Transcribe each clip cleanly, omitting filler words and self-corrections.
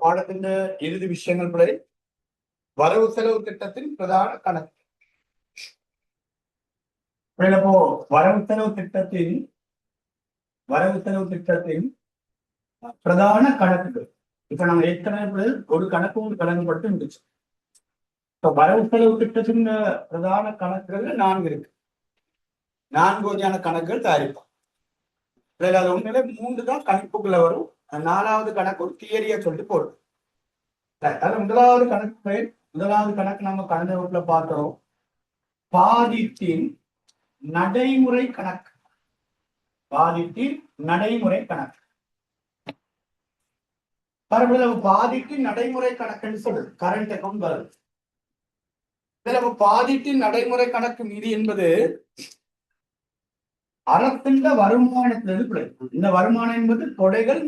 பாடத்தின் இறுதி விஷயங்கள் பிள்ளை வரவு செலவு திட்டத்தின் பிரதான கணக்கு. இப்போ வரவு செலவு திட்டத்தின் பிரதான கணக்குகள். இப்ப நாங்க ஏற்கனவே ஒரு கணக்கு கலந்துபட்டு இருந்துச்சு. இப்ப வரவு செலவு திட்டத்தின் பிரதான கணக்குகள் 4 இருக்கு. 4 வகையான கணக்குகள் தயாரிப்போம். அது உண்மையிலே 3 தான் கணிப்புக்குள்ள வரும். 4வது கணக்கு ஒரு தியரியா சொல்லிட்டு போடும். முதலாவது கணக்கு நம்ம கடந்த வகுப்புல பார்த்தோம். பாதிப்பின் நடைமுறை கணக்கு. பாதிப்பின் நடைமுறை கணக்குன்னு சொல்லுது. கரண்ட் அக்கௌண்ட் வருது. பாதிப்பின் நடைமுறை கணக்கு மீதி என்பது அரசின் வருமானத்திலிருந்து இந்த வருமானம் என்பது கொடைகள்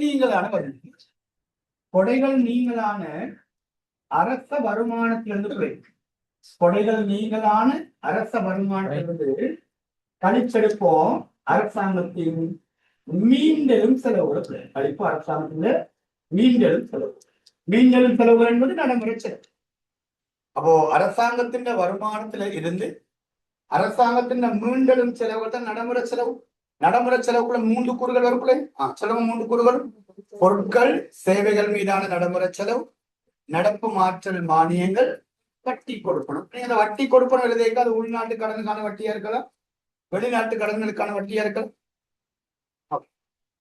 நீங்களான அரச வருமானத்திலிருந்து கழிச்செடுப்போம் அரசாங்கத்தின் மீண்டெழும் செலவுகள். கழிப்பு அரசாங்கத்தின் மீண்டெழும் செலவுகள் என்பது நடைமுறை செலவு. அப்போ அரசாங்கத்தின் வருமானத்தில இருந்து அரசாங்கத்தின் மீண்டெழும் செலவுகள் தான் நடைமுறை செலவு. நடைமுறை செலவுக்குள்ள 3 கூறுகள் வருக்குள்ளே செலவு 3 கூறுகள்: பொருட்கள் சேவைகள் மீதான நடைமுறை செலவு, நடப்பு மாற்றல் மானியங்கள், வட்டி கொடுக்கணும். அந்த வட்டி கொடுப்பனும் எழுதிக்க அது உள்நாட்டு கடனுக்கான வட்டியா இருக்கலாம், வெளிநாட்டு கடன்களுக்கான வட்டியா இருக்கலாம்.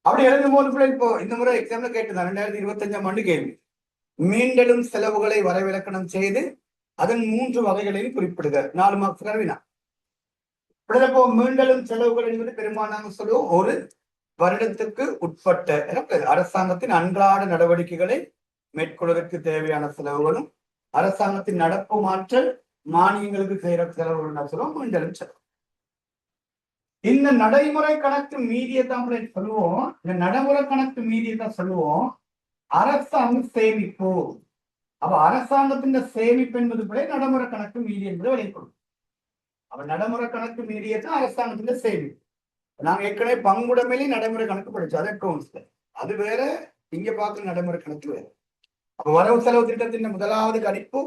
அப்படி எழுதும் போது இப்போ இந்த முறை எக்ஸாம்ல கேட்டுதான் 2025ஆம் ஆண்டு கேள்வி. மீண்டெழும் செலவுகளை வரைவிலக்கணம் செய்து அதன் 3 வகைகளையும் குறிப்பிடுக. 4 மார்க்ஸ் கருவினா. இப்போ மீண்டெழும் செலவுகள் என்பது பெரும்பாலான சொல்லுவோம் ஒரு வருடத்துக்கு உட்பட்ட அரசாங்கத்தின் அன்றாட நடவடிக்கைகளை மேற்கொள்வதற்கு தேவையான செலவுகளும் அரசாங்கத்தின் நடப்பு மாற்றல் மானியங்களுக்கு செய்யற செலவுகள் சொல்லுவோம் மீண்டெழும் செலவு. இந்த நடைமுறை கணக்கு மீதியத்தான் சொல்லுவோம். இந்த நடைமுறை கணக்கு மீதியத்தான் சொல்லுவோம் அரசாங்க சேமிப்பு. அப்ப அரசாங்கத்தின் சேமிப்பு என்பது கூட நடைமுறை கணக்கு மீதி என்பதை வெளிப்படும். அப்ப நடைமுறை கணக்கு மீதியத்தான் அரசாங்கத்தின் சேமிப்பு. நாங்க ஏற்கனவே பங்குடைமையிலே நடைமுறை கணக்கு படிச்சோம். அது அக்கௌண்ட்ஸ்ல. அது வேற, இங்க பார்க்குற நடைமுறை கணக்கு வேற. அப்ப வரவு செலவு திட்டத்தின் முதலாவது கணிப்பு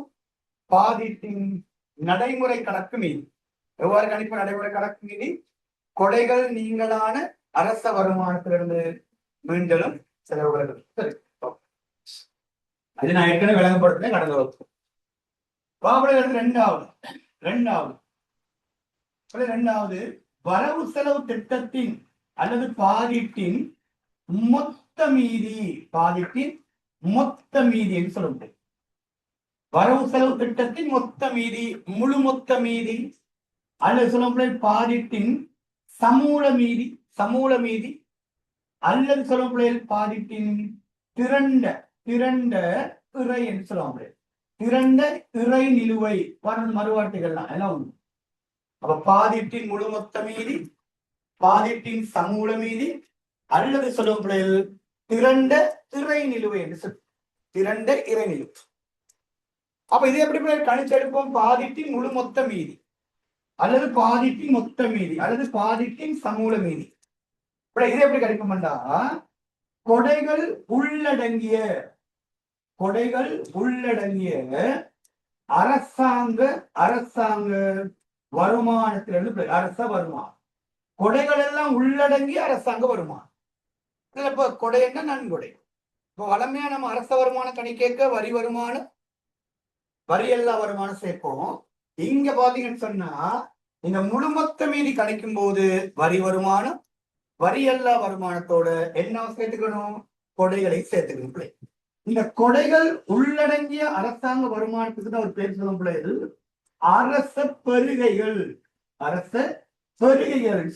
பாதிப்பின் நடைமுறை கணக்கு மீதி. எவ்வாறு கணிப்பு நடைமுறை கணக்கு மீதி? கொடைகள் நீங்களான அரச வருமானத்திலிருந்து மீண்டெழும் செலவுகள். அது நான் ஏற்கனவே விளங்கப்படுத்தினேன் கடந்த வகுப்பு. இரண்டாவது வரவு செலவு திட்டத்தின் அல்லது பாதிப்பின் மொத்த மீதி. என்று சொல்ல முடியும். வரவு செலவு திட்டத்தின் மொத்த மீதி, முழு மொத்த மீதி, அல்லது சொல்ல முடியாது பாதிப்பின் சமூல மீதி, அல்லது சொல்ல முடியாது பாதிப்பின் திரண்ட இறை என்று சொல்ல முடியாது. திரண்ட இறை நிலுவை மறுவாட்டுகள்லாம் எல்லாம் உண்டு. அப்ப பாதிப்பின் முழு மொத்த மீதி, பாதிப்பின் சமூல மீதி, அல்லது சொல்ல முடியாது திரண்ட இறை நிலுவை என்று சொல்ல. திரண்ட இறை நிலுவை. அப்ப இது எப்படி கணிச்செடுப்போம்? பாதிப்பின் முழு மொத்த மீதி, அல்லது பாதிப்பின் மொத்த மீதி, அல்லது பாதிப்பின் சமூல மீதி. இது எப்படி கிடைக்கும்டா, கொடைகள் உள்ளடங்கிய அரசாங்க வருமானத்திலிருந்து அரச வருமானம். கொடைகள் எல்லாம் உள்ளடங்கிய அரசாங்க வருமானம். இப்ப கொடை என்ன நன்கொடை. இப்ப வளமையா நம்ம அரச வருமானம் கணிக்க வரி வருமானம், வரி எல்லா வருமானம் சேர்ப்போம். இங்க பாத்தீங்கன்னு சொன்னா இந்த முழுமொத்த மீதி கணிக்கும் போது வரி வருமானம், வரி எல்லா வருமானத்தோட என்ன சேர்த்துக்கணும்? கொடைகளை சேர்த்துக்கணும். இந்த கொடைகள் உள்ளடங்கிய அரசாங்க வருமானத்துக்கு தான் ஒரு பேர் சொல்லும் பிள்ளைகள் அரச பெருகைகள்.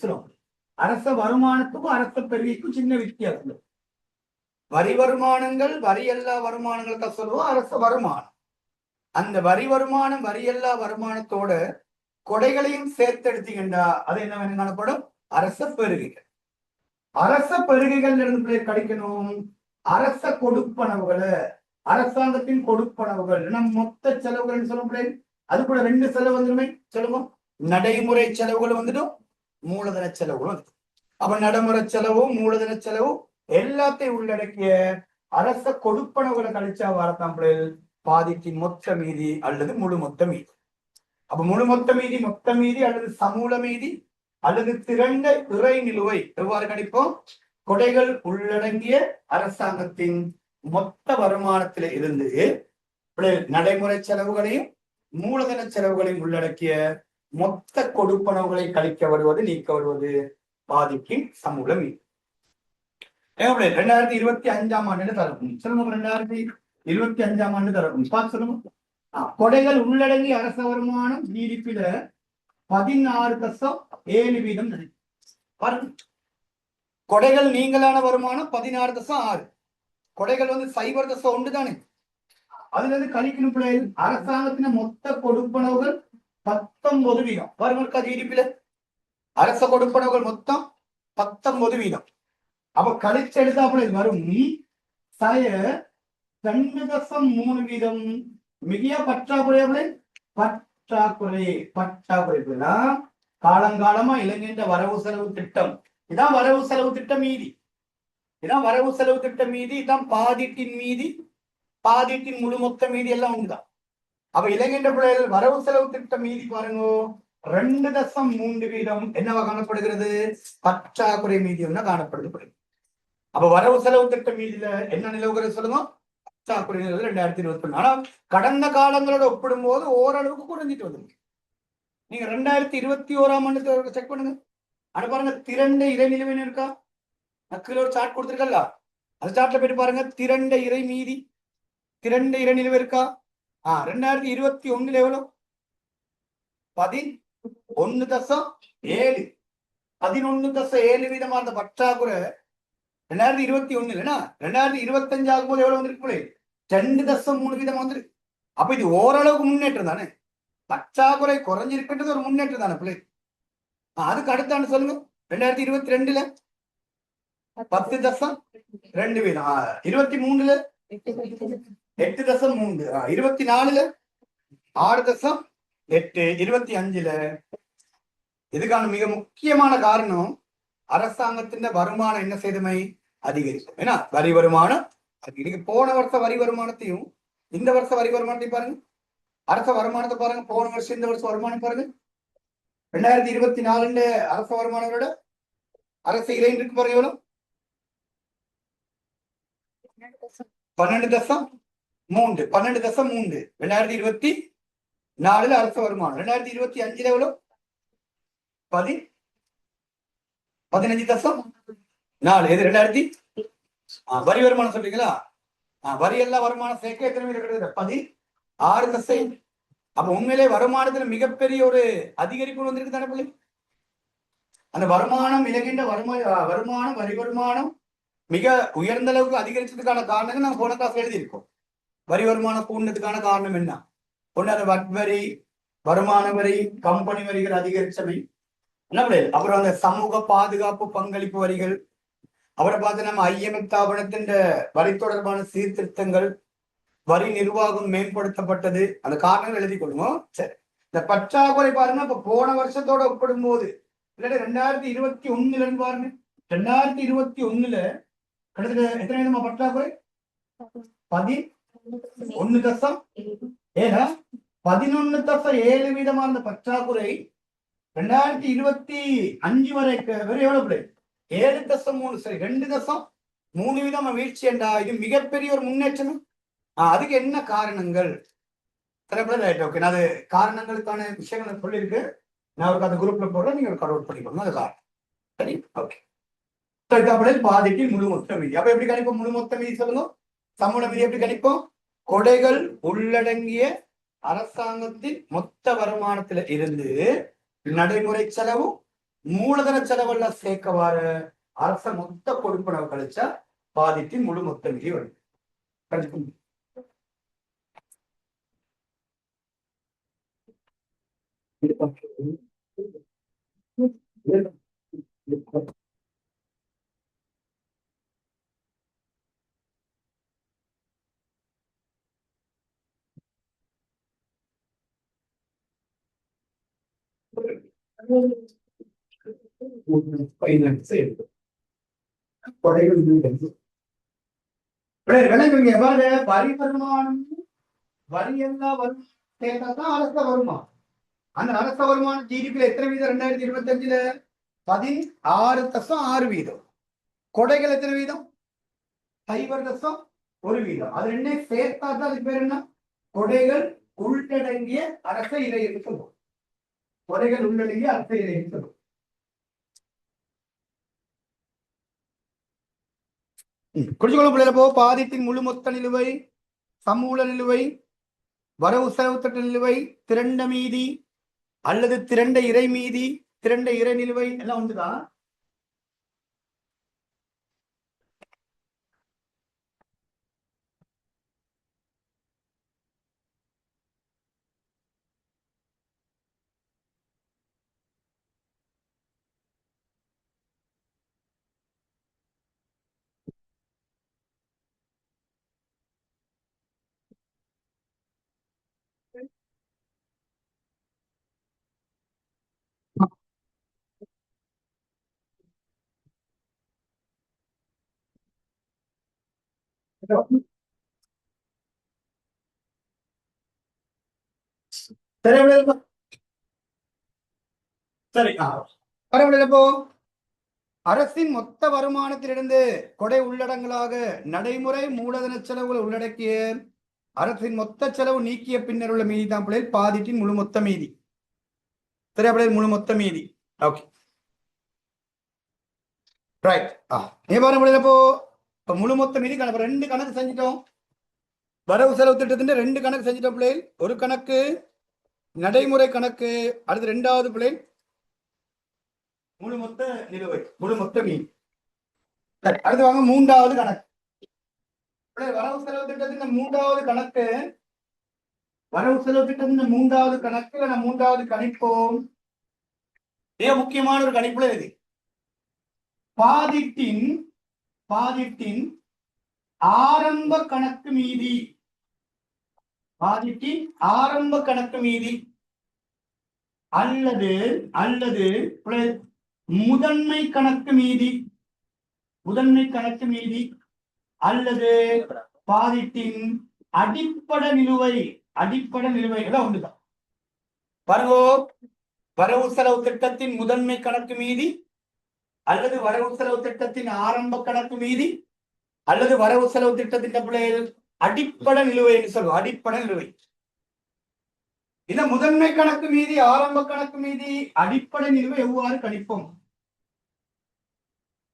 சொல்லுவோம். அரச வருமானத்துக்கும் அரச பெருகைக்கும் சின்ன வித்தியாசம். வரி வருமானங்கள், வரி எல்லா வருமானங்களுக்கு சொல்லுவோம் அரச வருமானம். அந்த வரி வருமானம், வரி எல்லா வருமானத்தோட கொடைகளையும் சேர்த்தெடுத்தீங்கன்னா அது என்ன காணப்படும்? அரச பெருகைகள். அரச பெருகைகள் இருந்து கிடைக்கணும் அரச கொடுப்பனவுகளை, அரசாங்கத்தின் கொடுப்பனவுகள். நம் மொத்த செலவுகள் சொல்ல முடியாது. அது கூட 2 செலவு வந்துருமே சொல்லுவோம். நடைமுறை செலவுகள் வந்துடும், மூலதன செலவுகள் வந்துடும். அப்ப நடைமுறை செலவும் மூலதன செலவும் எல்லாத்தையும் உள்ளடக்கிய அரச கொடுப்பனவுகளை கழிச்சா வரத்தாம்பிள் பாதிக்கின் மொத்த மீதி அல்லது முழு மொத்த மீதி. அப்ப முழு மொத்த மீதி, மொத்த மீதி அல்லது சமூல மீதி அல்லது திரண்ட இறை நிலுவை எவ்வாறு கணிப்போம்? கொடைகள் உள்ளடங்கிய அரசாங்கத்தின் மொத்த வருமானத்தில இருந்து நடைமுறை செலவுகளையும் மூலதன செலவுகளையும் உள்ளடக்கிய மொத்த கொடுப்பனவுகளை கழிக்க வருவது, நீக்க வருவது பாதிக்கின் சமூல மீதி. 2025ஆம் ஆண்டு தரக்கும் சொல்லுங்க. 2025ஆம் ஆண்டு தரக்கும் பார்த்து சொல்லுங்க. கொடைகள் உள்ளடங்கி அரச வருமானம் ஜிடிபியில 16.7% பாருங்க. கொடைகள் நீங்களான வருமானம் 16.6. கொடைகள் 0.1 தானே. அதுல இருந்து கழிக்கணும் பிள்ளைகள். அரசாங்கத்தின மொத்த கொடுப்பனவுகள் 19%. வருமானக்கா ஜிடிபியில அரச கொடுப்பனவுகள் மொத்தம் 19%. அப்ப கழிச்செடுத்தா வரும் 2.3%. மிக பற்றாக்குறை காலங்காலமா இளைஞர் வரவு செலவு திட்டம். இதான் வரவு செலவு திட்டம் மீதி. இதான் வரவு செலவு திட்டம் மீதி. இதான் பாதிட்டின் மீதி, பாதிட்டின் முழு மொத்த மீதி எல்லாம் உண்டுதான். அப்ப இளைஞர் பிள்ளைகள் வரவு செலவு திட்டம் மீதி பாருங்க 2.3% என்னவா காணப்படுகிறது? பற்றாக்குறை மீதி காணப்படுது. அப்ப வரவு செலவு திட்டம் மீதியில என்ன நிலவுகிறது சொல்லுங்க? 2021. ஆனா கடந்த காலங்களோட ஒப்பிடும் போது ஓரளவுக்கு குறைஞ்சிட்டு வந்து. நீங்க 2021ஆம் ஆண்டு செக் பண்ணுங்க. ஆனா பாருங்க திரண்ட இறை நிலுவைன்னு இருக்கா? நக்கில ஒரு சார்ட் கொடுத்துருக்கல, அந்த சார்ட்ல போயிட்டு பாருங்க. திரண்ட இறை மீதி, திரண்ட இறை நிலுவை இருக்கா? 2021 எவ்வளவு? 11.7. 11.7% அந்த பற்றாக்குறை 2021 இல்லைன்னா 2025 ஆகும்போது எவ்வளவு வந்திருக்கு? 2.3% வந்திருக்கு. அப்ப இது ஓரளவுக்கு முன்னேற்றம் தானே. பற்றாக்குறை குறைஞ்சிருக்கின்றது ஒரு முன்னேற்றம் தானே பிள்ளை. அதுக்கு அடுத்தாண்டு சொல்லுங்க. 2022ல 10.2%. 23ல 8.3%. 24ல 6.8%. 25ல இதுக்கான மிக முக்கியமான காரணம் அரசாங்கத்தின் வருமானம் என்ன செய்தமை அதிகரிக்கும். ஏன்னா வரி வருமானம் அதிகரிக்கும். போன வருஷ வரி வருமானத்தையும் இந்த வருஷ வரி வருமானத்தையும் பாருங்க. அரச வருமானத்தை பாருங்க. போன வருஷம் இந்த வருஷம் வருமானம் பாருங்க. 2024 அரச வருமானங்களோட அரசு இளைஞருக்கு பாருங்க எவ்வளவு? 12.3. 12.3. 2024 அரச வருமானம். 2025 எவ்வளவு? 15.4. எது 2000 வரி வருமானம் சொல்றீங்களா? வரி எல்லாம் வருமானம் சேர்க்க எத்தனை இருக்கிறது? 16%. அப்ப உண்மையிலே வருமானத்துல மிகப்பெரிய ஒரு அதிகரிப்பு வந்திருக்கு தானே பிள்ளை. அந்த வருமானம் இலகின்ற வருமானம் வரி வருமானம் மிக உயர்ந்த அளவுக்கு அதிகரிச்சதுக்கான காரணங்கள் நாங்க போன கிளாஸ் எழுதியிருக்கோம். வரி வருமானம் கூண்டதுக்கான காரணம் என்ன? ஒண்ணு அந்த வரி, வருமான வரி, கம்பெனி வரிகள் அதிகரிச்சவை. என்ன பிள்ளை? அப்புறம் அந்த சமூக பாதுகாப்பு பங்களிப்பு வரிகள், அவரை பார்த்து நம்ம IMF தாபனத்தின் வரி தொடர்பான சீர்திருத்தங்கள், வரி நிர்வாகம் மேம்படுத்தப்பட்டது. அந்த காரணங்கள் எழுதி கொள்ளுவோம். சரி, இந்த பற்றாக்குறை பாருங்க. இப்ப போன வருஷத்தோட ஒப்பிடும் போது 2021 பாருங்க. 2021 கிட்டத்தட்ட எத்தனை விதமா பற்றாக்குறை? 11.7% பற்றாக்குறை 2025 வரைக்கு எவ்வளவு? 7.3. சரி, 2.3% வீழ்ச்சி என்றா இது மிகப்பெரிய ஒரு முன்னேற்றம். அதுக்கு என்ன காரணங்கள்? ஓகே, நான் அது காரணங்களுக்கான விஷயங்களை சொல்லியிருக்கு. நான் ஒரு அந்த குரூப்ல போடுறேன், நீங்க கன்வெர்ட் பண்ணிக்கணும். அது காரணம். சரி, ஓகே. பாதிக்கு முழு மொத்த மீதி. அப்ப எப்படி கணிப்போம்? முழு மொத்த மீதி சொல்லுங்க. சமூக மீதி எப்படி கணிப்போம்? கொடைகள் உள்ளடங்கிய அரசாங்கத்தின் மொத்த வருமானத்துல இருந்து நடைமுறை செலவு மூலதன செலவெல்லாம் சேர்க்கவாறு அரச மொத்த கொடுப்பனவு கழிச்சா பாதிக்கு முழு மொத்த மீதி வரும். ஃபைனான்ஸ் கொடைகள் விளங்குங்க. வரி வருமானம் வரி எல்லா வரும் சேர்த்தா தான் அரச வருமானம். அந்த அரச வருமானம் ஜிடிபியில எத்தனை வீதம் 2025ல 16.6%. கொடைகள் எத்தனை வீதம்? 0.1%. அது ரெண்டே சேர்த்தா தான் அதுக்கு பேர் என்ன? கொடைகள் உள்ளடங்கிய அரச இறை என்று சொல்லுவோம். கொடைகள் உள்ளடங்கிய அரச இறை என்று சொல்லுவோம். குறிச்சுக்கொள்ள பிள்ளைல போ பாதித்தின் முழு மொத்த நிலுவை, சமூல நிலுவை, வரவு செலவு திட்ட நிலுவை, திரண்ட மீதி அல்லது திரண்ட இறை மீதி, திரண்ட இறை நிலுவை எல்லாம் வந்துதான். சரி, போ அரசின் மொத்த வருமானத்திலிருந்து கொடை உள்ளடங்களாக நடைமுறை மூலதன செலவுகளை உள்ளடக்கிய அரசின் மொத்த செலவு நீக்கிய பின்னர் உள்ள மீதி தான் பிள்ளை பாதிட்டின் முழு மொத்த மீதி. திரைப்பட முழு மொத்த மீதி. Okay, right. நீ பாருங்க இப்போ முழு மொத்த மீதி கணக்கு 2 கணக்கு செஞ்சிட்டோம். வரவு செலவு திட்டத்தின் 2 கணக்கு செஞ்சிட்டோம் பிள்ளை. ஒரு கணக்கு நடைமுறை கணக்கு, அடுத்து 2வது பிள்ளை முழு மொத்த நிலுவை, முழு மொத்த மீதி. அடுத்து வாங்க 3வது கணக்கு. வரவு செலவு திட்டத்தின் 3வது கணக்கு, வரவு செலவு திட்டத்தின் 3வது கணக்கு 3வது கணிப்போம். மிக முக்கியமான ஒரு கணிப்புல இது. பாதிட்டின் ஆரம்ப கணக்கு மீதி, பாதிட்டின் ஆரம்ப கணக்கு மீதி அல்லது முதன்மை கணக்கு மீதி, முதன்மை கணக்கு மீதி அல்லது பாதிட்டின் அடிப்படை நிலுவை, அடிப்படை நிலுவை எல்லாம் ஒன்றுதான். பாருங்க, வரவு செலவு திட்டத்தின் முதன்மை கணக்கு மீதி அல்லது வரவு செலவு திட்டத்தின் ஆரம்ப கணக்கு மீதி அல்லது வரவு செலவு திட்டத்தின் பிள்ளைகள் அடிப்படை நிலுவை என்று சொல்லுவோம். அடிப்படை நிலுவை. இந்த முதன்மை கணக்கு மீதி, ஆரம்ப கணக்கு மீதி, அடிப்படை நிலுவை எவ்வாறு கணிப்போம்?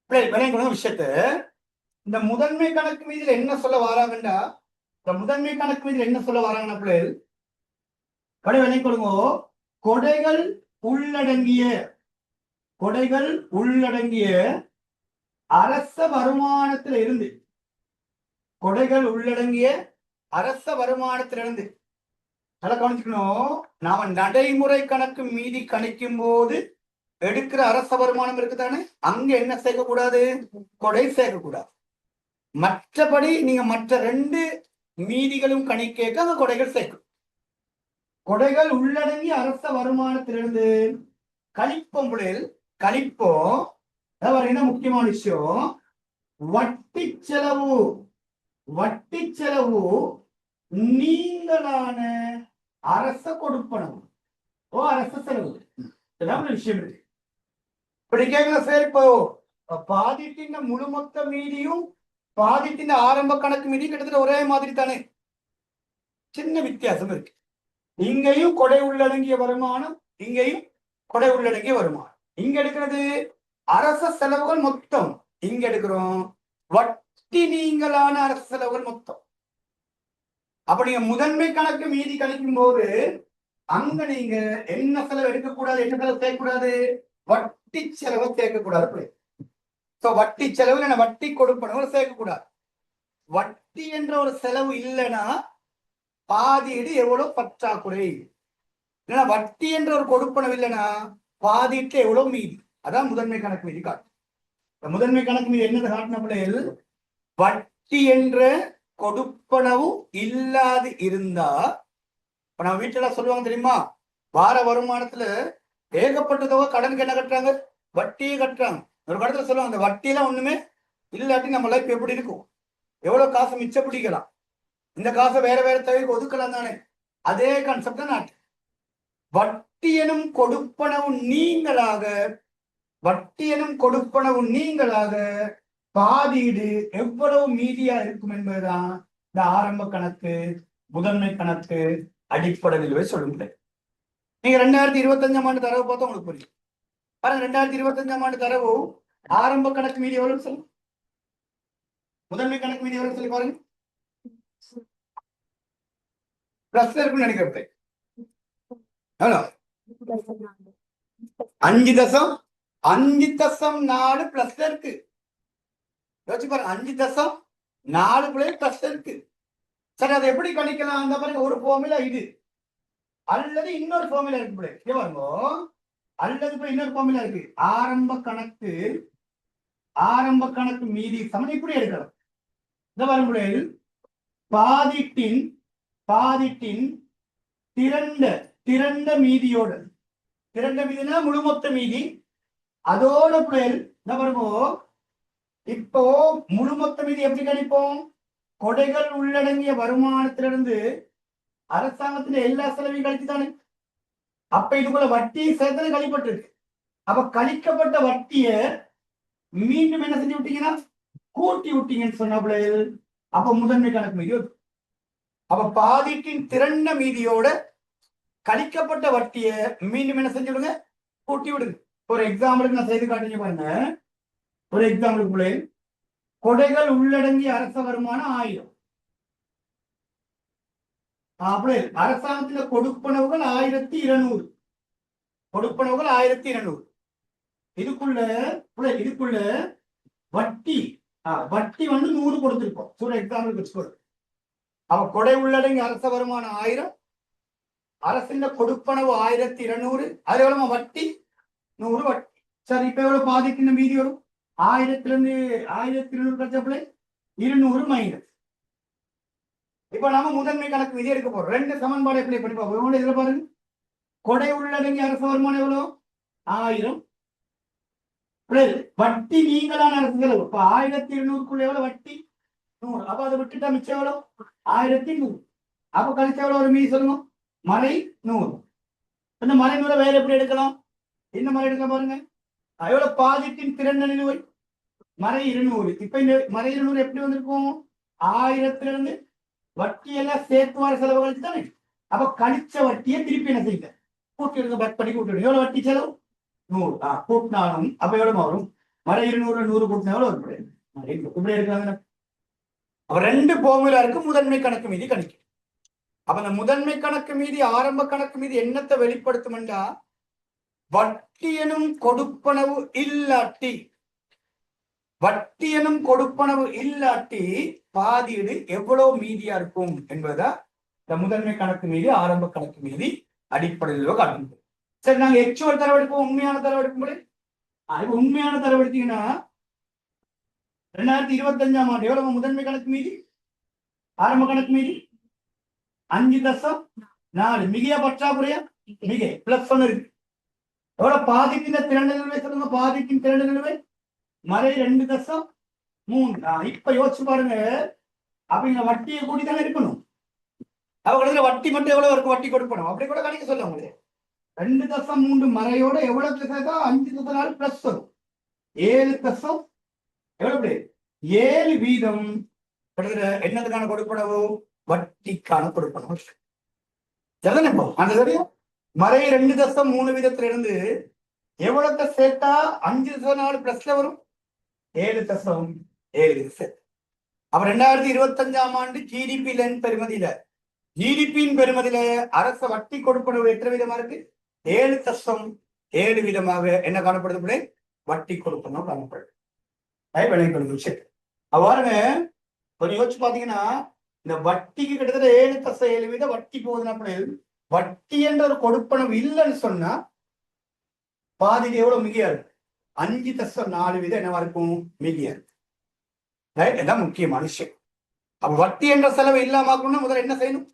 விஷயத்த இந்த முதன்மை கணக்கு மீதியில் என்ன சொல்ல வராங்கண்டா, இந்த முதன்மை கணக்கு மீதியில் என்ன சொல்ல வராங்கன்னா பிள்ளைகள் கடை விலை கொடுங்க. கொடைகள் உள்ளடங்கிய அரச வருமானத்தில் இருந்து, கொடைகள் உள்ளடங்கிய அரச வருமானத்திலிருந்து நல்லா கவனிச்சுக்கணும். நாம நடைமுறை கணக்கு மீதி கணிக்கும் போது எடுக்கிற அரச வருமானம் இருக்குதானே, அங்க என்ன சேர்க்கக்கூடாது? கொடை சேர்க்கக்கூடாது. மற்றபடி நீங்க மற்ற 2 மீதிகளும் கணிக்க அந்த கொடைகள் சேர்க்கும். கொடைகள் உள்ளடங்கி அரச வருமானத்திலிருந்து கழிப்போம் பிள்ளைகள், கழிப்போம். என்ன முக்கியமான விஷயம், வட்டி செலவு நீங்களான அரச கொடுப்பனவு, அரச செலவு விஷயம் இருக்கு. இப்படி கேட்கல. சரி, இப்போ பாதிட்டின் முழு மொத்த மீதியும் பாதிட்டின் ஆரம்ப கணக்கு மீதி கிட்டத்தட்ட ஒரே மாதிரி தானே, சின்ன வித்தியாசம் இருக்கு. இங்கேயும் கொடை உள்ளடங்கிய வருமானம், இங்கேயும் கொடை உள்ளடங்கிய வருமானம். இங்க எடுக்கிறது அரச செலவுகள் மொத்தம், இங்க எடுக்கிறோம் வட்டி நீங்களான அரச செலவுகள் மொத்தம். அப்ப நீங்க முதன்மை கணக்கு மீதி கழிக்கும் போது அங்க நீங்க என்ன செலவு எடுக்கக்கூடாது, என்ன செலவு சேர்க்கக்கூடாது? வட்டி செலவை சேர்க்கக்கூடாது. வட்டி செலவு வட்டி கொடுப்பனவு சேர்க்கக்கூடாது. வட்டி என்ற ஒரு செலவு இல்லைன்னா பாதீடு எவ்வளவு பற்றாக்குறை, இல்லைன்னா வட்டி என்ற ஒரு கொடுப்பனவு இல்லைன்னா பாதீட்டு எவ்வளவு மீதி, அதான் முதன்மை கணக்கு மீதி காட்டும். முதன்மை கணக்கு மீதி என்னது காட்டின பிள்ளைகள், வட்டி என்ற கொடுப்பனவு இல்லாது இருந்தா, இப்ப நம்ம வீட்டுல சொல்லுவாங்க தெரியுமா, வார வருமானத்துல ஏகப்பட்ட தொகை கடனுக்கு என்ன கட்டுறாங்க, வட்டியை கட்டுறாங்க. ஒரு கடத்துல சொல்லுவாங்க அந்த வட்டியெல்லாம் ஒண்ணுமே இல்லாட்டி நம்ம லைஃப் எப்படி இருக்கும்? எவ்வளவு காசு மிச்சம் பிடிக்கலாம், இந்த காசை வேற வேற தேவைக்கு ஒதுக்கலாம் தானே. அதே கான்செப்ட் தான் நாட்டு. வட்டி எனும் கொடுப்பனவு நீங்களாக, வட்டி எனும் கொடுப்பனவு நீங்களாக பாதீடு எவ்வளவு மீதியா இருக்கும் என்பதுதான் இந்த ஆரம்ப கணக்கு, முதன்மை கணக்கு, அடிப்படை நிலுவை சொல்லுங்க. நீங்க 2025ஆம் ஆண்டு தரவு பார்த்தா உங்களுக்கு புரியும். பாருங்க, 2025ஆம் ஆண்டு தரவு ஆரம்ப கணக்கு மீதி எவ்வளவு சொல்லுங்க, முதன்மை கணக்கு மீதி எவ்வளவு சொல்லி பாருங்க. பிளஸ் இருக்குன்னு நினைக்கிறேன். 5.4 பிளஸ் இருக்கு. யோசிச்சு பாருங்க, 5.4 பிளஸ் இருக்கு. சரி, அதை எப்படி கணிக்கலாம்? அந்த பாருங்க, ஒரு ஃபார்முலா இது, அல்லது இன்னொரு ஃபார்முலா இருக்கு பாருங்க, அல்லது இன்னொரு ஃபார்முலா இருக்கு. ஆரம்ப கணக்கு மீதி சமன் இப்படி எடுக்கலாம். இந்த பாருங்க, பாதிட்டின் திரண்ட மீதியோடு, திரண்ட மீதினா முழுமொத்த மீதி, அதோட புயல் என்ன பாருங்க. இப்போ முழுமொத்த மீதி எப்படி கணிப்போம்? கொடைகள் உள்ளடங்கிய வருமானத்திலிருந்து அரசாங்கத்துல எல்லா செலவையும் கழிச்சுதானே. அப்ப இதுக்குள்ள வட்டி சேர்த்து கழிப்பட்டிருக்கு. அப்ப கழிக்கப்பட்ட வட்டிய மீண்டும் என்ன செஞ்சு விட்டீங்கன்னா கூட்டி விட்டீங்கன்னு சொன்ன பிள்ளைகள், அப்ப முதன்மை கணக்கு மீதி. அப்ப பாதிட்டின் திரண்ட மீதியோட கழிக்கப்பட்ட வட்டிய மீண்டும் என்ன செஞ்சு விடுங்க, கூட்டி விடுங்க. ஒரு எக்ஸாம்பிளுக்கு நான் செய்து காட்டுங்க பாருங்க. ஒரு எக்ஸாம்பிளுக்குள்ளே கொடைகள் உள்ளடங்கிய அரச வருமானம் 1000. அப்படி அரசாங்கத்துல கொடுப்பனவுகள் 1200. கொடுப்பனவுகள் 1200. இதுக்குள்ள வட்டி வந்து 100 கொடுத்திருப்போம். ஒரு எக்ஸாம்பிள் வச்சுக்கோ. அவ கொடை உள்ளடங்கி அரச வருமானம் 1000, அரசின் கொடுப்பனவு 1200, அது எவ்வளவு வட்டி? 100 வட்டி. சரி, இப்ப எவ்வளவு பாதிக்கின்ற மீதி வரும்? 1200 கழிச்சப்பல 200 மைனஸ். இப்ப நாம முதன்மை கணக்கு விதி எடுக்க போறோம். 2 சமன்பாடு எப்படி பண்ணி பார்ப்போம். இதுல பாருங்க, கொடை உள்ளடங்கி அரச வருமானம் எவ்வளவு? 1000. வட்டி நீங்களான அரசு செலவு. இப்ப 1200க்குள்ள எவ்வளவு வட்டி? 100. அப்ப அதை விட்டுட்டா மிச்சம் எவ்வளவு? 1100. அப்ப கழிச்ச எவ்வளவு ஒரு மீதி சொல்லுங்க, மறை 100. இந்த மறை 100 வேற எப்படி எடுக்கலாம்? இந்த மாதிரி எடுக்க பாருங்க. எவ்வளவு? பாதிட்டின் திரண்ட நிலுவை மறை 200. இப்ப இந்த மறை 200 எப்படி வந்திருக்கும்? 1000 வட்டி எல்லாம் சேர்த்து வர செலவு கழிச்சு தானே. அப்ப கழிச்ச வட்டியை திருப்பி என்ன செய்யுங்க, கூட்டி எடுங்க, பட் பண்ணி கூட்டி எவ்வளவு வட்டி செலவு? 100. கூட்டினாலும் அப்ப எவ்வளவு வரும்? மறை 200 100 கூட்டினா எவ்வளவு வரும்? இப்படி எடுக்கிறாங்க. அப்ப 2 ஃபார்முலா இருக்கு முதன்மை கணக்கு மீதி கணிக்கும். அப்ப அந்த முதன்மை கணக்கு மீதி ஆரம்ப கணக்கு மீதி என்னத்தை வெளிப்படுத்தும்டா, வட்டி எனும் கொடுப்பனவு இல்லாட்டி, வட்டி எனும் கொடுப்பனவு இல்லாட்டி பாதீடு எவ்வளவு மீதியா இருக்கும் என்பதா இந்த முதன்மை கணக்கு மீதி ஆரம்ப கணக்கு மீதி அடிப்படையில் காட்டும். சரி, நாங்க எக்சுவல் தரவு எடுப்போம், உண்மையான தரவு எடுக்கும்போது. உண்மையான தரவு எடுத்தீங்கன்னா 2025ஆம் ஆண்டு எவ்வளவு முதன்மை கணக்கு மீதி ஆரம்ப கணக்கு மீதி? 5.4. மிகையா பற்றாக்குறையா? மிகை. பிளஸ் 1 இருக்கு. எவ்வளவு? பாதிக்கின்ற திரண்ட நிலுவை சொல்லுங்க. பாதிக்கின் திரண்ட நிலுவை மறை 2.3. இப்ப யோசிச்சு பாருங்க. அப்ப இந்த வட்டியை கூட்டி தானே இருக்கணும். அவங்களுக்கு வட்டி மட்டும் எவ்வளவு இருக்கு? வட்டி கொடுக்கணும். அப்படி கூட கணிக்க சொல்ல உங்களுக்கு. 2.3 மறையோட எவ்வளவு சேர்த்தா 5.4 பிளஸ் வரும். 7 எவ்வளவு? 7 வீதம் என்னதுக்கான கொடுப்பனவு? வட்டிக்கான கொடுப்பனவு. அந்த தெரியும். மறை 2.3 வீதத்திலிருந்து எவ்வளவு சேர்த்தா 5.4 பிளஸ்ல வரும்? 7.7. அப்ப 2025ஆம் ஆண்டு ஜிடிபி பெருமதியில, ஜிடிபியின் பெருமதியில அரச வட்டி கொடுப்பனவு எத்தனை விதமா இருக்கு? 7.7 வீதமாக என்ன காணப்படுது? வட்டி கொடுப்பனவு காணப்படுது. அவ்வாறுங்க கொஞ்சம் யோசிச்சு பாத்தீங்கன்னா, இந்த வட்டிக்கு கிட்டத்தட்ட 7.7 வீதம் வட்டி போகுதுன்னா, வட்டி என்ற ஒரு கொடுப்பனவு இல்லைன்னு சொன்னா பாதிக்கு எவ்வளவு மிகையா இருக்கு? 5.4 வீதம் என்னவா இருக்கும்? மிகையா இருக்கு. இதுதான் முக்கியமான விஷயம். அப்ப வட்டி என்ற செலவு இல்லாமக்கணும்னா முதல்ல என்ன செய்யணும்?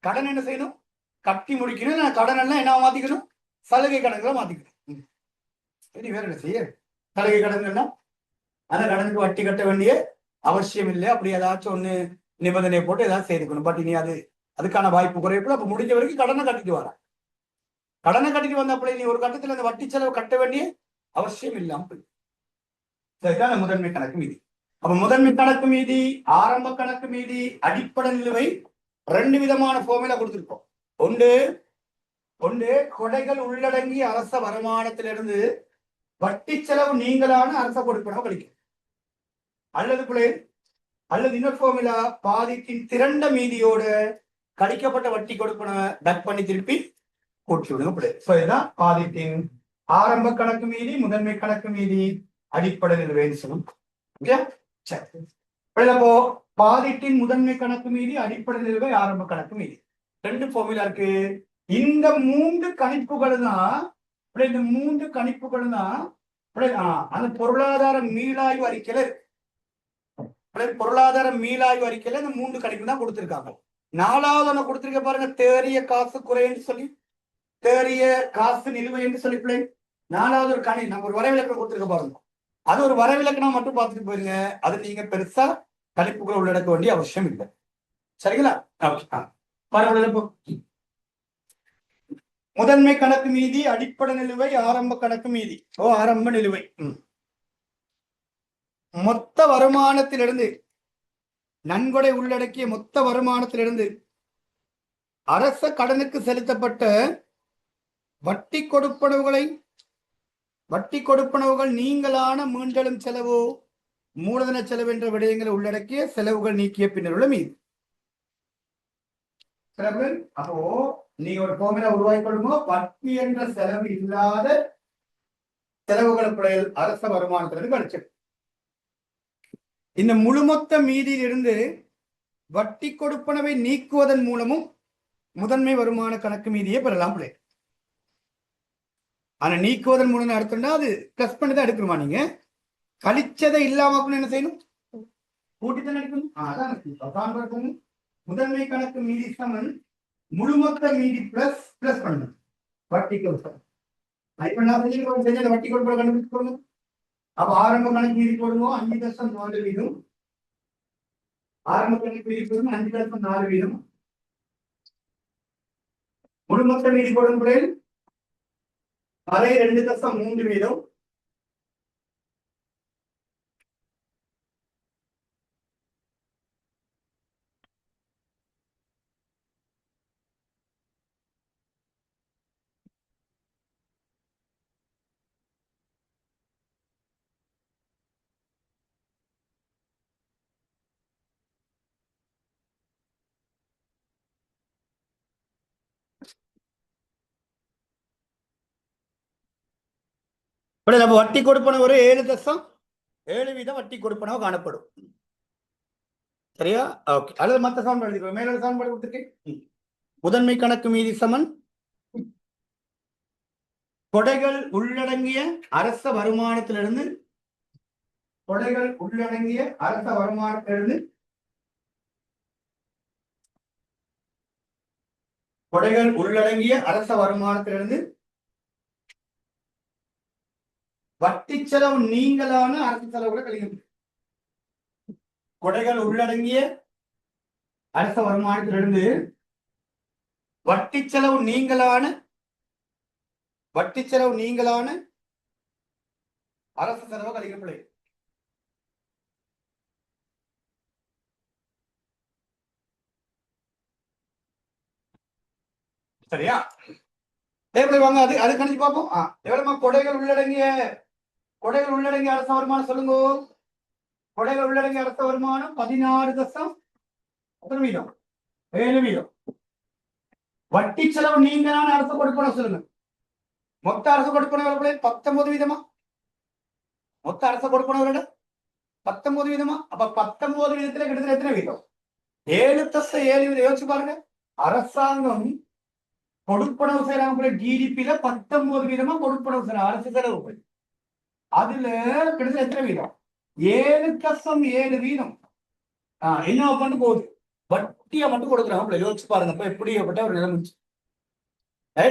கடன் என்ன செய்யணும்? கட்டி முடிக்கணும். நான் கடன் எல்லாம் என்ன மாத்திக்கணும்? சலுகை கடன்களை மாத்திக்கணும். சரி, வேற என்ன செய்ய? சலுகை கடன்கள்னா அந்த கடனுக்கு வட்டி கட்ட வேண்டிய அவசியம் இல்லை. அப்படி ஏதாச்சும் ஒண்ணு நிபந்தனை போட்டு ஏதாவது செய்துக்கணும். பட் இனி அதுக்கான வாய்ப்பு குறைப்பு. அப்ப முடிஞ்ச வரைக்கும் கடனை கட்டிட்டு வர, கடனை கட்டிட்டு வந்த அப்படி நீ ஒரு கட்டத்துல அந்த வட்டி செலவு கட்ட வேண்டிய அவசியம் இல்லாம போய் சரிதான் முதன்மை கணக்கு மீதி. அப்ப முதன்மை கணக்கு மீதி, ஆரம்ப கணக்கு மீதி, அடிப்படை நிலுவை 2 விதமான ஃபார்முலா கொடுத்திருக்கோம். ஒன்று கொடைகள் உள்ளடங்கி அரச வருமானத்திலிருந்து வட்டி செலவு நீங்களான அரச கொடுப்பனவு கழிக்கும். அல்லது இன்னொரு ஃபார்முலா பாதித்தின் திரண்ட மீதியோட கழிக்கப்பட்ட வட்டி கொடுப்பனவை பேக் பண்ணி திருப்பி கூட்டி விடுங்க. இதுதான் பாதித்தின் ஆரம்ப கணக்கு மீதி, முதன்மை கணக்கு மீதி, அடிப்படை நிலுவைன்னு சொல்லும். அப்போ பாதிட்டின் முதன்மை கணக்கு மீதி, அடிப்படை நிலுவை, ஆரம்ப கணக்கு மீதி 2 ஃபார்முலா இருக்கு. இந்த 3 கணிப்புகள் தான் அந்த பொருளாதார மீளாய்வு அறிக்கையில இந்த 3 கணிப்பு தான் கொடுத்திருக்காங்க. 4வது கொடுத்திருக்க பாருங்க, தேறிய காசு குறைன்னு சொல்லி, தேறிய காசு நிலுவை என்று சொல்லி 4வது ஒரு கணி நம்ம ஒரு வரைவிலக்கணம் கொடுத்திருக்க பாருங்க. அது ஒரு வரைவிலக்கணம் மட்டும் பார்த்துட்டு போயிருங்க. அது நீங்க பெருசா கணிப்புகளை உள்ளடக்க வேண்டிய அவசியம் இல்லை. சரிங்களா? முதன்மை கணக்கு மீதி, அடிப்படை நிலுவை, ஆரம்ப கணக்கு மீதி. ஆரம்ப நிலுவை மொத்த வருமானத்திலிருந்து, நன்கொடை உள்ளடக்கிய மொத்த வருமானத்திலிருந்து அரச கடனுக்கு செலுத்தப்பட்ட வட்டி கொடுப்பனவுகள் நீங்களான மீண்டலும் செலவு, மூலதன செலவு என்ற விடயங்களை உள்ளடக்கிய செலவுகள் நீக்கிய பின்னர் உள்ள மீது. அப்போ நீங்க ஒரு ஃபார்முலா உருவாக்கி வட்டி என்ற செலவு இல்லாத செலவுகள் அரச வருமானத்திலிருந்து கழிச்சிடும். இந்த முழுமொத்த மீதியிலிருந்து வட்டி கொடுப்பனவை நீக்குவதன் மூலமும் முதன்மை வருமான கணக்கு மீதியை பெறலாம். ஆனா நீக்குவதன் மூலம் அடுத்தா அது பிளஸ் பண்ணி தான் எடுக்கணுமா? நீங்க கழிச்சதை இல்லாம என்ன செய்யணும்? கூட்டித்தான் எடுக்கணும். முதன்மை கணக்கு மீதி சமன் முழுமொத்த மீதி பிளஸ் பண்ணணும். வட்டி கொடுப்போம் வட்டி கொடுப்போம் கண்டுபிடிச்சு. அப்ப ஆரம்ப கணக்கு மீதி போடுவோம் 5.4 வீதம். ஆரம்ப கணக்கு மீதி போடுவோம் 5.4 வீதம். முழுமொத்த மீதி போடும் முறையில் 2.3 வீதம். வட்டி கொடுப்பனவு ஒரு 7.7 வீதம் வட்டி கொடுப்பனவு காணப்படும். சரியா? ஓகே. அல்லது மற்ற சமன்பாடு எழுதிக்கோ. மேல சமன்பாடு கொடுத்துருக்கேன். முதன்மை கணக்கு மீதி சமன் கொடைகள் உள்ளடங்கிய அரச வருமானத்திலிருந்து வட்டி செலவு நீங்களான அரசு செலவுகளை கழிக்கும். கொடைகள் உள்ளடங்கிய அரச வருமானத்திலிருந்து வட்டி செலவு நீங்களான அரசு செலவு கழிக்கப்படும். சரியா? வாங்க அது கணிச்சு பார்ப்போம். எவ்வளவு கொடைகள் உள்ளடங்கிய அரச வருமானம் சொல்லுங்க. கொடைகள் உள்ளடங்கிய அரச வருமானம் 16.7 வீதம். வட்டி செலவு நீங்களான அரசு கொடுப்பனவு சொல்லுங்க. மொத்த அரசு கொடுப்பனவு 19 வீதமா? மொத்த அரசு கொடுப்பனவு 19 வீதமா? அப்ப 19 வீதத்துல கிட்டத்தட்ட எத்தனை வீதம்? 7.7 வீதம். யோசிச்சு பாருங்க. அரசாங்கம் கொடுப்பனவு செய்யறாங்க. ஜிடிபியில 19 வீதமா கொடுப்பனவு செய்யறாங்க அரசு செலவு. அதுல கிட்டத்தட்ட எத்தனை வீதம்? 7.7 வீதம். என்ன பண்ணு போகுது? வட்டியை மட்டும் கொடுக்குறாங்க. யோசிச்சு பாருங்க எப்படிப்பட்ட ஒரு நிலைமை.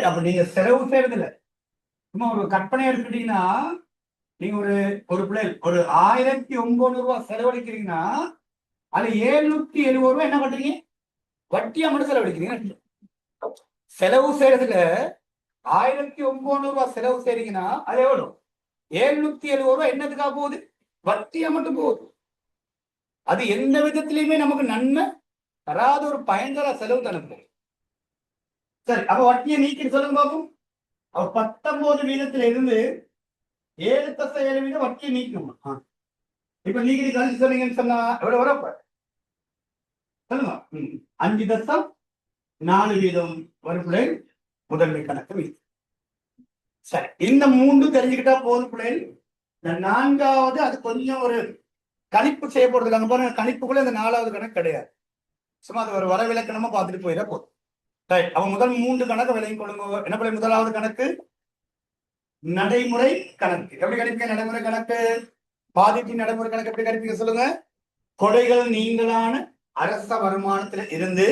அப்ப நீங்க செலவு செய்யறது இல்லை, சும்மா ஒரு கற்பனை எடுத்துட்டீங்கன்னா நீங்க ஒரு பிள்ளை ஒரு 1900 செலவழிக்கிறீங்கன்னா அது 770 என்ன பண்றீங்க? வட்டியா மட்டும் செலவழிக்கிறீங்க. செலவு செய்யறதுல 1900 செலவு செய்றீங்கன்னா அது எவ்வளவு? 770 என்னதுக்காக போகுது? வட்டியா மட்டும் போகுது. அது எந்த விதத்திலையுமே நமக்கு நன்மை தராத ஒரு பயங்கர செலவு தானே. சரி, அப்ப வட்டியை நீக்கி சொல்லுங்க பாப்போம். அப்ப 19% இருந்து 7.7 வட்டியை நீக்கணும். இப்ப நீங்க கழிச்சு சொன்னீங்கன்னு சொன்னா எவ்வளவு வரப்ப சொல்லுங்க. 5.4 வரும் முதன்மை கணக்கு மீது. சரி, இந்த 3 தெரிஞ்சுக்கிட்டா போதும் பிள்ளைகள். இந்த 4வது அது கொஞ்சம் ஒரு கணிப்பு செய்ய போறது. அங்க பாருங்க, கணிப்புக்குள்ள இந்த 4வது கணக்கு கிடையாது. சும்மா அது ஒரு வரவிலக்கணமா பார்த்துட்டு போயிட போதும். அவன் முதல் 3 கணக்கு விலையும் கொள்ளுங்க. என்ன பிள்ளை? முதலாவது கணக்கு நடைமுறை கணக்கு. எப்படி கணிப்பீங்க நடைமுறை கணக்கு? பாதிப்பின் நடைமுறை கணக்கு எப்படி கணிப்பீங்க சொல்லுங்க. கொடைகள் நீங்களான அரச வருமானத்துல இருந்து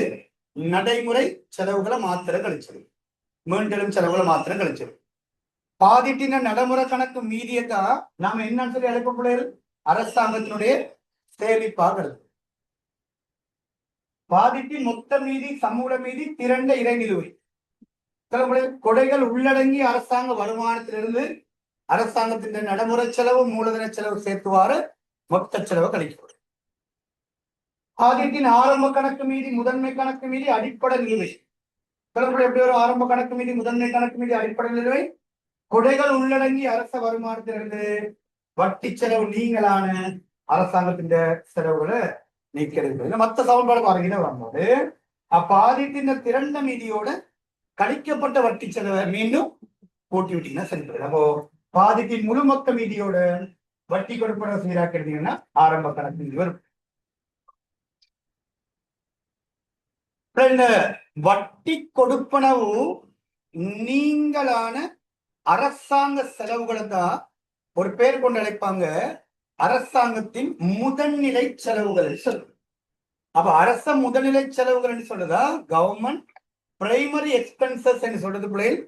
நடைமுறை செலவுகளை மாத்திரம் கழிச்சிடும். மீண்டெழும் செலவுகளை மாத்திரம் கழிச்சிடும். பாதிட்டின நடைமுறை கணக்கு மீதியத்தான் நாம என்னன்னு சொல்லி அழைப்ப பிள்ளைகள் அரசாங்கத்தினுடைய சேமிப்பாக. பாதிப்பின் மொத்த மீதி சமூக மீதி திரண்ட இறைநிலுவை. கொடைகள் உள்ளடங்கி அரசாங்க வருமானத்திலிருந்து அரசாங்கத்தின் நடைமுறை செலவு மூலதன செலவு சேர்த்துவாறு மொத்த செலவு கழிக்கப்படும். பாதிட்டின் ஆரம்ப கணக்கு மீதி முதன்மை கணக்கு மீதி அடிப்படை நிலுவை. எப்படி ஒரு ஆரம்ப கணக்கு மீதி முதன்மை கணக்கு மீதி அடிப்படை நிலுவை? கொடைகள் உள்ளடங்கி அரச வருமானத்திலிருந்து வட்டி செலவு நீங்களான அரசாங்கத்தின் செலவுகளை நீக்கிறது. மற்ற சமன்பாடு பாருங்க வரும்போது அப்பாதிட்டின் திறந்த மீதியோட கழிக்கப்பட்ட வட்டி செலவை மீண்டும் கூட்டி விட்டீங்கன்னா சரி. அப்போ பாதிட்டின் முழு மொத்த மீதியோட வட்டி கொடுப்பன சீராக்கிட்டீங்கன்னா ஆரம்ப கணக்கு மீதி வரும். வட்டி கொடுப்பனவு நீங்களான அரசாங்க செலவுகளை தான் ஒரு பேர் கொண்டு அழைப்பாங்க அரசாங்கத்தின் முதல்நிலை செலவுகள் சொல்லு. அப்ப அரச முதல்நிலை செலவுகள் சொல்றதா கவர்மெண்ட் பிரைமரி எக்ஸ்பென்சஸ் என்று சொல்றது பிள்ளைகள்.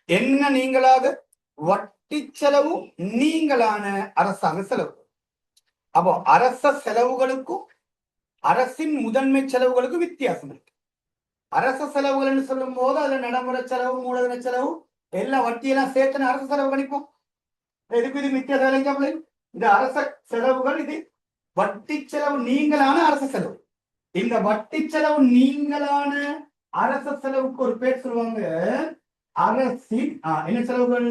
என்ன நீங்களாக வட்டி செலவு நீங்களான அரசாங்க செலவு. அப்போ அரச செலவுகளுக்கும் அரசின் முதன்மை செலவுகளுக்கும் வித்தியாசம் இருக்கு. அரச செலவுகள் என்று சொல்லும் போது அதுல நடைமுறை செலவு மூலதன செலவு எல்லா வட்டியெல்லாம் சேர்த்து அரசு செலவு கணிப்போம். எதுக்கு இது வித்தியாசம்? இந்த அரச செலவுகள் இது வட்டி செலவு நீங்களான அரச செலவு. இந்த வட்டி செலவு நீங்களான அரச செலவுக்கு ஒரு பேர் சொல்லுவாங்க அரசின் என்ன செலவுகள்?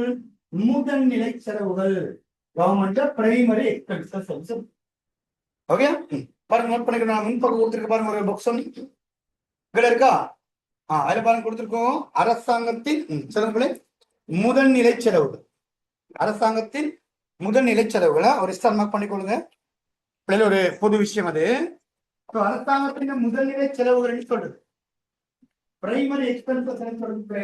முதல்நிலை செலவுகள். Government primary expenses. ஓகே, பாருங்க நோட் பண்ணிக்கலாம். முன்பக்கம் கொடுத்துருக்க பாருங்க ஒரு புக்ஸ் இதுல இருக்கா? அதுல பாருங்க கொடுத்துருக்கோம் அரசாங்கத்தின் செலவுகளை முதல்நிலை செலவுகள். அரசாங்கத்தின் முதல்நிலை செலவுகளை ஒரு ஸ்டார் மார்க் பண்ணிக்கொள்ளுங்க. ஒரு பொது விஷயம் அது. அரசாங்கத்தின் முதல்நிலை செலவுகள் சொல்றது பிரைமரி எக்ஸ்பென்சஸ் சொல்றது.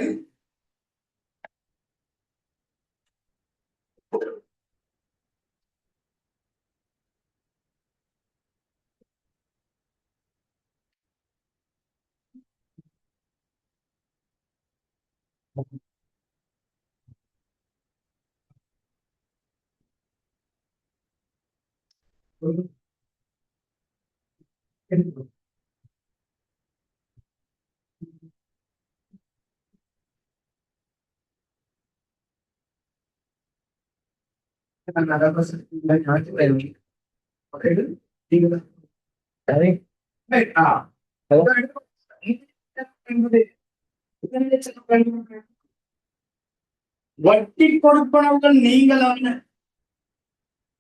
வட்டி கொடுப்பனவுகள் நீங்களான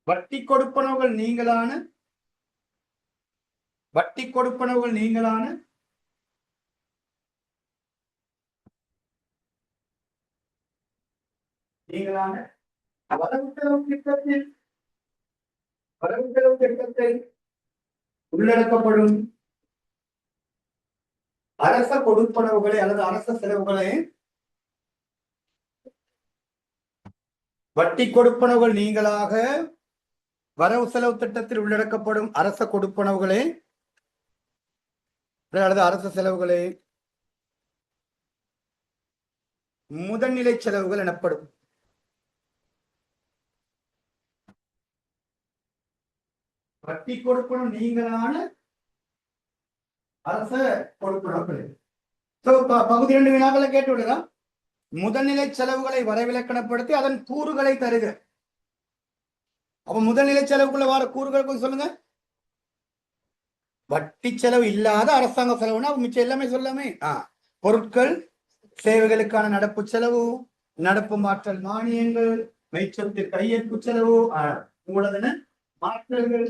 வட்டி கொடுப்பனவுகள் நீங்களான வட்டி கொடுப்பனவுகள் நீங்களான நீங்களான வரவு செலவு திட்டத்தில் உள்ளடக்கப்படும் அரச கொடுப்பனவுகளை அல்லது அரச செலவுகளை வட்டி கொடுப்பனவுகள் நீங்களாக வரவு செலவு திட்டத்தில் உள்ளடக்கப்படும் அரச கொடுப்பனவுகளே அல்லது அரச செலவுகளே முதல்நிலை செலவுகள் எனப்படும். வட்டி கொடுக்கணும் நீங்களான அரச கொடுக்கணும். பகுதி 2 வினாக்களை கேட்டு விடுறோம். முதல்நிலை செலவுகளை வரைவிலக்கணப்படுத்தி அதன் கூறுகளை தருக. அப்ப முதல்நிலை செலவுக்குள்ள வர கூறுகள் கொஞ்சம் சொல்லுங்க. வட்டி செலவு இல்லாத அரசாங்க செலவுனா மிச்சம் எல்லாமே சொல்லாமே. பொருட்கள் சேவைகளுக்கான நடப்பு செலவு, நடப்பு மாற்றல் மானியங்கள், மெய்ச்சொத்து கையேற்பு செலவு, மூலதன மாற்றங்கள்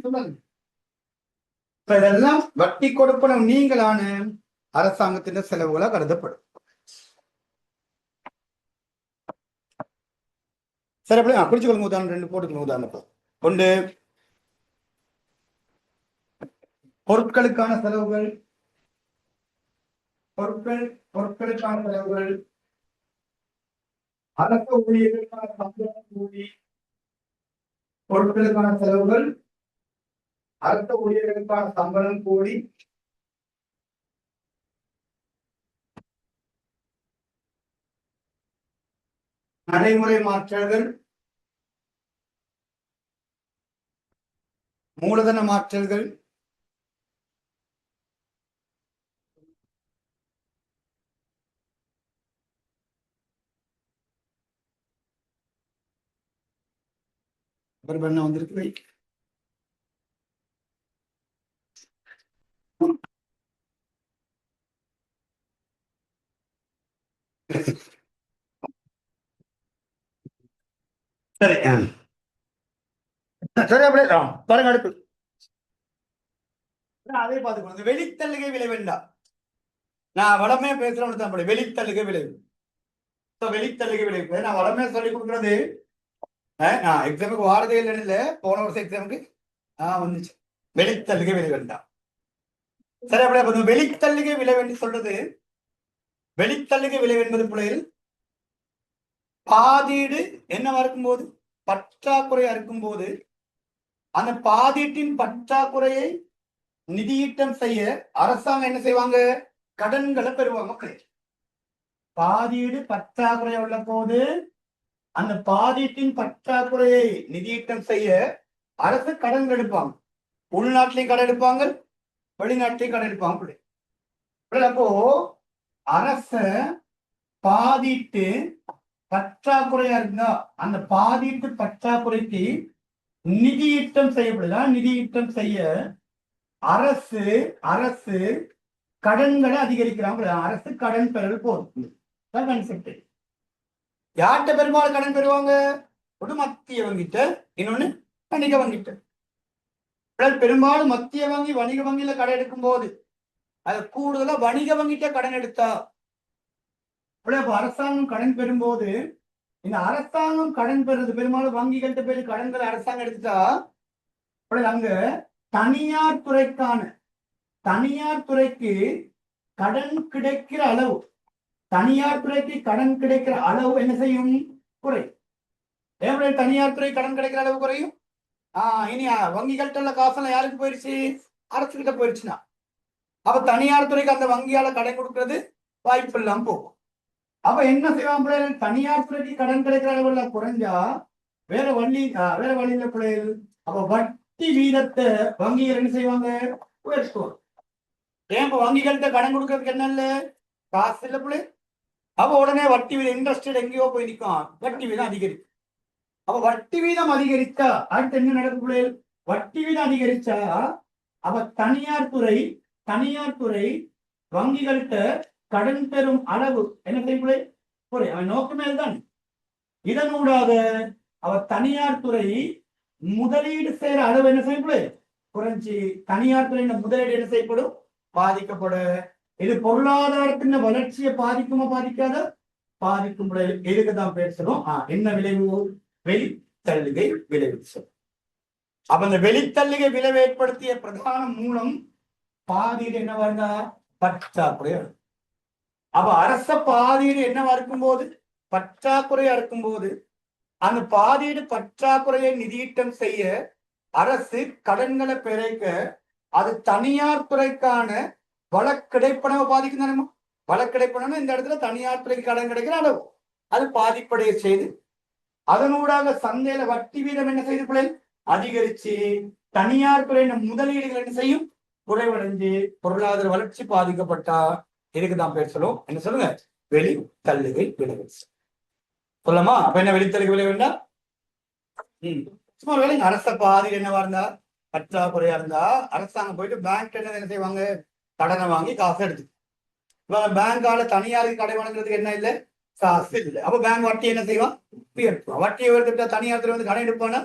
சொல்லுங்க. இதெல்லாம் வட்டி கொடுப்பனம் நீங்களான அரசாங்கத்தின் செலவுகளா கருதப்படும். சரி, அப்படி குறிச்சுக்கொள்ளுங்க. உதாரணம் 2 போட்டுக்கணும். உதாரணம் ஒன்று, பொருட்களுக்கான செலவுகள், பொருட்களுக்கான செலவுகள், அரச ஊழியர்களுக்கான சம்பளம் கூலி, பொருட்களுக்கான செலவுகள், அரச ஊழியர்களுக்கான சம்பளம் கூலி, நடைமுறை மாற்றல்கள், மூலதன மாற்றல்கள், வந்திருக்கு. சரி சரி, அப்படியே பாருங்க. அடுத்து அதே பார்த்துக்கணும். வெளித்தள்ளுகை விளைவு வேண்டாம். நான் வளமையா பேசுறேன் தான். வெளித்தள்ளுகை விளைவு, வெளித்தள்ளுகை விளைவு நான் வளமையா சொல்லி கொடுக்குறது. நான் எக்ஸாமுக்கு வாரதே இல்லைன்னு, போன வருஷம் எக்ஸாமுக்கு வந்துச்சு. வெளித்தள்ளுகை விளைவு வேண்டாம். சரி, அப்படியே வெளித்தள்ளுகை விளைவு என்று சொல்றது, வெளித்தள்ளுகை விளைவு என்பது பிள்ளைகள் பாதீடு என்னவா இருக்கும்போது, பற்றாக்குறையா இருக்கும்போது, அந்த பாதீட்டின் பற்றாக்குறையை நிதியீட்டம் செய்ய அரசாங்கம் என்ன செய்வாங்க? கடன்களை பெறுவாங்க. பாதீடு பற்றாக்குறையா உள்ள போது அந்த பாதீட்டின் பற்றாக்குறையை நிதியீட்டம் செய்ய அரசு கடன் எடுப்பாங்க. உள்நாட்டிலையும் கடன் எடுப்பாங்க, வெளிநாட்டிலையும் கடன் எடுப்பாங்க. அப்போ அரச பாதீட்டு பற்றாக்குறையா இருந்தா அந்த பாதீட்டு பற்றாக்குறைக்கு நிதியீட்டம் செய்யப்படுதா? நிதியீட்டம் செய்ய அரசு கடன்களை அதிகரிக்கிறாங்க. அரசு கடன் பெறல் போதும். யார்கிட்ட பெரும்பாலும் கடன் பெறுவாங்க? ஒரு மத்திய வங்கிட்ட, இன்னொன்னு வணிக வங்கிட்ட. பெரும்பாலும் மத்திய வங்கி வணிக வங்கியில கடன் எடுக்கும் போது அது கூடுதலா வணிக வங்கிட்ட கடன் எடுத்தா, அரசாங்கம் கடன் பெறும்போது இந்த அரசாங்கம் கடன் பெறுறது பெரும்பாலும் வங்கிகள்கிட்ட போய் கடன்களை அரசாங்கம் எடுத்துட்டா, அங்க தனியார் துறைக்கு கடன் கிடைக்கிற அளவு, தனியார் துறைக்கு கடன் கிடைக்கிற அளவு என்ன செய்யும்? குறையும். தனியார் துறை கடன் கிடைக்கிற அளவு குறையும். இனி வங்கிகள்கிட்ட காசெல்லாம் யாருக்கு போயிடுச்சு? அரசு கிட்ட போயிடுச்சுன்னா அப்ப தனியார் துறைக்கு அந்த வங்கியால கடன் கொடுக்கறது வாய்ப்பு இல்லாம போகும். அப்ப என்ன செய்வாங்க? தனியார் துறைக்கு கடன் கிடைக்கிற அளவுல குறைஞ்சா வேற வழியில பிள்ளைகள் அப்ப வட்டி வீதத்தை வங்கிகள் என்ன செய்வாங்க? உயர்த்துவாங்க. ஏன் வங்கிகள்கிட்ட கடன் கொடுக்கறதுக்கு என்ன இல்ல? காசு இல்ல பிள்ளை. அப்ப உடனே வட்டி வீதம் இன்ட்ரெஸ்ட் எங்கேயோ போய் நிற்கும், வட்டி வீதம் அதிகரிக்கும். அப்ப வட்டி வீதம் அதிகரித்தா அடுத்து என்ன நடக்கும் பிள்ளைகள்? வட்டி வீதம் அதிகரிச்சா அப்ப தனியார் துறை வங்கிகள்கிட்ட கடன் பெறும் அளவு என்ன செய்யும்? அவன் நோக்கமே தான். இதனூடாக அவர் தனியார் துறை முதலீடு செய்யற அளவு என்ன செய்யப்படும்? குறைஞ்சி தனியார் துறையின் முதலீடு என்ன செய்யப்படும்? பாதிக்கப்பட. இது பொருளாதாரத்தின் வளர்ச்சியை பாதிக்குமா பாதிக்காத? பாதிக்கும். எதுக்குதான் பேசுறோம்? என்ன விளைவு? வெளித்தள்ளுகை விளைவு. அப்ப இந்த வெளித்தள்ளுகை விளைவு ஏற்படுத்திய பிரதான மூலம் பாதியில் என்னவா இருந்தா? பற்றாக்குறையா. அப்ப அரச பாதீடு என்னவா இருக்கும்போது? பற்றாக்குறையா இருக்கும்போது அந்த பாதீடு பற்றாக்குறையை நிதியீட்டம் செய்ய அரசு கடன்களை பெருக்க அது தனியார் துறைக்கான வழக்கிடைப்பணவை பாதிக்கும் தானே? வழக்கிடைப்பணம் இந்த இடத்துல தனியார் துறைக்கு கடன் கிடைக்கிற அளவு அது பாதிப்படைய செய்து அதனூடாக சந்தையில வட்டி வீதம் என்ன செய்து அதிகரிச்சு தனியார் துறையின் முதலீடுகள் என்ன செய்யும்? குறைவடைஞ்சு பொருளாதார வளர்ச்சி பாதிக்கப்பட்டா இதுக்கு தான் பேர் சொல்லுவோம். என்ன சொல்லுங்க? வெளி தள்ளுகை விளைவு. சொல்லமா? அப்ப என்ன வெளித்தள்ளுகை விளைவு வேண்டாம்? சும்மா வேலை அரச பாதி என்னவா இருந்தா பற்றாக்குறையா இருந்தா அரசாங்கம் போயிட்டு பேங்க் என்ன செய்வாங்க? கடனை வாங்கி காசு எடுத்து பேங்கால தனியாருக்கு கடை வழங்குறதுக்கு என்ன இல்லை? காசு இல்லை. அப்ப பேங்க் வட்டி என்ன செய்வான்? உயர்த்துவான். வட்டியை உயர்த்திட்டா தனியார் துறை வந்து கடை எடுப்பானா?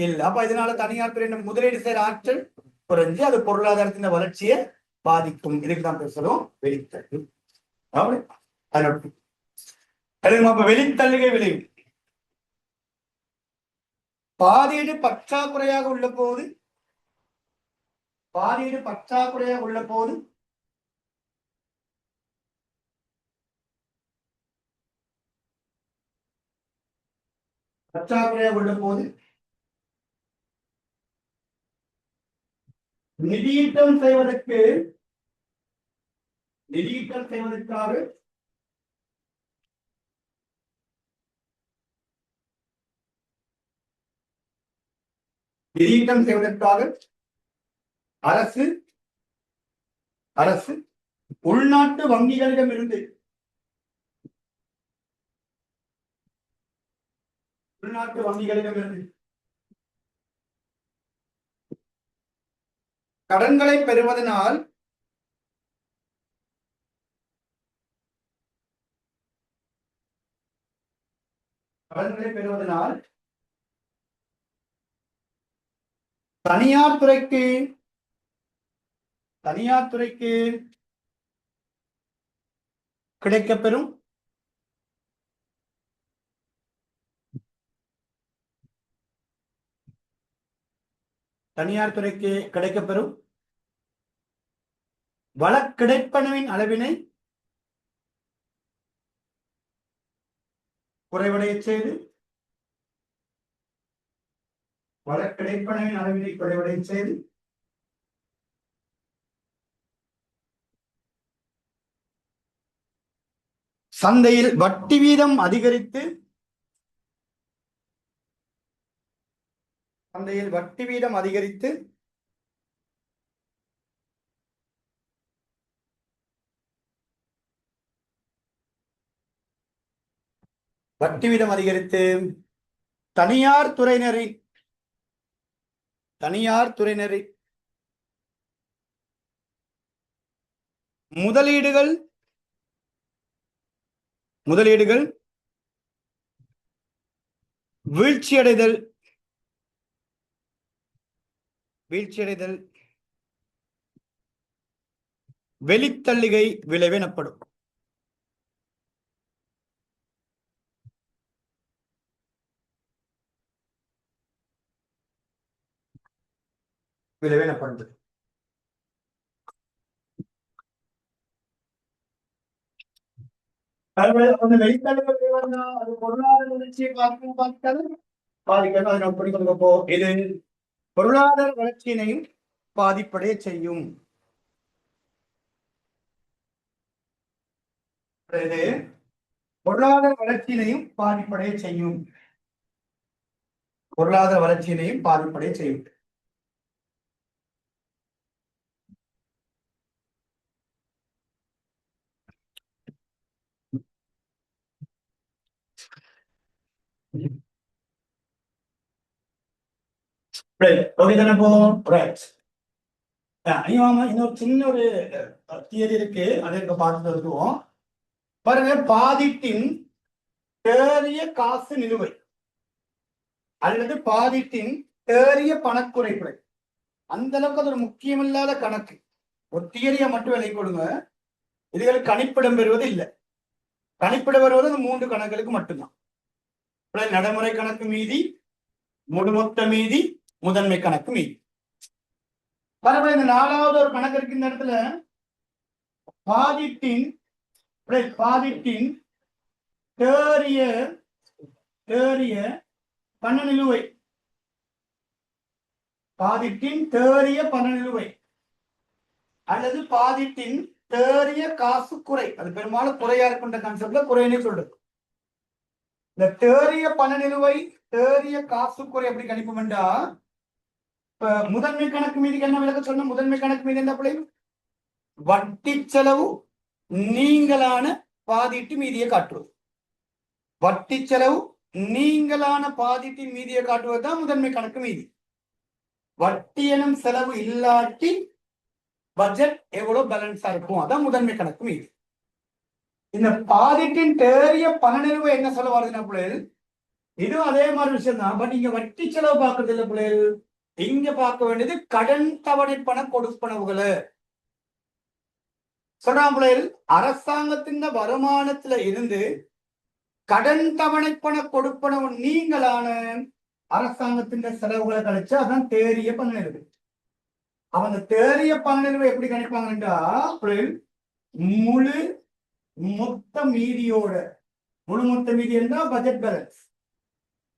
இல்லை. அப்ப இதனால தனியார் துறை முதலீடு செய்யற ஆற்றல் குறைஞ்சு அது பொருளாதாரத்தின் வளர்ச்சியை பாதிக்கும். இதுக்கு தான் பேசணும் வெளித்தள்ளு. அப்ப வெளித்தள்ளுகை விளைவு பாதீடு பற்றாக்குறையாக உள்ள போது நிதியீட்டம் செய்வதற்காக அரசு உள்நாட்டு வங்கிகளிடமிருந்து கடன்களை பெறுவதனால் தனியார் துறைக்கு கிடைக்கப்பெறும் வழக்கிடைப்பனவின் அளவினை குறைவடைய செய்து சந்தையில் வட்டி வீதம் அதிகரித்து தனியார் துறையினரின் முதலீடுகள் வீழ்ச்சியடைதல் வெளித்தள்ளுகை விளைவு எனப்படும். வெளித்தள்ளுகை பொருளாதார வளர்ச்சியை இது பொருளாதார வளர்ச்சியினையும் பாதிப்படைய செய்யும். பொருளாதார வளர்ச்சியினையும் பாதிப்படைய செய்யும். இன்னொரு சின்ன ஒரு தியரி இருக்கு, அதை பார்த்துட்டு வருவோம். பாருங்க, பாதிட்டின் தேறிய காசு நிலுவை அல்லது பாதிட்டின் தேறிய பணக்குறைப்பு, அந்த அளவுக்கு அது ஒரு முக்கியமில்லாத கணக்கு. ஒரு தியரியை மட்டும் விலை கொடுங்க, இதுகளுக்கு கணிப்பிடம் பெறுவது இல்லை. கணிப்பிடம் பெறுவது 3 கணக்குகளுக்கு மட்டும்தான். நடைமுறை கணக்கு மீதி, முழுமொத்த மீதி, முதன்மை கணக்கு மீதி. பரவாயில்ல, இந்த 4வது ஒரு கணக்கு இருக்கு. இந்த இடத்துல பாதிட்டின் தேறிய பண நிலுவை, அல்லது பாதிட்டின் தேறிய காசு குறை. அது பெரும்பாலும் குறையா இருக்கின்ற கான்செப்ட்ல குறைன்னு சொல்றது. இந்த தேறிய பண நிலுவை, தேறிய காசு குறை எப்படி கணிப்போம்டா, முதன்மை கணக்கு மீதிக்கு என்ன விளக்க சொன்ன? முதன்மை கணக்கு மீதி என்ன பிள்ளை? வட்டி செலவு நீங்களான பாதிட்டு மீதியை காட்டுவது. வட்டி செலவு நீங்களான பாதிட்டின் மீதியை காட்டுவதுதான் முதன்மை கணக்கு மீதி. வட்டி எனும் செலவு இல்லாட்டி பட்ஜெட் எவ்வளவு பேலன்ஸா இருக்கும், அதான் முதன்மை கணக்கு மீதி. இந்த பாதிட்டின் தேறிய பணநிறுவ என்ன சொல்ல வருதுன்னா பிள்ளைகள், இதுவும் அதே மாதிரி விஷயம் தான். பட் இங்க வட்டி செலவு பார்க்கறது இல்லை பிள்ளைகள், இங்க பார்க்க வேண்டியது கடன் தவணை பண கொடுப்பனவுகளை சொல்றான் பிள்ளைகள். அரசாங்கத்தின் வருமானத்துல இருந்து கடன் தவணை பண கொடுப்பனவு நீங்களான அரசாங்கத்தின் செலவுகளை கழிச்சு அதான் தேறிய பணநிறுவு. அவங்க தேறிய பணநிறுவை எப்படி கணிப்பாங்கன்னா, முழு மொத்த மீதியோட, முழு மொத்த மீதி என்றால் பட்ஜெட் பேலன்ஸ்,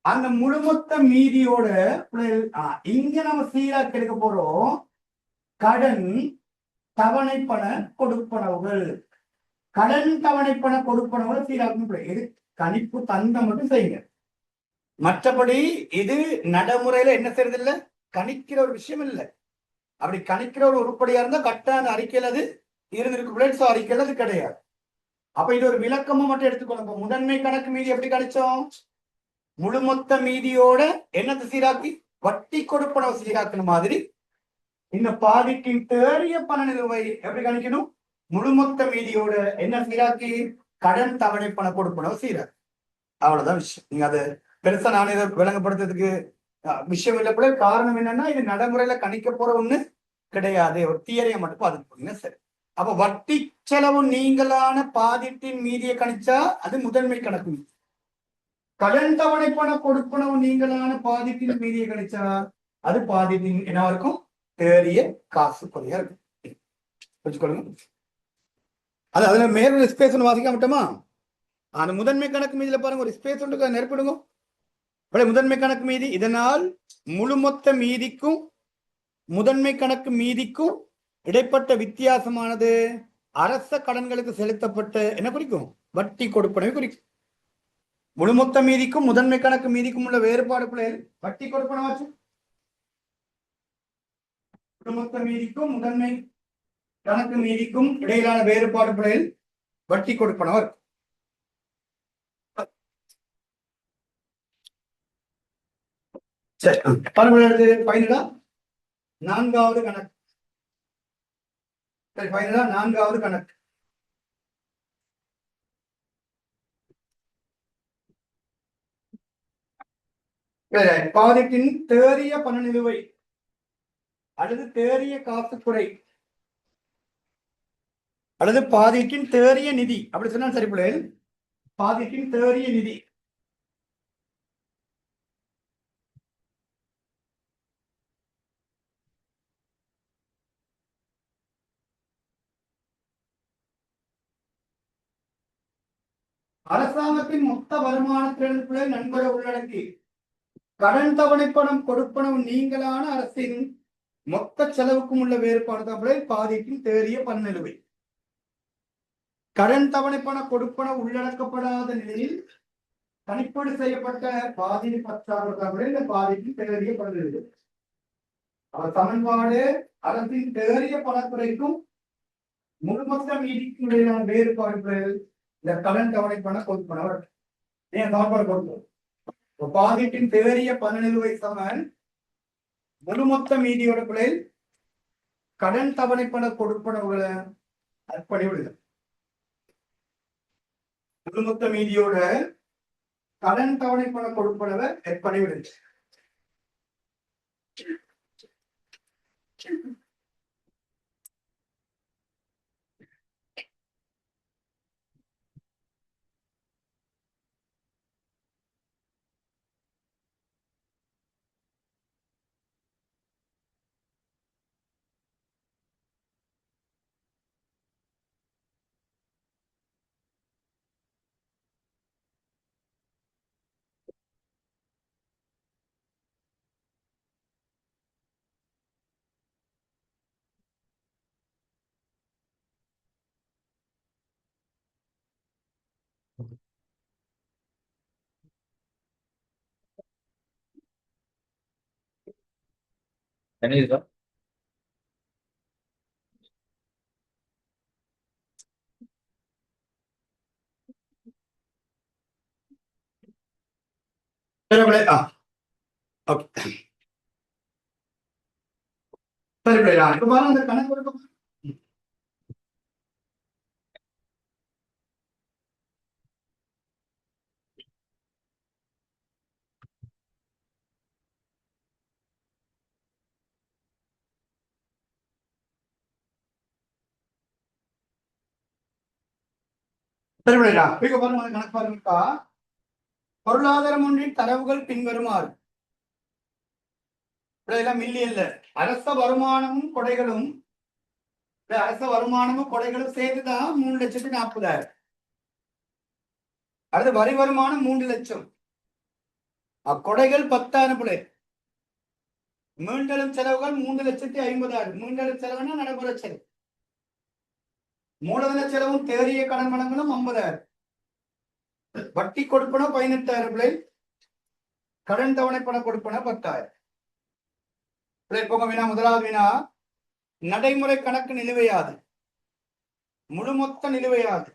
அந்த முழு மொத்த மீதியோட இங்க நம்ம சீராக்கி எடுக்க போறோம் கடன் தவணை பண கொடுப்பனவுகள். கடன் தவணை பண கொடுப்பனவுகள் சீராக்கணும். இது கணிப்பு தந்த மட்டும் செய்யுங்க. மற்றபடி இது நடைமுறையில என்ன செய்யறது இல்லை, கணிக்கிற ஒரு விஷயம் இல்லை. அப்படி கணிக்கிற ஒரு உருப்படியா இருந்தா கட்டான அறிக்கையில் அது இருந்திருக்கு, அறிக்கையில் அது கிடையாது. அப்ப இது ஒரு விளக்கமா மட்டும் எடுத்துக்கொள்ள. முதன்மை கணக்கு மீதி எப்படி கணிச்சோம்? முழு மொத்த மீதியோட என்னத்தை சீராக்கி, வட்டி கொடுப்பனவு சீராக்கின மாதிரி இந்த பாதிட்டின் தேறிய பண நிலுவை எப்படி கணிக்கணும்? முழு மொத்த மீதியோட என்ன சீராக்கி, கடன் தவணை பண கொடுப்பனவு சீராக்கி. அவ்வளவுதான் விஷயம். நீங்க அதை பெருசா நான் இதை விளங்கப்படுத்துறதுக்கு விஷயம் இல்லை பிள்ளை. காரணம் என்னன்னா, இது நடைமுறையில கணிக்க போற ஒண்ணு கிடையாது, ஒரு தியரியை மட்டும் பார்த்துட்டு சரி. அப்ப வட்டி செலவு நீங்களான பாதிட்டின் மீதியை கணிச்சா அது முதன்மை கணக்கு. கடன் தவணை பண கொடுப்பனவு நீங்களான பாதிட்டின் மீதியை கணிச்சா அது பாதிட்டின் என்ன இருக்கும், தேறிய காசு குறையா இருக்கும். புரிஞ்சுக்கொள்ளுங்க. அது அதுல மேல ஸ்பேஸ் ஒன்று வாசிக்க மாட்டோமா? அந்த முதன்மை கணக்கு மீதியில பாருங்க, ஒரு ஸ்பேஸ் ஒன்று நெருப்பிடுங்க. முதன்மை கணக்கு மீதி, இதனால் முழு மொத்த மீதிக்கும் முதன்மை கணக்கு மீதிக்கும் இடைப்பட்ட வித்தியாசமானது அரச கடன்களுக்கு செலுத்தப்பட்ட என்ன குறிக்கும், வட்டி கொடுப்பனவை குறிக்கும். முழு மொத்த மீதிக்கும் முதன்மை கணக்கு மீதிக்கும் உள்ள வேறுபாடு பிள்ளைகள் வட்டி கொடுப்பனவாச்சு. முழு மொத்த மீதிக்கும் முதன்மை கணக்கு மீதிக்கும் இடையிலான வேறுபாடு பிள்ளைகள் வட்டி கொடுப்பனவர். சரி, பைனலா நான்காவது கணக்கு. சரி, பைனலா நான்காவது கணக்கு. பாதிட்டின் தேறிய பண நிலுவை அல்லது தேறிய காசு குறை அல்லது பாதிட்டின் தேறிய நிதி அப்படி சொன்னா சரி பிள்ளைகள். பாதிட்டின் தேறிய நிதி அரசாங்கத்தின் மொத்த வருமானத்திலிருந்து நன்கொடை உள்ளடக்கி கடன் தவணை பணம் கொடுப்பனவு நீங்களான அரசின் மொத்த செலவுக்கும் உள்ள வேறுபாடு தான் பாதிட்டின் தேறிய பண நிலுவை. கடன் தவணை பண கொடுப்பனவு உள்ளடக்கப்படாத நிலையில் கணிப்பீடு செய்யப்பட்ட பாதி பற்றாக்குறை இந்த பாதிட்டின் தேறிய பண நிலுவை. அவர் சமன்பாடு அரசின் தேறிய பணத்துறைக்கும் முழுமொத்த மீதிக்கும் இடையிலான வேறுபாடுகள் இந்த கடன் தவணை பண கொடுப்பனவர் ஏன் சமன்பாடு கொடுப்போம். பாதிட்டின் தேறிய பண நிலுவை சமன் முழுமொத்த மீதியோட பிள்ளைகள் கடன் தவணை பண கொடுப்பனவுகளை அர்ப்பணி விடுதல். முழுமொத்த மீதியோட கடன் தவணை பண கொடுப்பனவை அர்ப்பணி விடுதல். என்ன இருக்கா? அந்த கணக்கு சரிபடுறா இப்ப பாருங்க அந்த கணக்கு பாருங்கக்கா. பொருளாதாரம் ஒன்றின் தரவுகள் பின்வருமாறு. மில்லியன்ல அரச வருமானமும் கொடைகளும் சேர்த்துதான் 3,40,000. அடுத்து வரி வருமானம் 3 லட்சம். கொடைகள் 10,000 பிள்ளை. மீண்டலும் செலவுகள் 3,50,000. மீண்டலும் செலவுனா நடைமுறை செலவு. மூலதன செலவும் தேறிய கடன் வழங்கலும் 50,000. வட்டி கொடுப்பன 18,000 பிள்ளை. கடன் தவணை பண கொடுப்பன 10,000. வினா முதலாவது வினா நடைமுறை கணக்கு நிலுவையாது, முழுமொத்த நிலுவையாது.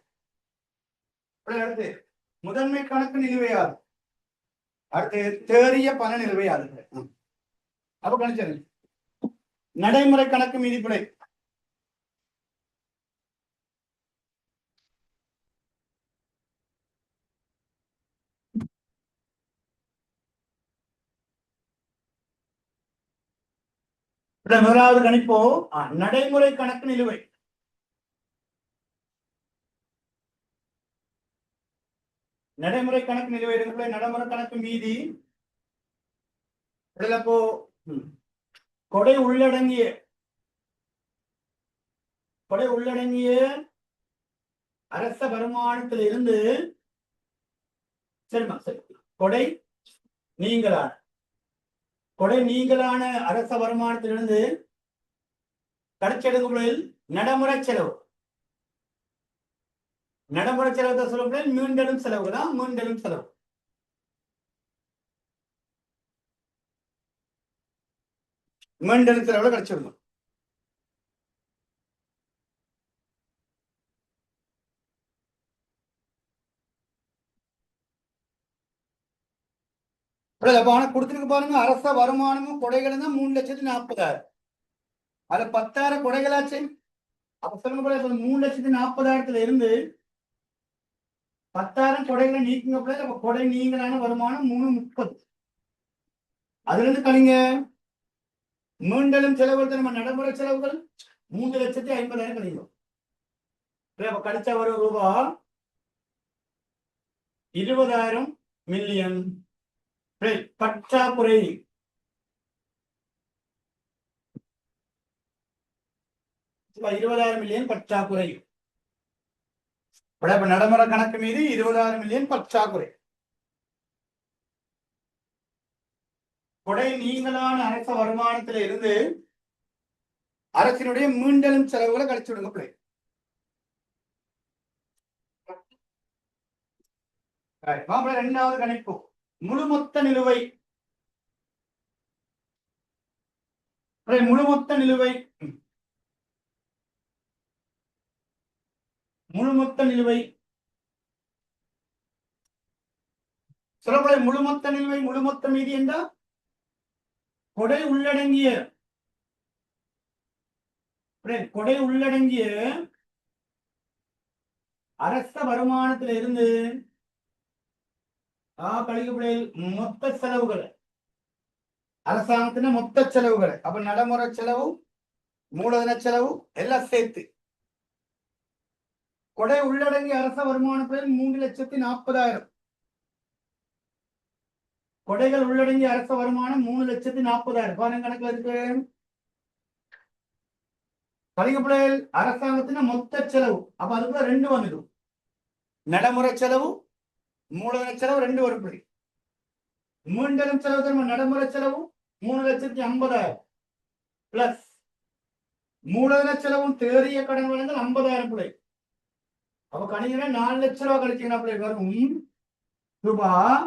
அடுத்து முதன்மை கணக்கு நிலுவையாது, அடுத்து தேறிய பண நிலுவையாது. அப்ப கணிச்சது நடைமுறை கணக்கு மீதி பிழை. முதலாவது கணிப்போ நடைமுறை கணக்கு நிலுவை. நடைமுறை கணக்கு நிலுவை நடைமுறை கணக்கு மீதி கொடை உள்ளடங்கிய அரச வருமானத்தில் இருந்து சரிமா சரி கொடை நீங்களான அரச வருமானத்திலிருந்து கடைச்செடுக்கும் நடைமுறை செலவு. நடைமுறை செலவு சொல்ல மீண்டலும் செலவு தான். மீண்டலும் செலவு மீண்டலும் செலவுல கிடைச்சிடணும். கொடுத்துருக்கு பாருங்க. அரச வருமானமும் கொடைகளும் தான் 3,40,000. அதுல 10,000 கொடைகளாச்சு. அப்ப சொல்லுங்க 3,40,000 இருந்து 10,000 கொடைகளை நீக்குங்க. அப்ப கொடை நீங்களான வருமானம் 3,30,000. அதுல இருந்து கழிங்க மீண்டலும் செலவுகள் நம்ம நடைமுறை செலவுகள் 3,50,000 கழிக்கும். கழிச்சா வரும் ரூபாய் 20,000 மில்லியன் பற்றாக்குறை. 20,000 மில்லியன் பற்றாக்குறை. நடைமுறை கணக்கு மீது 20,000 மில்லியன் பற்றாக்குறை. கொடை நீங்களான அரச வருமானத்தில இருந்து அரசினுடைய மீண்டலும் செலவுகளை கழிச்சு விடுங்க பிள்ளை. இரண்டாவது கணிப்பு முழுமொத்த நிலுவை. முழுமொத்த நிலுவை சொல்லப்பட முழுமொத்த நிலுவை முழுமொத்த மீதி என்றால் கொடை உள்ளடங்கிய அரச வருமானத்தில இருந்து மொத்த செலவுகளை, அரசாங்கத்தின மொத்த செலவுகளை, அப்ப நடைமுறை செலவு மூலதன செலவு எல்லாம் சேர்த்து கொடை உள்ளடங்கிய அரச வருமானத்தில் 3,40,000. கொடைகள் உள்ளடங்கிய அரச வருமானம் 3,40,000. பாருங்க கணக்குல இருக்கு. கலிங்கப்பிள்ளைகள் அரசாங்கத்தின மொத்த செலவு. அப்ப அதுக்குள்ள 2 வந்துடும். நடைமுறை செலவு மூலதன செலவு 2 வரும்படி. மீண்டலும் செலவு நடைமுறை செலவு 3,50,000 பிளஸ் மூலதன செலவும் தேறிய கடன் வழங்கல் 50,000 பிள்ளை. அப்ப கணிங்கன்னா 4 லட்சம் ரூபாய் கழிச்சீங்கன்னா பிள்ளை வரும் ரூபாய்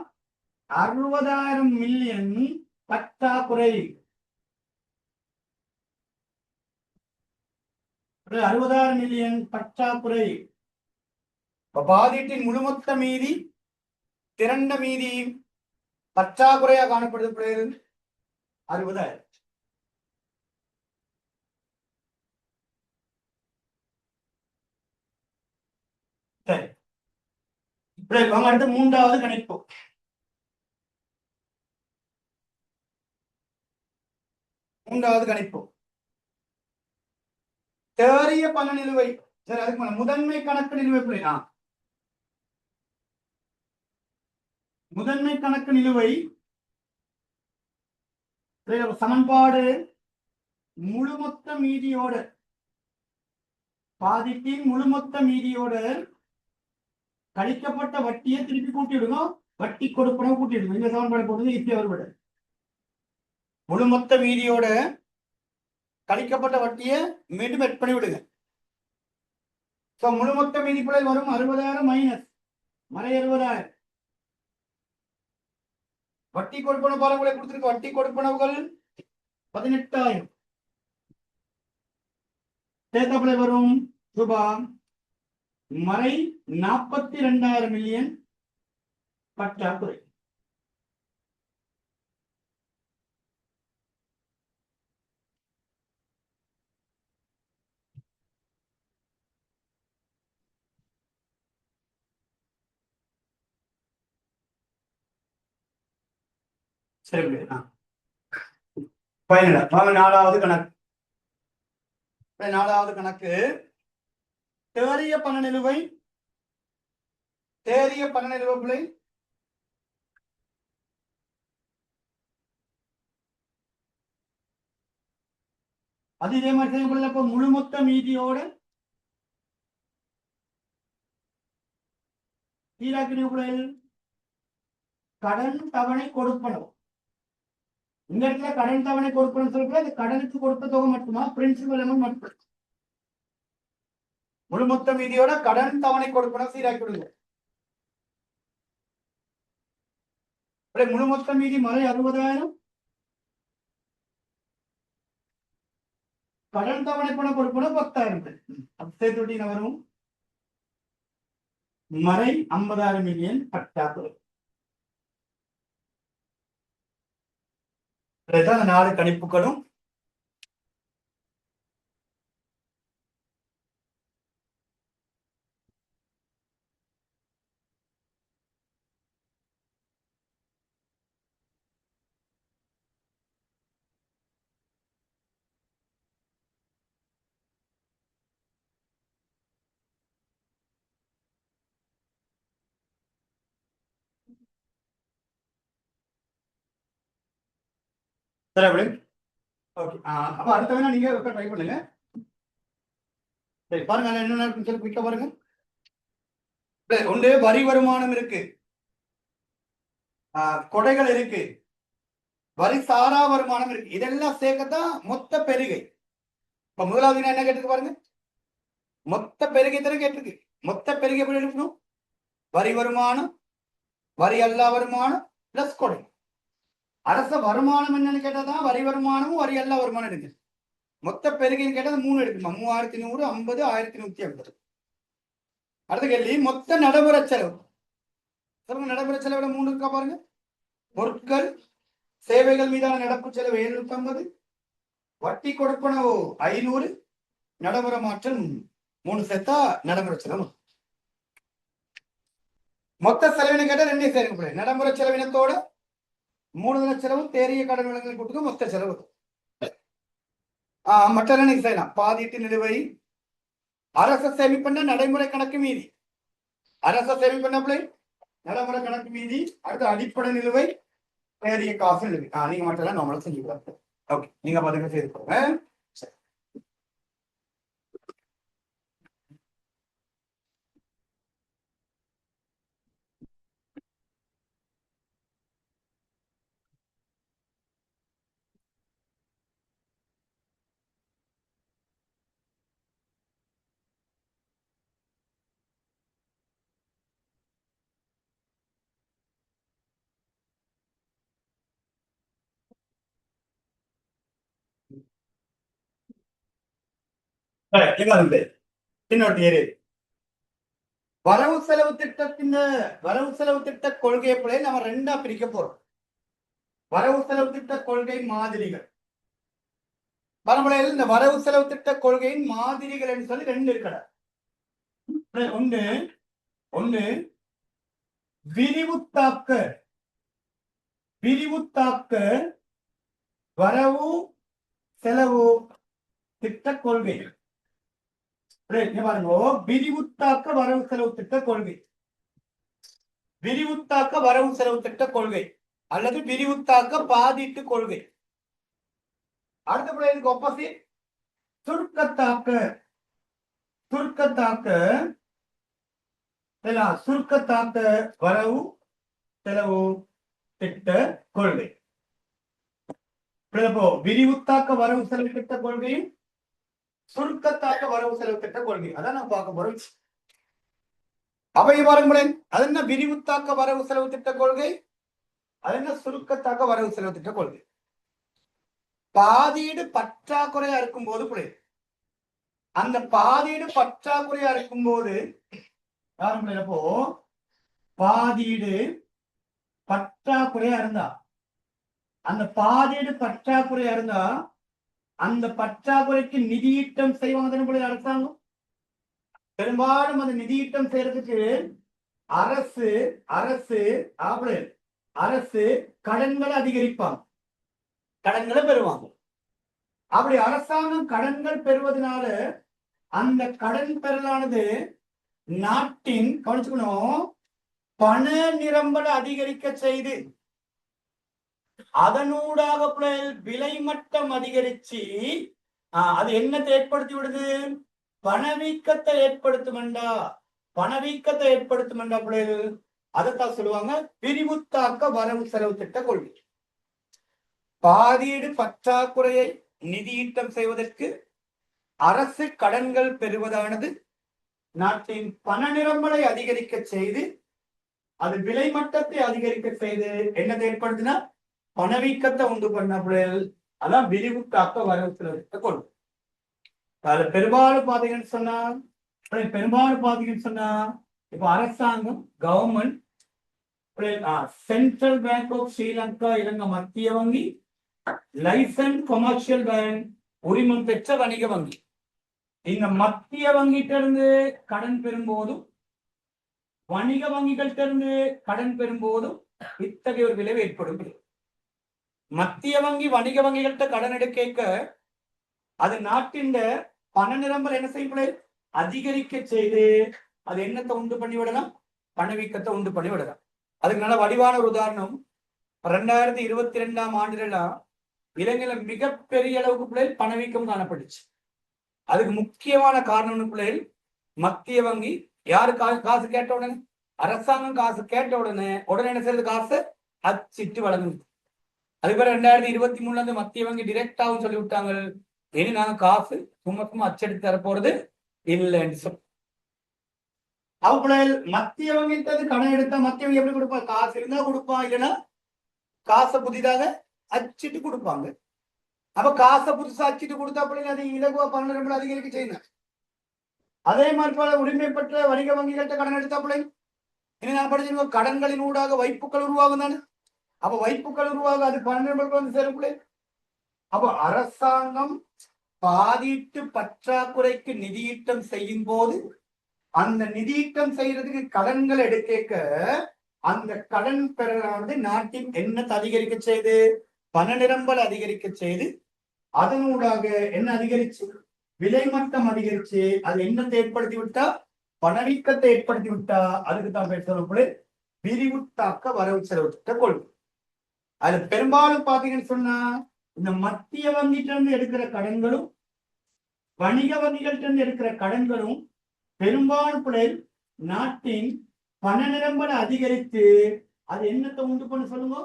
60,000 மில்லியன் பற்றாக்குறை. 60,000 மில்லியன் பற்றாக்குறை. பாதீட்டின் முழுமொத்த மீதி திரண்ட மீதி பற்றாக்குறையா காணப்படுது 60,000. சரி, அடுத்து மூன்றாவது கணிப்பு. தேறிய பண நிலுவை. சரி, அதுக்கு முதன்மை கணக்கு நிலுவை புரியா? முதன்மை கணக்கு நிலுவை சமன்பாடு முழுமொத்த மீதியோடு பாதிப்பின் முழுமொத்த மீதியோடு கழிக்கப்பட்ட வட்டியை திருப்பி கூட்டிவிடுங்க. வட்டி கொடுப்பனவு கூட்டிடுங்க. இந்த சமன்பாடு போடுறது ஈஸியா வருவது. முழுமொத்த மீதியோட கழிக்கப்பட்ட வட்டியை மீண்டும் எட் பண்ணி விடுங்க. முழுமொத்த மீதிக்குள்ளே வரும் 60,000 மைனஸ் மறை 60,000. வட்டி கொடுப்பனவு பாலங்களை கொடுத்திருக்க வட்டி கொடுப்பனவுகள் 18,000. சேர்த்தப்பட வரும் ரூபாய் மறை 42,000 மில்லியன் பற்றாக்குறை. சரி, நாலாவது கணக்கு. நாலாவது கணக்கு தேறிய பண நிலுவை. தேறிய பண நிலுவை அது இதே மாதிரி செய்யப்படல. இப்ப முழுமொத்த மீதியோட கடன் தவணை கொடுப்பனவு. இந்த இடத்துல கடன் தவணை கொடுப்பனவு சொல்ல கடனுக்கு கொடுத்த தொகை மட்டுமா பிரின்சிபல் அமௌண்ட் மட்டும். முழுமொத்த மீதியோட கடன் தவணை கொடுப்பனவு சீராக்கி விடுங்க. முழுமொத்த மீதி மறை 60,000. கடன் தவணை பணம் கொடுப்பனவு 10,000. சேர்த்து விட்டீங்கன்னா வரும் மறை 50,000 மில்லியன் பற்றாக்குறை. அந்த 4 கணிப்புகளும் அப்ப அடுத்த வேணா நீங்க ட்ரை பண்ணுங்க. சரி, பாருங்க என்ன சொல்லி குயிக்கா பாருங்க. ஒன்று வரி வருமானம் இருக்கு, கொடைகள் இருக்கு, வரி சாரா வருமானம் இருக்கு. இதெல்லாம் சேர்க்கத்தான் மொத்த பெருகை. இப்ப முதலாவது என்ன கேட்டிருக்கு பாருங்க, மொத்த பெருகை தானே கேட்டிருக்கு. மொத்த பெருகை எப்படி எடுக்கணும்? வரி வருமானம், வரி அல்லா வருமானம் பிளஸ் கொடை. அரச வருமானம் என்னன்னு கேட்டாதான் வரி வருமானமும் வரி அல்லா வருமானம் இருக்கு. மொத்த பெருகைன்னு கேட்டது 3 எடுக்கணும். 3,100, 50, 1,150. அடுத்த கேள்வி மொத்த நடைமுறை செலவு. நடைமுறை செலவுல 3 இருக்கா பாருங்க. பொருட்கள் சேவைகள் மீதான நடப்பு செலவு 750, வட்டி கொடுப்பனவு 500, நடைமுறை மாற்றம் 3 சேர்த்தா நடைமுறை செலவு. மொத்த செலவினை கேட்டா 2 சேர்க்க. நடைமுறை செலவினத்தோட மூலதன செலவு தேறிய கடன் வழங்கல் கூட்டுக்கு மொத்த செலவு. மற்ற நீங்க செய்யலாம். பாதீட்டு நிலுவை, அரச சேமிப்புன்னா நடைமுறை கணக்கு மீதி. அரச சேமிப்புன்னா நடைமுறை கணக்கு மீதி. அடுத்து அடிப்படை நிலுவை, தேறிய காசு நிலுவை. நீங்க மட்டும் நம்மளால செஞ்சுக்கலாம். ஓகே, நீங்க பதிவு செய்து போங்க. இன்னொரு ஏரியா வரவு செலவு திட்டத்தின் வரவு செலவு திட்ட கொள்கையை போல நம்ம ரெண்டா பிரிக்க போறோம். வரவு செலவு திட்ட கொள்கை மாதிரிகள் பரம்பரையில் இந்த வரவு செலவு திட்ட கொள்கையின் மாதிரிகள் என்று சொல்லி ரெண்டு இருக்கிற. ஒண்ணு ஒண்ணு விரிவுத்தாக்க வரவு செலவு திட்ட கொள்கை. விரிவுத்தாக்க வரவு செலவு திட்ட கொள்கை, விரிவுத்தாக்க வரவு செலவு திட்ட கொள்கை அல்லது விரிவுத்தாக்க பாதீட்டு கொள்கை. அடுத்த ஆப்போசிட் சுருக்கத்தாக்க வரவு செலவு திட்ட கொள்கை. விரிவுத்தாக்க வரவு செலவு திட்ட கொள்கையும் சுருக்கத்தாக்க வரவு செலவு திட்ட கொள்கை அதான் நான் பார்க்க போறோம். அவை பாருங்களேன், அது என்ன விரிவுத்தாக்க வரவு செலவு திட்ட கொள்கை, அது என்ன சுருக்கத்தாக்க வரவு செலவு திட்ட கொள்கை. பாதீடு பற்றாக்குறையா இருக்கும் போது புரியுது. அந்த பாதீடு பற்றாக்குறையா இருக்கும் போது யாரும் பாதீடு பற்றாக்குறையா இருந்தா, அந்த பாதீடு பற்றாக்குறையா இருந்தா அந்த பற்றாக்குறைக்கு நிதியீட்டம் செய்வாங்க அரசாங்கம். பெரும்பாலும் அந்த நிதியீட்டம் செய்யறதுக்கு அரசு கடன்களை அதிகரிப்பாங்க, கடன்களை பெறுவாங்க. அப்படி அரசாங்கம் கடன்கள் பெறுவதனால அந்த கடன் பெறலானது நாட்டின் கவனிச்சுக்கணும் பண நிரம்பலை அதிகரிக்க செய்து அதனூடாக விலை மட்டம் அதிகரிச்சு அது என்னத்தை ஏற்படுத்தி விடுது, பணவீக்கத்தை ஏற்படுத்துமெண்டா பிள்ளைகள். அதைத்தான் சொல்லுவாங்க விரிவுத்தாக்க வரவு செலவு திட்ட கொள்கை. பாதீடு பற்றாக்குறையை நிதியீட்டம் செய்வதற்கு அரசு கடன்கள் பெறுவதானது நாட்டின் பண நிரம்பலை அதிகரிக்க செய்து அது விலை மட்டத்தை அதிகரிக்க செய்து என்னதை ஏற்படுத்தினா பணவீக்கத்தை உண்டு பண்ண பிள்ளைகள். அதான் விரிவுத்தாக்க வரவு செலவு திட்ட கொள்கை. அதுல பெரும்பாலும் பாத்தீங்கன்னு சொன்னா இப்ப அரசாங்கம் government central bank of Sri Lanka Ilangai மத்திய வங்கி லைசன்ஸ் கமர்ஷியல் பேங்க் உரிமம் பெற்ற வணிக வங்கி. இந்த மத்திய வங்கிட்ட இருந்து கடன் பெறும்போதும் வணிக வங்கிகள்கிட்ட இருந்து கடன் பெறும்போதும் இத்தகைய ஒரு விளைவு ஏற்படும். மத்திய வங்கி வணிக வங்கிகள்கிட்ட கடன் எடுக்க அது நாட்டின் பண நிரம்பல் என்ன செய்ய அதிகரிக்க செய்து அது என்னத்தை உண்டு பண்ணி விடலாம், பணவீக்கத்தை உண்டு பண்ணி விடலாம். அதுக்கு நல்ல வடிவான ஒரு உதாரணம் 2022ஆம் ஆண்டுலாம் இலங்கையில மிகப்பெரிய அளவுக்கு பிள்ளைகள் பணவீக்கம் காணப்பட்டுச்சு. அதுக்கு முக்கியமான காரணம் பிள்ளைகள் மத்திய வங்கி யாரு காசு கேட்ட உடனே, அரசாங்கம் காசு கேட்ட உடனே என்ன செய்யறது, காசு அச்சிட்டு வழங்குது. அதுக்கப்புறம் 2023 இருந்து மத்திய வங்கி டிரெக்டாவும் சொல்லி விட்டாங்க, இனி நாங்க காசு சும்மா அச்சடித்து தரப்போறது இல்லைன்னு சொல்லி. அவங்கள மத்திய வங்கிட்டு கடன் எடுத்தா மத்திய வங்கி எப்படி கொடுப்பா, காசு இருந்தா கொடுப்பா, இல்லைன்னா காசை புதிதாக அச்சிட்டு கொடுப்பாங்க. அப்ப காசை புதுசா அச்சிட்டு கொடுத்தா அப்படின்னு அது இலகுவா பணம் அதிகரிக்க செய்யணும். அதே மாதிரி போல உரிமை பெற்ற வணிக வங்கிகள்கிட்ட கடன் எடுத்தா பிள்ளை இனி நான் படிச்சிருக்கோம் கடன்களின் ஊடாக வைப்புகள் உருவாகும் தானே. அப்ப வைப்புகள் உருவாக அது பணம் வந்து சேரும் பிள்ளை. அப்ப அரசாங்கம் பாதீட்டு பற்றாக்குறைக்கு நிதியீட்டம் செய்யும் போது அந்த நிதியீட்டம் செய்யறதுக்கு கடன்கள் எடுக்க அந்த கடன் பெறலானது நாட்டின் எண்ணத்தை அதிகரிக்க செய்து பண நிரம்பல் அதிகரிக்க செய்து அதனூடாக என்ன அதிகரிச்சு விலை மட்டம் அதிகரிச்சு அது எண்ணத்தை ஏற்படுத்தி விட்டா பணவீக்கத்தை ஏற்படுத்தி விட்டா அதுக்கு தான் பேசுறது விரிவுத்தாக்க வரவு செலவு திட்ட கொள்கை. அதுல பெரும்பாலும் பாத்தீங்கன்னு சொன்னா இந்த மத்திய வங்கிட்ட இருந்து எடுக்கிற கடன்களும் வணிக வங்கிகள்ட்ட இருந்து எடுக்கிற கடன்களும் பெரும்பாலும் பிள்ளைகள் நாட்டின் பண நிரம்பலை அதிகரித்து அது என்னத்தை உண்டு பண்ண சொல்லுங்க,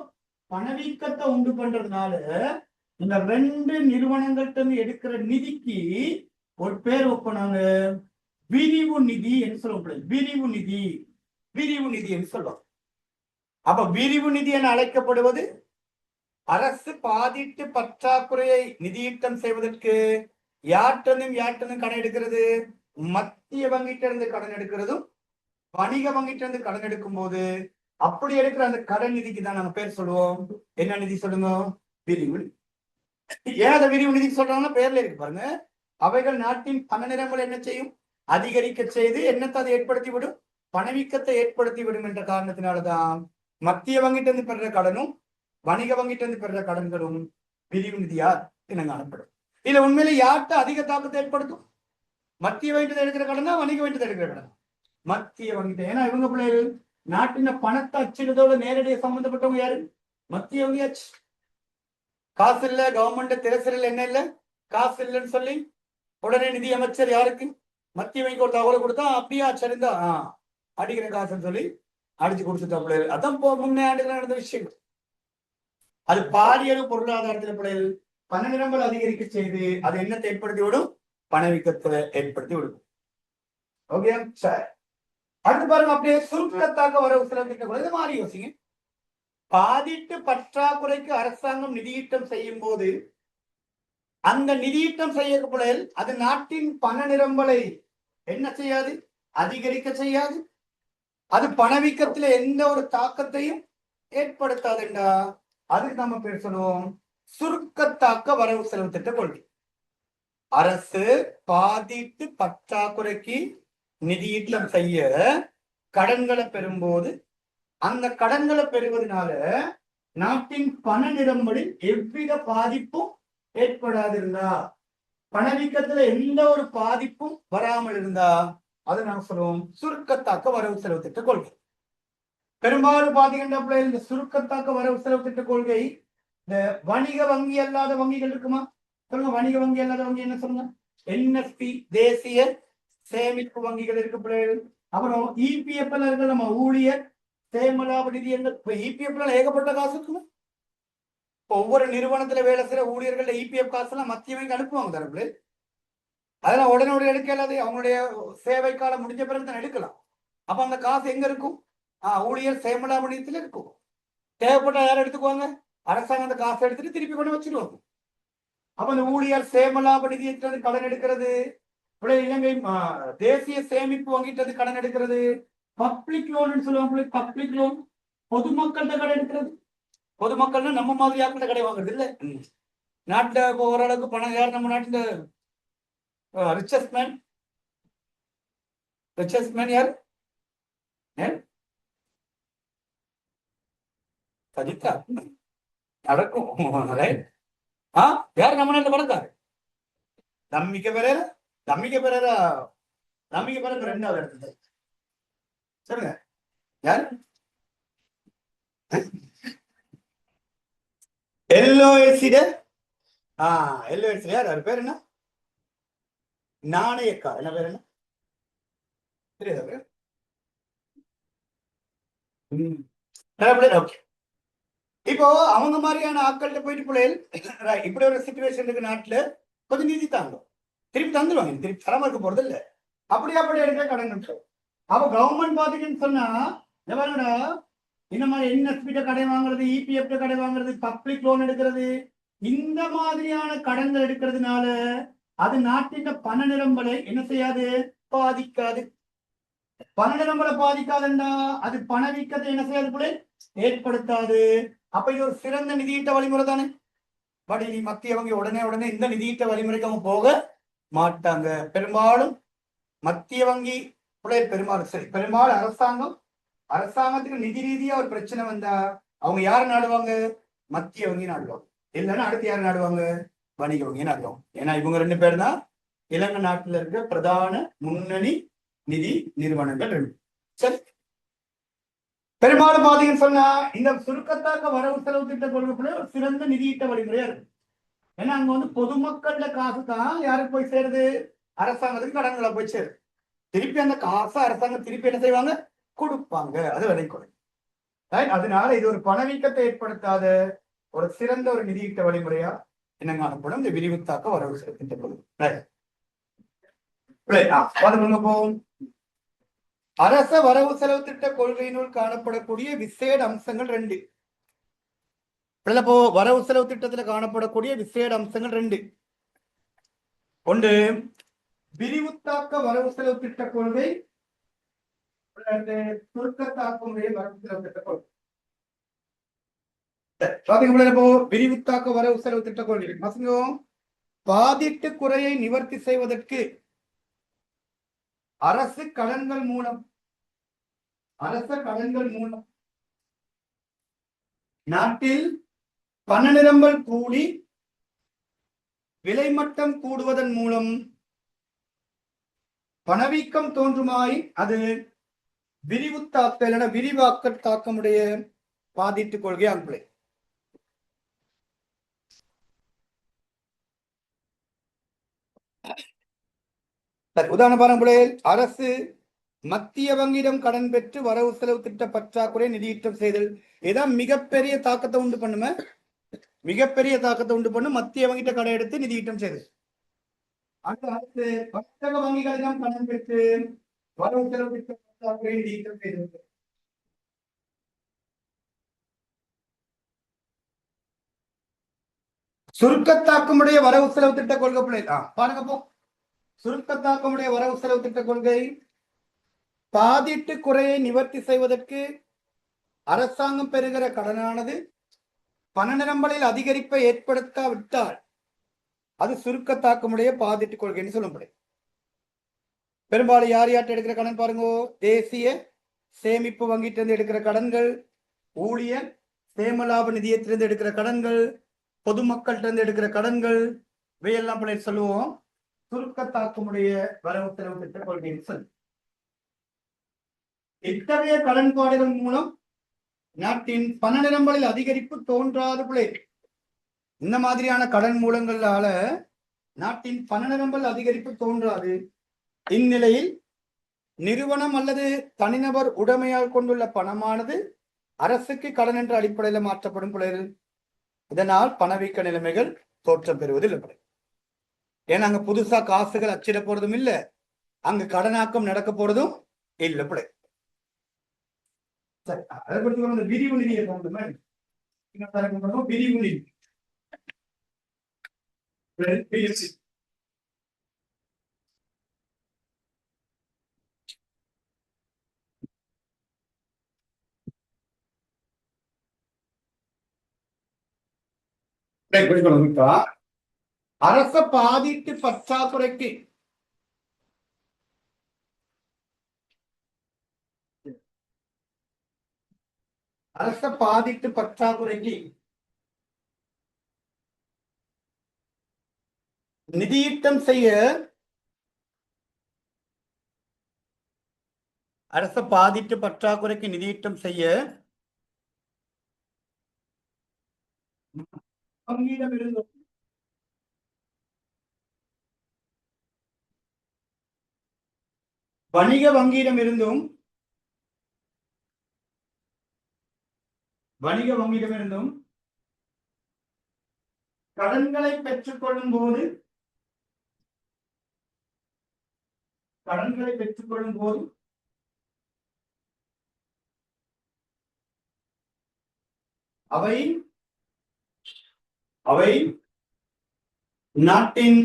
பணவீக்கத்தை உண்டு பண்றதுனால இந்த ரெண்டு நிறுவனங்கள்ட்ட இருந்து எடுக்கிற நிதிக்கு ஒரு பேர் வைப்பனாங்க விரிவு நிதி என்று சொல்லுவோம். விரிவு நிதி என்று சொல்லுவோம். அப்ப விரிவு நிதி என அழைக்கப்படுவது அரசு பாதீட்டு பற்றாக்குறையை நிதியீட்டம் செய்வதற்கு யார்கிட்ட கடன் எடுக்கிறது? மத்திய வங்கிட்ட இருந்து கடன் எடுக்கிறதும் வணிக வங்கிட்ட இருந்து கடன் எடுக்கும் போது அப்படி எடுக்கிற அந்த கடன் நிதிக்கு தான் நாங்க பேர் சொல்லுவோம். என்ன நிதி சொல்லுங்க? விரிவு. ஏன் அதை விரிவு நிதி சொல்றாங்கன்னா பேர்ல இருக்கு பாருங்க. அவைகள் நாட்டின் பண நிரம்பல் என்ன செய்யும்? அதிகரிக்க செய்து என்னத்தை அதை ஏற்படுத்தி விடும்? பணவீக்கத்தை ஏற்படுத்தி விடும் என்ற காரணத்தினாலதான் மத்திய வங்கிட்ட இருந்து பெறுற கடனும் வணிக வங்கிட்ட இருந்து பெறுற கடன்களும் விரிவு நிதியா காணப்படும். இதுல உண்மையில யார்கிட்ட அதிக தாக்கத்தை ஏற்படுத்தும்? மத்திய வங்கிட்ட எடுக்கிற கடன் தான் வணிக வங்கிட்ட எடுக்கிற கடன். மத்திய வங்கிட்ட. ஏன்னா இவங்க பிள்ளைகள் நாட்டின பணத்தை அச்சிடுறதோட நேரடியாக சம்பந்தப்பட்டவங்க யாரு? மத்திய வங்கி ஆச்சு. காசு இல்ல, கவர்மெண்ட் திரசரில் என்ன இல்ல, காசு இல்லைன்னு சொல்லி உடனே நிதி அமைச்சர் யாருக்கு? மத்திய வங்கிக்கு ஒரு தகவலை கொடுத்தா அப்படியா சரிந்தா அடிக்கிற காசுன்னு சொல்லி அடிச்சு கொடுத்துட்டா பிள்ளைகள். அதான் முன்னே ஆண்டுகள் நடந்த விஷயம். அது பாரியளவு பொருளாதாரத்தில் பிள்ளைகள் பண நிரம்பல் அதிகரிக்க செய்து அது என்னத்தை ஏற்படுத்தி விடும்? பணவீக்கத்தை ஏற்படுத்தி விடும். Okay sir. அடுத்து பாருங்க, அப்படியே சுருக்கத்தாக வரவு செலவு திட்டம் இதை மாறி யோசிங்க. பாதிட்டு பற்றாக்குறைக்கு அரசாங்கம் நிதியீட்டம் செய்யும் போது அந்த நிதியீட்டம் செய்யப்படையில் அது நாட்டின் பண நிரம்பலை என்ன செய்யாது? அதிகரிக்க செய்யாது. அது பணவீக்கத்தில் எந்த ஒரு தாக்கத்தையும் ஏற்படுத்தாதுண்டா அதுக்கு நம்ம பேர் சொல்லுவோம் சுருக்கத்தாக்க வரவு செலவு திட்ட கொள்கை. அரசு பாதிட்டு பற்றாக்குறைக்கு நிதியீட்டம் செய்ய கடன்களை பெறும்போது அந்த கடன்களை பெறுவதனால நாட்டின் பண நிரம்பலில் எவ்வித பாதிப்பும் ஏற்படாது இருந்தா, பணவீக்கத்துல எந்த ஒரு பாதிப்பும் வராமல் இருந்தா அதை நாம் சொல்லுவோம் சுருக்கத்தாக்க வரவு செலவு திட்ட கொள்கை. பெரும்பாலும் பாத்தீங்கன்னா இந்த சுருக்கத்தாக்க வரவு செலவு திட்ட கொள்கை இந்த வணிக வங்கி அல்லாத வங்கிகள் இருக்குமா? சொல்லுங்க. வணிக வங்கி அல்லாத வங்கி என்ன சொல்லுங்க? என்எஸ்பி, தேசிய சேமிப்பு வங்கிகள் இருக்கு பிள்ளைகள். அப்புறம் இபிஎஃப் இருக்கு, நம்ம ஊழியர் சேமலாப நிதி. இப்ப இபிஎஃப்ல ஏகப்பட்ட காசு இருக்குமா? ஒவ்வொரு நிறுவனத்துல வேலை செய்யற ஊழியர்கள் இபிஎஃப் காசு எல்லாம் மத்திய வங்கி அனுப்புவாங்க தரப்புல. அதெல்லாம் உடனே எடுக்க இல்லாது, அவங்களுடைய சேவை காலம் முடிஞ்ச பிறகு தான் எடுக்கலாம். அப்ப அந்த காசு எங்க இருக்கும்? ஊழியர் சேமலாப நிதியத்துல இருக்கும். தேவைப்பட்டா யாரும் எடுத்துக்குவாங்க? அரசாங்கம் அந்த காசை எடுத்துட்டு திருப்பி கொண்டு வச்சிருவாங்க. அப்ப அந்த ஊழியர் சேமலாப நிதியத்திலிருந்து கடன் எடுக்கிறது, இலங்கை தேசிய சேமிப்பு வங்கிட்டது கடன் எடுக்கிறது, பப்ளிக் லோன் சொல்லுவாங்க. பப்ளிக் லோன் பொதுமக்கள்கிட்ட கடன் எடுக்கிறது. பொதுமக்கள்னா நம்ம மாதிரி யாருக்கிட்ட கடை வாங்குறது இல்ல. நாட்டுல ஓரளவுக்கு பணம் யார்? நம்ம நாட்டுல ரிச்சஸ்ட் மேன் யார்? சஜிதா நடக்கும். யார் நம்ம நாட்டுல பணக்காரு? நம்பிக்கை பெறேரா ரெண்டாவது இடத்துல. சொல்லுங்க யார்? எல்ஓஎஸ்சிட எல்ஓஎஸ்சி யார்? அவர் பேர் என்ன? நாணயக்கா. என்ன பேர்? என்ன தெரியாதா பேர்? ஓகே. இப்போ அவங்க மாதிரியான ஆட்கள்கிட்ட போயிட்டு பிள்ளைகள் இப்படி ஒரு சிச்சுவேஷன் இருக்கு நாட்டுல, கொஞ்சம் நிதி தாங்க திருப்பி தந்துடுவாங்க. திருப்பி தரமா இருக்க போறது இல்ல. அப்படி எடுக்க கடன். அப்ப கவர்மெண்ட் பாத்தீங்கன்னு சொன்னா இந்த மாதிரி என்எஸ்பிட்ட கடை வாங்குறது, இபிஎஃப் கடை வாங்குறது, பப்ளிக் லோன் எடுக்கிறது, இந்த மாதிரியான கடன்கள் எடுக்கிறதுனால அது நாட்டின் பண நிரம்பலை என்ன செய்யாது? பாதிக்காது. பண நிரம்பலை பாதிக்காதுன்னா அது பணவீக்கத்தை என்ன செய்யாது போல ஏற்படுத்தாது. அப்ப இது ஒரு சிறந்த நிதியீட்ட வழிமுறை தானே. பட் இனி மத்திய வங்கி உடனே இந்த நிதியீட்ட வழிமுறைக்கு அவங்க போக மாட்டாங்க. பெரும்பாலும் மத்திய வங்கி பெரும்பாலும் அரசாங்கத்துக்கு நிதி ரீதியா ஒரு பிரச்சனை வந்தா அவங்க யார் நாடுவாங்க? மத்திய வங்கி நாடுவாங்க. இல்லைன்னா அடுத்து யார் நாடுவாங்க? வணிக வங்கி நாடுவாங்க. ஏன்னா இவங்க ரெண்டு பேர் தான் இலங்கை நாட்டில் இருக்க பிரதான முன்னணி நிதி நிறுவனங்கள் ரெண்டு. சரி, பெரும்பாலும் பாத்தீங்கன்னு சொன்னா இந்த சுருக்கத்தாக்க வரவு செலவு திட்ட கொள்கைக்குள்ள ஒரு சிறந்த நிதியீட்ட வழிமுறையா இருக்கு. ஏன்னா அங்க பொதுமக்கள காசு தான் யாருக்கு போய் சேருது? அரசாங்கத்துக்கு கடன்களை போய் சேருது. திருப்பி அந்த காசை அரசாங்கம் திருப்பி என்ன செய்வாங்க? கொடுப்பாங்க. அது விலை குறை. அதனால இது ஒரு பணவீக்கத்தை ஏற்படுத்தாத ஒரு சிறந்த ஒரு நிதியீட்ட வழிமுறையா என்ன காணப்படும் இந்த விரிவுத்தாக்க வரவு செலவு திட்ட கொள்கை. போவோம். அரச வரவு செலவு திட்ட கொள்கையினுள் காணப்படக்கூடிய விசேட அம்சங்கள் ரெண்டு. வரவு செலவு திட்டத்தில் காணப்படக்கூடிய விசேட அம்சங்கள் ரெண்டு. ஒன்று விரிவுத்தாக்க வரவு செலவு திட்ட கொள்கை, சுருக்கத்தாக்க வரவு செலவு திட்ட கொள்கை. பாத்தீங்கன்னா இப்போ விரிவுத்தாக்க வரவு செலவு திட்ட கொள்கை பசங்க பாதிட்டு குறையை நிவர்த்தி செய்வதற்கு அரசு கடன்கள் மூலம் நாட்டில் பண நிரம்பல் கூடி விலை மட்டம் கூடுவதன் மூலம் பணவீக்கம் தோன்றுமாய் அது விரிவாக்க தாக்கமுடைய பாதிட்டு கொள்கை அன்பளை. உதாரண பாருங்களே, அரசு மத்திய வங்கியிடம் கடன் பெற்று வரவு செலவு திட்ட பற்றாக்குறை நிதியீட்டம் செய்தல். இதான் மிகப்பெரிய தாக்கத்தை உண்டு பண்ணுமே, மிகப்பெரிய தாக்கத்தை உண்டு பண்ணும். மத்திய வங்கிட்ட கடன் எடுத்து நிதியீட்டம் செய்தல். அடுத்து வர்த்தக வங்கிகளிடம் கடன் பெற்று வரவு செலவு திட்ட பற்றாக்குறை நிதியீட்டம் செய்தல். சுருக்கத்தாக்கமுடைய வரவு செலவு திட்ட கொள்கை பாருங்க போ. சுருக்கத்தாக்கமுடைய வரவு செலவு திட்ட கொள்கை பாதிட்டு குறையை நிவர்த்தி செய்வதற்கு அரசாங்கம் பெறுகிற கடனானது பண நிரம்பலில் அதிகரிப்பை ஏற்படுத்தாவிட்டால் அது சுருக்கத்தாக்கமுடைய பாதிட்டு கொள்கைன்னு சொல்லப்படும். பெரும்பாலும் யார் யார்ட்ட எடுக்கிற கடன் பாருங்க, தேசிய சேமிப்பு வங்கிட்டிருந்து எடுக்கிற கடன்கள், ஊழியர் சேமலாப நிதியத்திலிருந்து எடுக்கிற கடன்கள், பொதுமக்கள்கிட்ட இருந்து எடுக்கிற கடன்கள், இவையெல்லாம் பிள்ளை சொல்லுவோம் சுருக்கத்தாக்கமுடைய வரவு செலவு திட்ட கொள்கைன்னு சொல்லி. இத்தகைய கடன்பாடுகள் மூலம் நாட்டின் பண நிரம்பலில் அதிகரிப்பு தோன்றாத பிள்ளை. இந்த மாதிரியான கடன் மூலங்களால நாட்டின் பண நிரம்பல் அதிகரிப்பு தோன்றாது. இந்நிலையில் நிறுவனம் அல்லது தனிநபர் உடைமையால் கொண்டுள்ள பணமானது அரசுக்கு கடன் என்ற அடிப்படையில் மாற்றப்படும் பிள்ளைகள். இதனால் பணவீக்க நிலைமைகள் தோற்றம் பெறுவதில்லை. ஏன்னா அங்க புதுசா காசுகள் அச்சிட போறதும் இல்லை, அங்கு கடனாக்கம் நடக்க போறதும் இல்லை பிள்ளை. சரி, அதை பற்றி விரிவு நிதியை விரிவு நிதி அரச பாதிட்டு பற்றாக்குறைக்கு நிதியீட்டம் செய்ய அரச பாதிட்டு பற்றாக்குறைக்கு நிதியீட்டம் செய்ய வங்கியிடமிருந்தும் வணிக வங்கியிடமிருந்தும் கடன்களை பெற்றுக் கொள்ளும் போது அவை நாட்டின்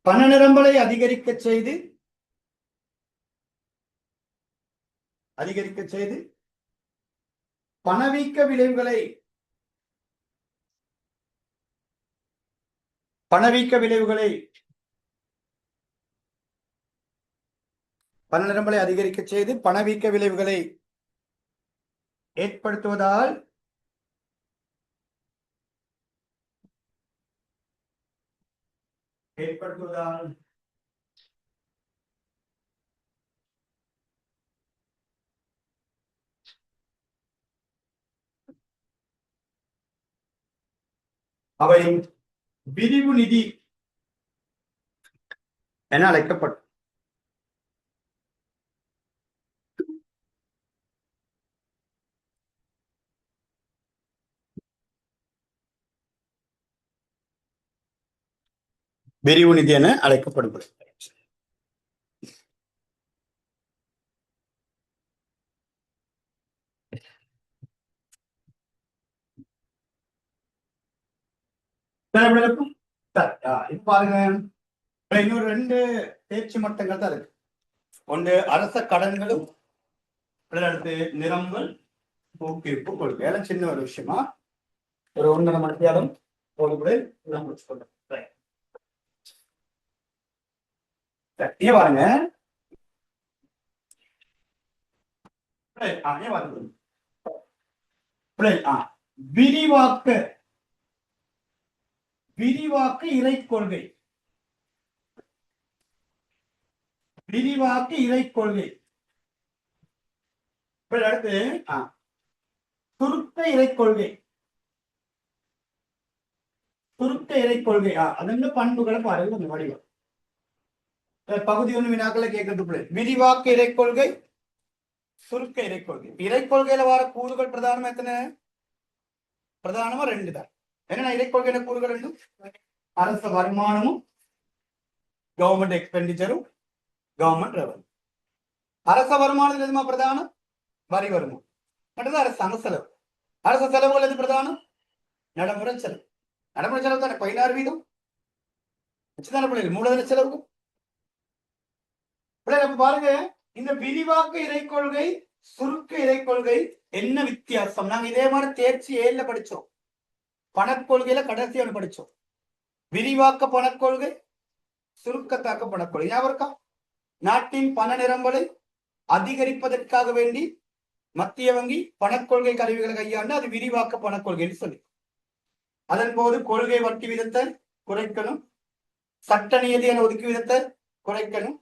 பண நிரம்பலை அதிகரிக்க செய்து பணவீக்க விளைவுகளை பண நிரம்பலை அதிகரிக்க செய்து பணவீக்க விளைவுகளை ஏற்படுத்துவதால் அவை விரிவு நிதி என அழைக்கப்படும். விரிவு நிதி என அழைக்கப்படுகிறது. இப்ப பாருங்க இன்னொரு 2 தேர்ச்சி மட்டங்கள் தான் இருக்கு. ஒன்று அரச கடன்களும், அடுத்து நிரம்பல் ஊக்குவிப்பு கொள்கை. எல்லாம் சின்ன ஒரு விஷயமா ஒரு 1.5 மணி நேரம் பாருங்க. விரிவாக்க இறை கொள்கை. விரிவாக்க இறை கொள்கை. அடுத்து சுருக்க இறை கொள்கை. சுருக்க இறை கொள்கை அதன் பண்புகளை பாருங்க. அந்த வடிவம் பகுதி 1 வினாக்களை கேட்கறது. விரிவாக்க இறை கொள்கை, சுருக்க இறை கொள்கை. இறை கொள்கையில வர கூறுகள் பிரதானமா எத்தனை? பிரதானமா 2 தான். என்னன்னா இறை கொள்கையில கூறுகள் 2: அரச வருமானமும் கவர்மெண்ட் எக்ஸ்பெண்டிச்சரும் கவர்மெண்ட் ரெவன்யூ. அரச வருமானத்தில் எதுமா பிரதானம்? வரி வருமானம். மற்றது அரசாங்க செலவு. அரச செலவுகள் எது பிரதானம்? நடைமுறை செலவு. நடைமுறை செலவு தானே 16% மூலதன செலவு. பாருங்க, இந்த விரிவாக்க இறை கொள்கை, சுருக்க இறை கொள்கை என்ன வித்தியாசம்? நாங்க இதே மாதிரி தேர்ச்சி 7ல படிச்சோம். பணக்கொள்கையில கடைசி ஒன்று படிச்சோம். விரிவாக்க பணக்கொள்கை, சுருக்கத்தாக்க பணக்கொள்கை. ஞாபகம் இருக்கா? நாட்டின் பண நிரம்பலை அதிகரிப்பதற்காக வேண்டி மத்திய வங்கி பணக்கொள்கை கருவிகளை கையாண்டு அது விரிவாக்க பணக்கொள்கைன்னு சொல்லி, அதன் போது கொள்கை வட்டி விதத்தை குறைக்கணும், சட்ட நியதியான ஒதுக்கி விதத்தை குறைக்கணும்,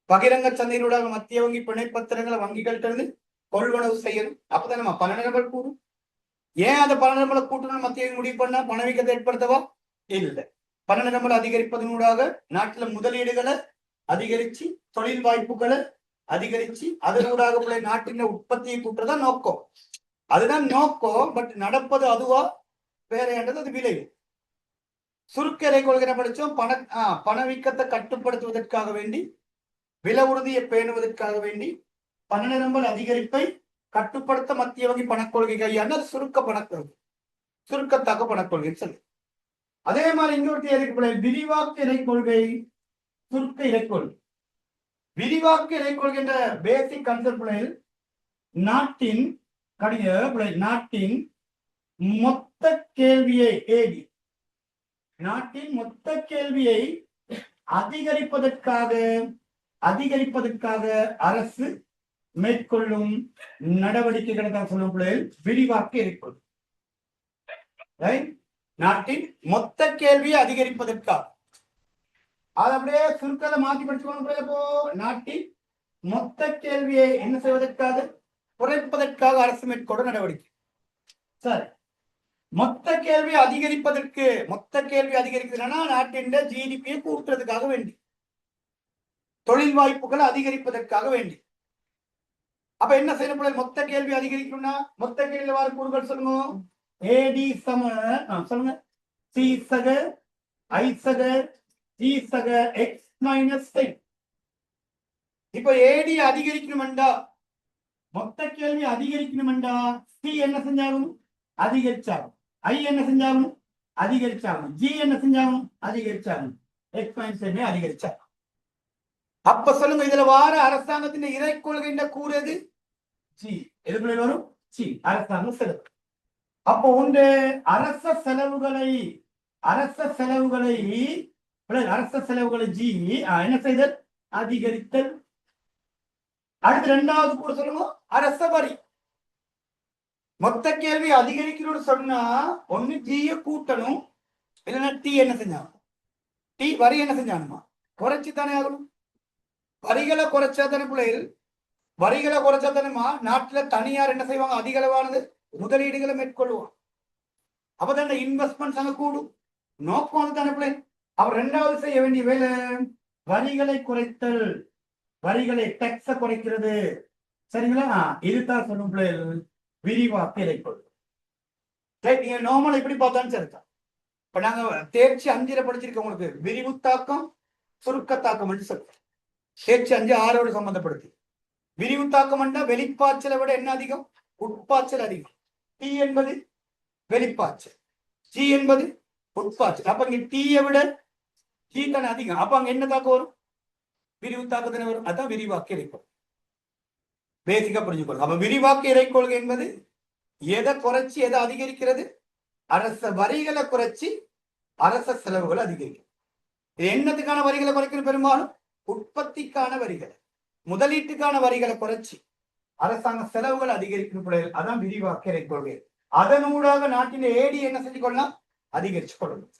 பகிரங்க சந்தையினூடாக மத்திய வங்கி பிணைப்பத்திரங்களை வங்கிகள்கிட்ட கொள்வனவு செய்யணும். அப்பதான் நம்ம பண நிரம்பல் கூடும். ஏன் அந்த பண நிரம்பலை கூட்டணும் மத்திய வங்கி முடிவு பண்ணா? பணவீக்கத்தை ஏற்படுத்தவா? இல்லை. பண நிரம்பல் அதிகரிப்பதனூடாக நாட்டுல முதலீடுகளை அதிகரிச்சு, தொழில் வாய்ப்புகளை அதிகரிச்சு, அதனூடாக நாட்டின் உற்பத்தியை கூட்டுறதான் நோக்கம். அதுதான் நோக்கம். பட் நடப்பது அதுவா வேற என்றது அது விளைவு. சுருக்க இறை கொள்கை படிச்சோம். பணவீக்கத்தை கட்டுப்படுத்துவதற்காக வேண்டி, விலை உறுதியை பேணுவதற்காக வேண்டி பண நிரம்பல் அதிகரிப்பை கட்டுப்படுத்த மத்திய வங்கி பணக்கொள்கை கையாண்டு அது சுருக்க பணக்கொள்கை, சுருக்கத்தாக்க பணக்கொள்கைன்னு சொல்லி. அதே மாதிரி இன்னொரு தேர்வு விரிவாக்க இறை கொள்கை, சுருக்க இறை கொள்கை. விரிவாக்க இறை கொள்கை என்ற பேசிக் கன்செப்ட் நாட்டின் நாட்டின் மொத்த கேள்வியை நாட்டின் மொத்த கேள்வியை அதிகரிப்பதற்காக அரசு மேற்கொள்ளும் நடவடிக்கைகளை தான் சொல்லும் விரிவாக்க இறை கொள்கை. நாட்டின் மொத்த கேள்வியை அதிகரிப்பதற்காக. அது அப்படியே சுருக்கத்தை மாற்றி படிச்சுக்கோ. நாட்டின் மொத்த கேள்வியை என்ன செய்வதற்காக? குறைப்பதற்காக அரசு மேற்கொள்ளும் நடவடிக்கை. சரி, மொத்த கேள்வி அதிகரிக்கிறதுனா நாட்டின் ஜிடிபியை கூட்டுறதுக்காக வேண்டி, தொழில் வாய்ப்புகளை அதிகரிப்பதற்காக வேண்டி. அப்ப என்ன செய்யப்படும்? மொத்த கேள்வி அதிகரிக்கணும்னா மொத்த கேள்வி வர கூறுகள் சொல்லுங்க. ஏடி சம சொல்லுங்க சி சக ஐ சக ஜி சக எக்ஸ் மைனஸ் 10. இப்ப ஏடி அதிகரிக்கணும்டா, மொத்த கேள்வி அதிகரிக்கணும்டா, சி என்ன செஞ்சாகும்? அதிகரிச்சாகும். ஐ என்ன செஞ்சாகும்? அதிகரிச்சாகும். ஜி என்ன செஞ்சாகும்? அதிகரிச்சாகும். X minus 10 அதிகரிச்சாகும். அப்ப சொல்லுங்க, இதுல வார அரசாங்கத்தின் இறை கொள்கை கூறு எது? ஜி. எதுக்குள்ள வரும்? ஜி, அரசாங்க செலவு. அப்போ ஒன்று அரச செலவுகளை ஜி என்ன செய்தல்? அதிகரித்தல். அடுத்து 2வது கூட சொல்லுங்க, அரச வரி. மொத்த கேள்வி அதிகரிக்கணும்னு சொன்னா ஒண்ணு ஜிய கூட்டணும், இல்லைன்னா டி என்ன செஞ்சாங்க? டி வரி என்ன செஞ்சானுமா? குறைச்சி தானே ஆகணும். வரிகளை குறைச்சா தானே பிள்ளைகள், வரிகளை குறைச்சா தானேமா நாட்டுல தனியார் என்ன செய்வாங்க? அதிக அளவானது முதலீடுகளை மேற்கொள்ளுவாங்க. அப்பதான இன்வெஸ்ட்மெண்ட்ஸ் அங்க கூடும். நோக்கம் தானே பிள்ளை. அவர் 2வது செய்ய வேண்டிய வேலை வரிகளை குறைத்தல், வரிகளை டேக்ஸ குறைக்கிறது. சரிங்களா? இதுதான் சொல்லும் பிள்ளைகள் விரிவாக்க இறை கொள்கை. நீங்க நார்மல் எப்படி பார்த்தாலும் சரிதான். இப்ப நாங்க தேர்ச்சி 5ல படிச்சிருக்கோம். உங்களுக்கு விரிவுத்தாக்கம், சுருக்கத்தாக்கம் என்று சொல்றோம். தேர்ச்சி 5 6ஓடு சம்பந்தப்படுத்தி. விரிவுத்தாக்கம் என்றா வெளிப்பாய்ச்சலை விட என்ன அதிகம்? உட்பாய்ச்சல் அதிகம். டி என்பது வெளிப்பாய்ச்சல், ஜி என்பது உட்பாச்சு. அப்ப இங்க டீயை விட டீ தானே அதிகம். அப்ப அங்க என்ன தாக்கம் வரும்? விரிவு தாக்கத்தானே வரும். அதான் விரிவாக்க இறைக்கொள்கை. பேசிக்கா புரிஞ்சுக்கணும். அப்ப விரிவாக்க இறைக்கொள்கை என்பது எதை குறைச்சி எதை அதிகரிக்கிறது? அரச வரிகளை குறைச்சி அரச செலவுகளை அதிகரிக்கும். என்னத்துக்கான வரிகளை குறைக்கணும்? பெரும்பாலும் உற்பத்திக்கான வரிகள், முதலீட்டுக்கான வரிகளை குறைச்சி அரசாங்க செலவுகள் அதிகரிக்கும் பிள்ளைகள். அதான் விரிவாக்க இறைக்கொள்கை. அதனூடாக நாட்டின் ஏடி என்ன செஞ்சு கொள்ளலாம்? அதிகரிச்சு கொள்ளணும்.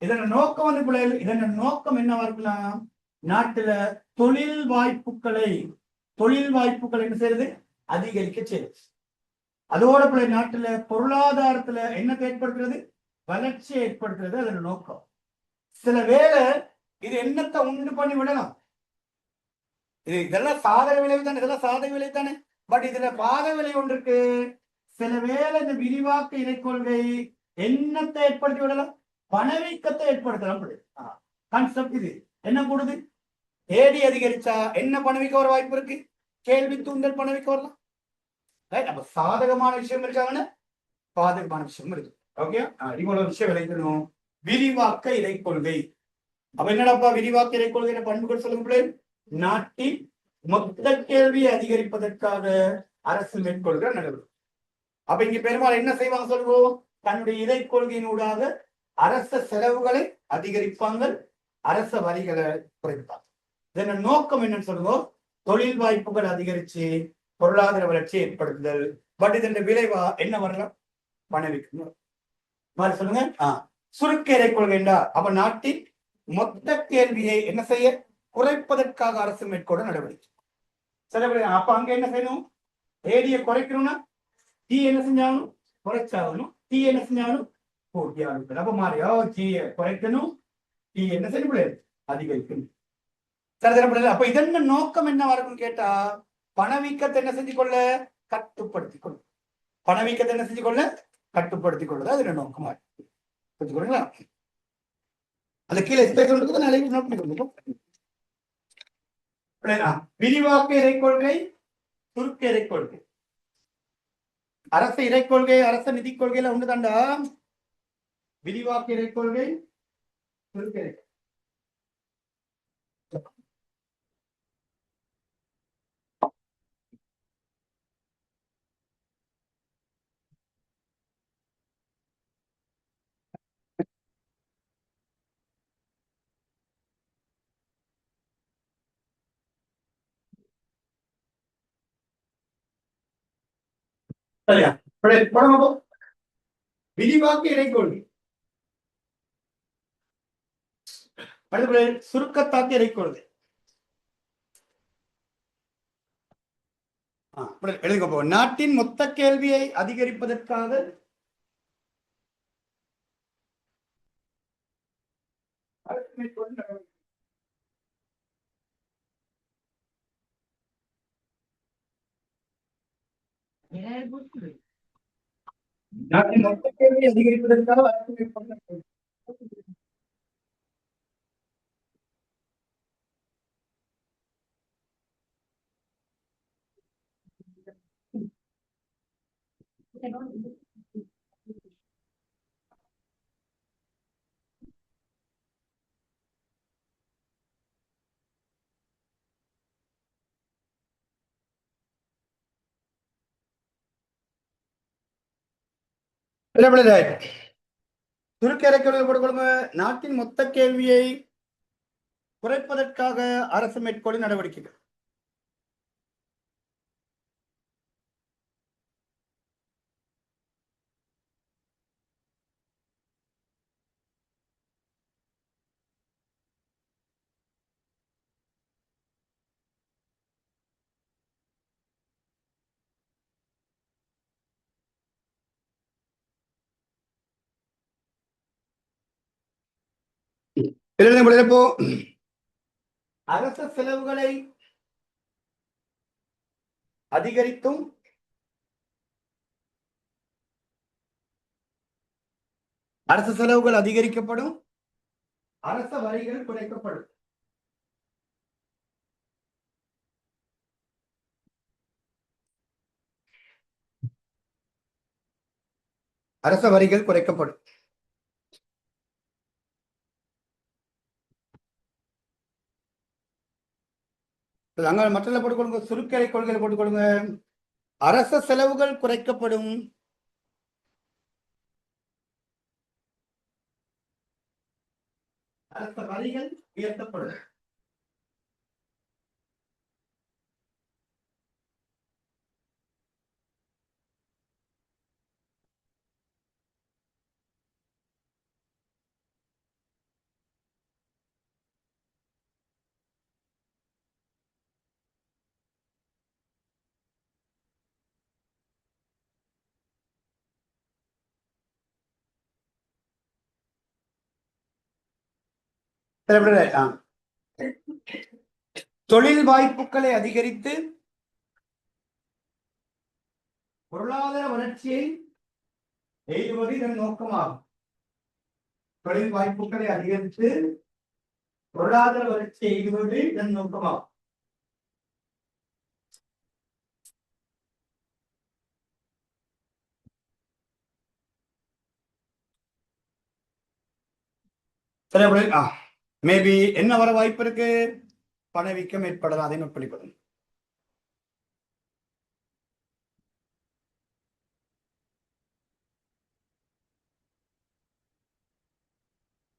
இதன் நோக்கம் வந்து பிள்ளைகள், இதன் நோக்கம் என்னவா இருக்கலாம்? நாட்டுல தொழில் வாய்ப்புகளை என்ன செய்யறது? அதிகரிக்க செய்யுது. அதோட பிள்ளை நாட்டுல பொருளாதாரத்துல என்னத்தை ஏற்படுத்துறது? வளர்ச்சியை ஏற்படுத்துறது அதன் நோக்கம். சில வேளை இது என்னத்தை உண்டு பண்ணி விடலாம். இதெல்லாம் சாதக விளைவு தானே, இதெல்லாம் சாதக விளைவு தானே. பட் இதுல பாத விலை ஒன்று இருக்கு. சில வேளை இந்த விரிவாக்க இறைக்கொள்கை என்னத்தை ஏற்படுத்தி விடலாம்? பணவீக்கத்தை ஏற்படுத்தலாம். கான்செப்ட் இது என்ன கூடுது? ஏடி அதிகரிச்சா என்ன பணவீக்க வர வாய்ப்பு இருக்கு? கேள்வி தூண்டல் பணவீக்க வரலாம். அப்ப சாதகமான விஷயம் இருக்காங்கன்னா பாதகமான விஷயம் இருக்கு. ஓகே, இவ்வளவு விஷயம் விளைக்கணும். விரிவாக்க இறைக்கொள்கை. அப்ப என்னடாப்பா விரிவாக்க இறைக்கொள்கை பண்புகள் சொல்லுங்க. நாட்டின் மொத்த கேள்வியை அதிகரிப்பதற்காக அரசு மேற்கொள்கிற நடவடிக்கை. அப்ப இங்க பெரும்பாலும் என்ன செய்வாங்க சொல்லுவோம்? தன்னுடைய இறைக்கொள்கையினூடாக அரச செலவுகளை அதிகரிப்பாங்க, அரச வரிகளை குறைப்பாங்க. இதன் நோக்கம் என்னன்னு சொல்லுவோம்? தொழில் வாய்ப்புகள் அதிகரிச்சு பொருளாதார வளர்ச்சி ஏற்படுத்துதல். பட் இதன் விளைவா என்ன வரலாம்? பணவீக்கம் மாதிரி சொல்லுங்க. சுருக்க இறைக்கொள்கை என்றா அப்ப நாட்டின் மொத்த கேள்வியை என்ன செய்ய? குறைப்பதற்காக அரசு மேற்கொள்ள நடவடிக்கை. சில அப்ப அங்க என்ன செய்யணும்? ஏடியை குறைக்கணும்னா டீ என்ன செஞ்சாலும் குறைச்சாகணும், டீ என்ன செஞ்சாலும் கூட்டியாகணும். அப்ப மாறியா டீயை குறைக்கணும், டீ என்ன செய்ய முடியாது? அதிகரிக்கணும். அப்ப இதன் நோக்கம் என்ன வரும்னு கேட்டா பணவீக்கத்தை என்ன செஞ்சு கொள்ள? கட்டுப்படுத்திக் கொள்ளும். பணவீக்கத்தை என்ன செஞ்சு கொள்ள? கட்டுப்படுத்திக் கொள்ளுது. அது நோக்கமா புரிஞ்சுக்கொள்ளுங்களா? அந்த கீழே நோட் பண்ணிக்கொள்ளும். விரிவாக்க இறைக்கொள்கை, சுருக்க இறைக்கொள்கை. அரச இறைக்கொள்கை அரச நிதி கொள்கையில ஒண்ணுதாண்டா. விரிவாக்க இறைக்கொள்கை, சுருக்க இறைக்கொள்கை. சரியா? விரிவாக்க இறைக்கொள்கை, சுருக்கத்தாக்க இறைக்கொள்கை. எழுதுங்க. நாட்டின் மொத்த கேள்வியை அதிகரிப்பதற்காக நாட்டின் மொத்த கேள்வியை அதிகரிப்பதற்காக அரசு மேற்கொள்ள சுருக்க இறைக்கொள்கை போட்டுக்கொள்ளுங்க. நாட்டின் மொத்த கேள்வியை குறைப்பதற்காக அரசு மேற்கொள்ளும் நடவடிக்கைகள். இப்போ அரச செலவுகளை அதிகரித்தும் அரசு செலவுகள் அதிகரிக்கப்படும், அரச வரிகள் குறைக்கப்படும். அரச வரிகள் குறைக்கப்படும். அங்க மற்ற போட்டுக் கொடுங்க, சுருக்கெடை கொள்கையில் போட்டுக் கொடுங்க. அரச செலவுகள் குறைக்கப்படும். அரச வரிகள் உயர்த்தப்படும். தொழில் வாய்ப்புகளை அதிகரித்து பொருளாதார வளர்ச்சியை எய்துவது இதன் நோக்கமாகும். தொழில் வாய்ப்புகளை அதிகரித்து பொருளாதார வளர்ச்சியை எய்துவது இதன் நோக்கமாகும். மேபி என்ன வர வாய்ப்பு இருக்கு? பணவீக்கம் ஏற்படலாம். அதை நோட் பண்ணிக்கணும்.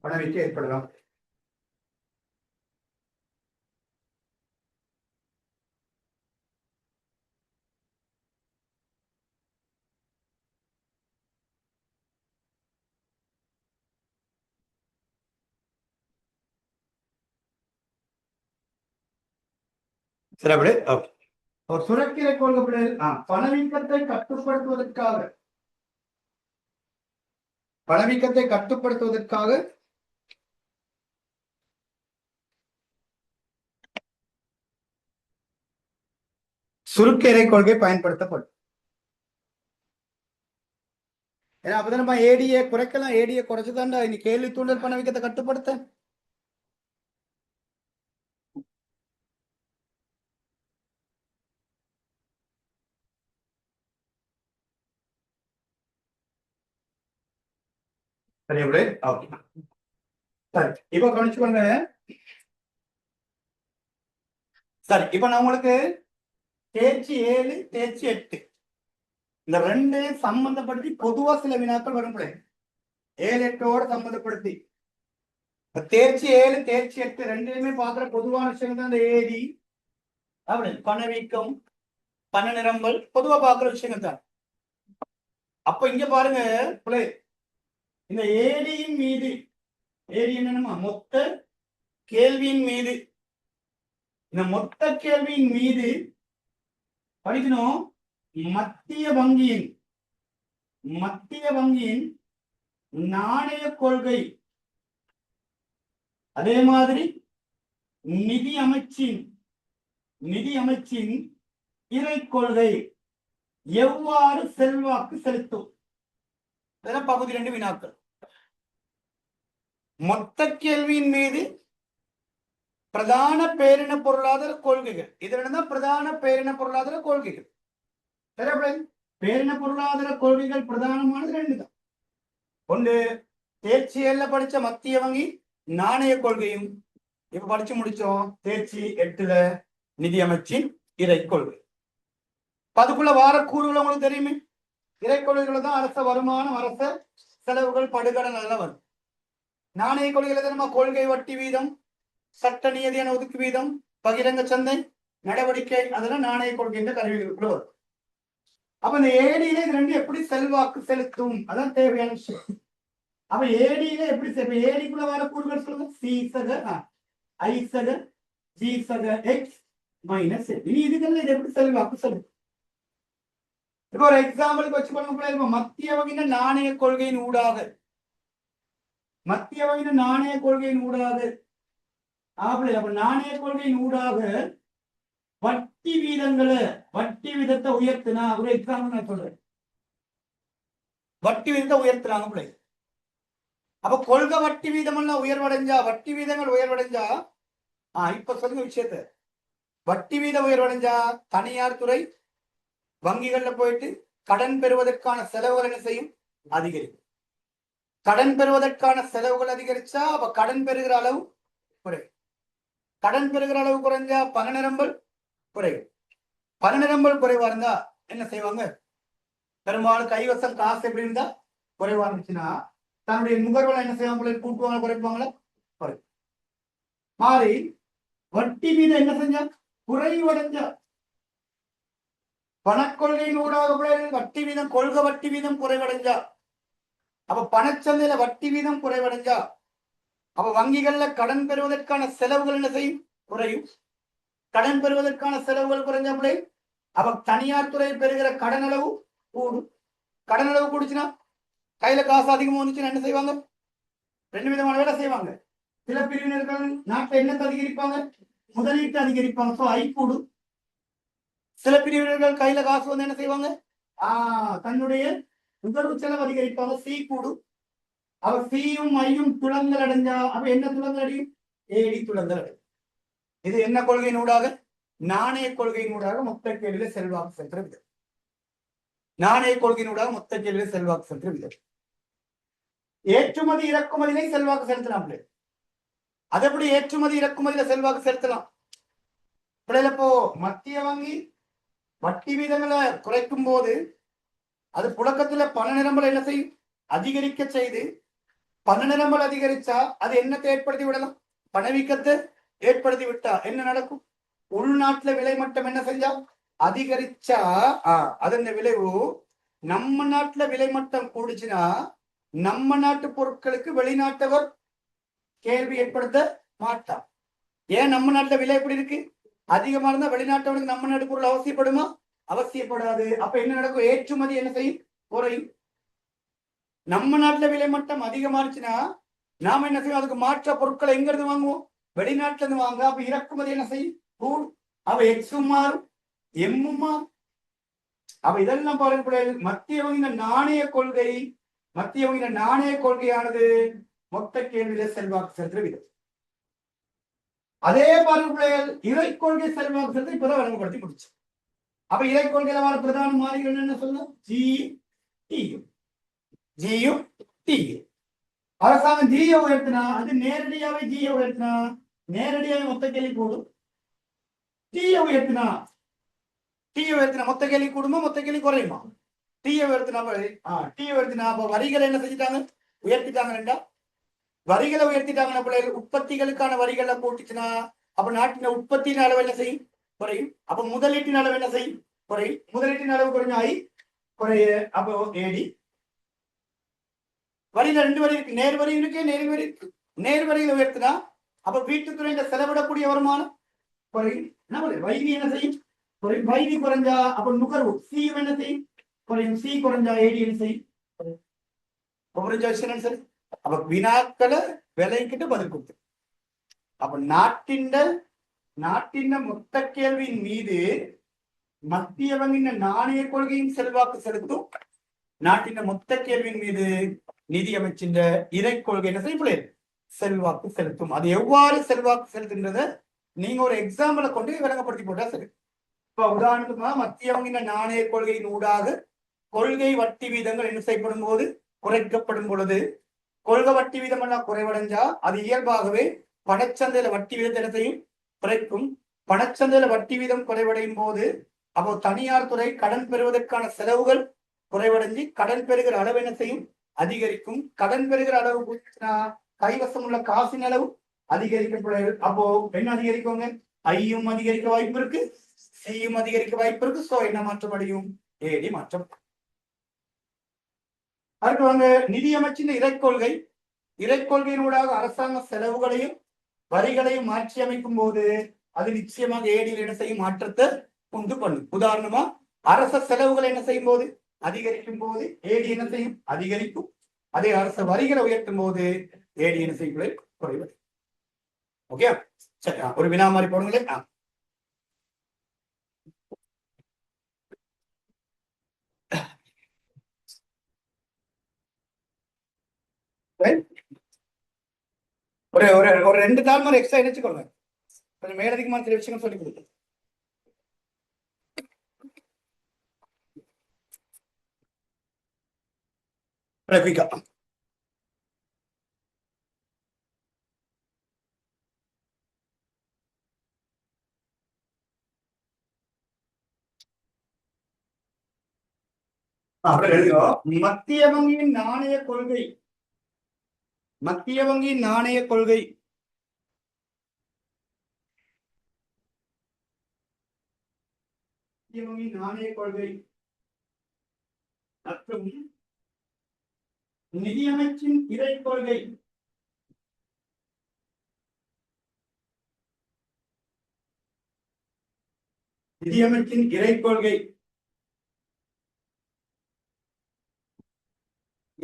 பணவீக்கம் ஏற்படலாம். சரி, அப்படி ஒரு சுரக்கிரை கொள்கை பணவீக்கத்தை கட்டுப்படுத்துவதற்காக சுருக்கெரை கொள்கை பயன்படுத்தப்படும். ஏன்னா அப்பதான் நம்ம ஏடியை குறைக்கலாம். ஏடியை குறைச்சுதான்டா இனி கேள்வி தூண்டல் பணவீக்கத்தை கட்டுப்படுத்த. சரி, அப்படி சரி, இப்ப கவனிச்சுக்கோங்க. சரி, இப்ப நான் உங்களுக்கு தேர்ச்சி 7, தேர்ச்சி 8 இந்த ரெண்டு சம்பந்தப்படுத்தி பொதுவா சில வினாக்கள் வரும். 7, 8ஓட சம்பந்தப்படுத்தி தேர்ச்சி 7, தேர்ச்சி 8 ரெண்டுமே பாக்குற பொதுவான விஷயம் தான் இந்த ஏடி அப்படி பணவீக்கம், பண நிரம்பல் பொதுவா பாக்குற விஷயங்கள் தான். அப்ப இங்க பாருங்க, இந்த ஏடியின் மீது ஏடி என்னன்னா மொத்த கேள்வியின் மீது, இந்த மொத்த கேள்வியின் மீது படிக்கணும். மத்திய வங்கியின் நாணய கொள்கை, அதே மாதிரி நிதி அமைச்சின் இறை கொள்கை எவ்வாறு செல்வாக்கு செலுத்தும்? பகுதி 2 வினாக்கள். மொத்த கேள்வியின் மீது பிரதான பேரின பொருளாதார கொள்கைகள், இதுல பிரதான பேரின பொருளாதார கொள்கைகள். பேரின பொருளாதார கொள்கைகள் பிரதானமானது 2 தான். ஒன்று தேர்ச்சி 7 படிச்ச மத்திய வங்கி நாணய கொள்கையும், இப்ப படிச்சு முடிச்சோம் தேர்ச்சி 8 நிதி அமைச்சின் இறை கொள்கை. அதுக்குள்ள வார கூறுகள் உங்களுக்கு தெரியுமே. இறை கொள்கைகள் தான் அரச வருமானம், அரச செலவுகள், படுகடன் அதெல்லாம் வரும். நாணய கொள்கையில நம்ம கொள்கை வட்டி வீதம், சட்ட நியதியான ஒதுக்கு வீதம், பகிரங்க சந்தை நடவடிக்கை, அதெல்லாம் நாணய கொள்கை என்ற கருவிகளுக்குள்ள வரும். அப்ப இந்த ஏடியில இது 2 எப்படி செல்வாக்கு செலுத்தும்? அதான் தேவையான விஷயம். அப்ப ஏடியில எப்படி ஏடிக்குள்ள வர கூறுகள் சொல்லுங்க. சி சக ஐ சக ஜி சக எக்ஸ் மைனஸ். இனி இதுக்கெல்லாம் இது எப்படி செல்வாக்கு செலுத்தும்? இப்ப ஒரு எக்ஸாம்பிளுக்கு வச்சு பண்ண மத்திய வகையின நாணய கொள்கையின் ஊடாக அப்ப நாணய கொள்கையின் ஊடாக வட்டி வீதத்தை உயர்த்தினா, ஒரு எக்ஸாம்பிள் நான் சொல்றேன். வட்டி வீதத்தை உயர்த்துறாங்க பிள்ளை. அப்ப கொள்கை வட்டி வீதம் எல்லாம் உயர்வடைஞ்சா, வட்டி வீதங்கள் உயர்வடைஞ்சா, இப்ப சொல்லுங்க விஷயத்த. வட்டி வீதம் உயர்வடைஞ்சா தனியார் துறை வங்கிகள்ல போயிட்டு கடன் பெறுவதற்கான செலவுகள் என்ன செய்யும்? அதிகரிக்கும். கடன் பெறுவதற்கான செலவுகள் அதிகரிச்சா அப்ப கடன் பெறுகிற அளவு குறையும். கடன் பெறுகிற அளவு குறைஞ்சா பண நிரம்பல் குறையும். பணநிரம்பல் குறைவா இருந்தா என்ன செய்வாங்க? பெரும்பாலும் கைவசம் காசு எப்படி இருந்தா குறைவா இருந்துச்சுன்னா தன்னுடைய நுகர்வுகளை என்ன செய்வாங்க? கூட்டுவாங்க, குறைப்பாங்களா? குறை மாறி வட்டி வீதம் என்ன செஞ்சா குறைவடைஞ்சா பணக்கொள்கையின் ஊடாக வட்டி வீதம் வட்டி வீதம் குறைவடைஞ்சா அப்ப பணச்சந்தையில வட்டி வீதம் குறைவடைஞ்சா அப்ப வங்கிகள்ல கடன் பெறுவதற்கான செலவுகள் என்ன செய்யும்? குறையும். கடன் பெறுவதற்கான செலவுகள் குறைஞ்சா அப்ப தனியார் துறை பெறுகிற கடன் அளவு கூடும். கடன் அளவு கூடுச்சுன்னா கையில காசு அதிகமா வந்துச்சுன்னா என்ன செய்வாங்க? ரெண்டு விதமான வேலை செய்வாங்க. சில பிரிவினர்கள் நாட்டை என்னத்தை அதிகரிப்பாங்க? முதலீட்டு அதிகரிப்பாங்க. சோ ஐ கூடும். சில பிரிவினர்கள் கையில காசு வந்து என்ன செய்வாங்க? தன்னுடைய நுகர்வு செலவு அதிகரிப்பாங்க. சி கூடும். அவ சியும் ஐயும் துளங்கள் அடைஞ்சா அப்ப என்ன துளங்கள் அடையும்? ஏடி துளங்கள் அடையும். இது என்ன கொள்கையினூடாக? நாணய கொள்கையினூடாக மொத்த கேள்வியில செல்வாக்கு சென்ற விதம். நாணய கொள்கையினூடாக மொத்த கேள்வியில செல்வாக்கு சென்ற விதம். ஏற்றுமதி இறக்குமதியிலே செல்வாக்கு செலுத்தலாம். அது எப்படி ஏற்றுமதி இறக்குமதியில செல்வாக்கு செலுத்தலாம்? இப்போ மத்திய வங்கி வட்டி வீதங்களை குறைக்கும் போது அது புழக்கத்துல பண நிரம்பல் என்ன செய்யும்? அதிகரிக்க செய்து பண நிரம்பல் அதிகரிச்சா அது என்னத்தை ஏற்படுத்தி விடலாம்? பணவீக்கத்தை ஏற்படுத்தி விட்டா என்ன நடக்கும்? உள்நாட்டுல விலை மட்டம் என்ன செஞ்சா அதிகரிச்சா அதன் விளைவு நம்ம நாட்டுல விலை மட்டம் கூடுச்சுன்னா நம்ம நாட்டு பொருட்களுக்கு வெளிநாட்டவர் கேள்வி ஏற்படுத்த மாட்டான். ஏன் நம்ம நாட்டுல விலை எப்படி இருக்கு? அதிகமா இருந்தா வெளிநாட்டவனுக்கு நம்ம நாட்டு பொருள் அவசியப்படுமா? அவசியப்படாது. அப்ப என்ன நடக்கும்? ஏற்றுமதி என்ன செய்யும்? குறையும். நம்ம நாட்டுல விலை மட்டம் அதிகமாச்சுன்னா நாம என்ன செய்வோம்? அதுக்கு மாற்ற பொருட்களை எங்க இருந்து வாங்குவோம்? வெளிநாட்டுல இருந்து வாங்க. அப்ப இறக்குமதி என்ன செய்யும்? கூடும். அவ எக்ஸும் மாறும், எம்மும் மாறும். அப்ப இதெல்லாம் பாருங்க, மத்திய வங்கியின நாணய கொள்கையானது மொத்த கேள்வியில செல்வாக்கு செலுத்துற விதம். அதே பாருங்க இறை கொள்கை செல்வாக்கு செலுத்த இப்பதான் வழங்கப்படுத்தி முடிச்சு. அப்ப இறை கொள்கையில வர பிரதான மாறிகள் என்ன சொல்லலாம்? ஜியும் டியும். அரசாங்கம் ஜியை உயர்த்தினா அது நேரடியாவே ஜியை உயர்த்தினா நேரடியாவே மொத்த கேள்வி கூடும். டீயை உயர்த்தினா மொத்த கேள்வி கூடுமா? மொத்த கேள்வி குறையுமா? டீயை உயர்த்தினா அப்ப வரிகளை என்ன செஞ்சுட்டாங்க? உயர்த்திட்டாங்க. வரிகளை உயர்த்திட்டாங்க. உற்பத்திகளுக்கான வரிகளை போட்டுச்சுன்னா அப்ப நாட்டின் உற்பத்தியின் அளவு என்ன செய்யும்? குறையும். அப்ப முதலீட்டின் அளவு என்ன செய்யும்? குறையும். முதலீட்டின் அளவு குறைஞ்சா குறைய. அப்போ ஏடி வரியில ரெண்டு வரி இருக்கு. நேர்வரி இருக்கு, நேர்வரி இருக்கு. நேர்வரியில உயர்த்தினா அப்ப வீட்டுத்துறையில செலவிடக்கூடிய வருமானம் குறையும். வைதி என்ன செய்யும்? குறையும். வைதி குறைஞ்சா அப்ப நுகர்வு சி என்ன செய்யும்? குறையும். சி குறைஞ்சா ஏடி என்ன செய்யும்? சரி. அப்ப வினாக்களை விலைக்கிட்டு பதில் கொடுத்து அப்ப நாட்டின் மொத்த கேள்வியின் மீது மத்திய வங்கியின் நாணய கொள்கையின் செல்வாக்கு செலுத்தும். நாட்டின் மொத்த கேள்வியின் மீது நிதி அமைச்சின் இறை கொள்கை என்ன செய்ய செல்வாக்கு செலுத்தும். அது எவ்வாறு செல்வாக்கு செலுத்துன்றத நீங்க ஒரு எக்ஸாம்பிளை கொண்டு விளங்கப்படுத்தி போட்டா சரி. இப்ப உதாரணத்துக்கு மத்திய வங்கியின் நாணய கொள்கையின் ஊடாக கொள்கை வட்டி வீதங்கள் என்ன செய்யப்படும் போது குறைக்கப்படும் பொழுது கொள்கை வட்டி வீதம் எல்லாம் குறைவடைஞ்சா அது இயல்பாகவே பணச்சந்தையில வட்டி வீதத்தையும் குறைக்கும். பணச்சந்தையில வட்டி வீதம் குறைவடையும் போது அப்போ தனியார் துறை கடன் பெறுவதற்கான செலவுகள் குறைவடைஞ்சு கடன் பெறுகிற அளவு என்ன செய்யும்? அதிகரிக்கும். கடன் பெறுகிற அளவு கூட்டினா கைவசம் உள்ள காசின் அளவு அதிகரிக்கப்படாது. அப்போ என்ன அதிகரிக்குங்க? ஐயும் அதிகரிக்க வாய்ப்பு இருக்கு, சியும் அதிகரிக்க வாய்ப்பு இருக்கு. சோ என்ன மாற்றம் அடையும்? ஏடி மாற்றம். அடுத்து வாங்க நிதியமைச்சின் இறைக்கொள்கையினூடாக அரசாங்க செலவுகளையும் வரிகளையும் மாற்றி அமைக்கும் போது அது நிச்சயமாக ஏடியில் என்ன செய்யும்? மாற்றத்தை உண்டு பண்ணும். உதாரணமா அரச செலவுகளை என்ன செய்யும் போது அதிகரிக்கும் போது ஏடி என்ன செய்யும்? அதிகரிக்கும். அதே அரச வரிகளை உயர்த்தும் போது ஏடி என்ன செய்யும்? குறைவது. ஓகே, சரி. ஒரு வினா மாதிரி போடுங்களேன். ஒரு ஒரு 2 தாள் மாதிரி எக்ஸ்ட்ரா நினைச்சுக்கோங்க. கொஞ்சம் மேலதிகமான சில விஷயங்கள் சொல்லி கொடுங்க. மத்திய வங்கியின் நாணய கொள்கை. மத்திய வங்கியின் நாணய கொள்கை. மத்திய வங்கியின் நாணய கொள்கை மற்றும் நிதியமைச்சின் இறை கொள்கை. நிதியமைச்சின் இறை கொள்கை.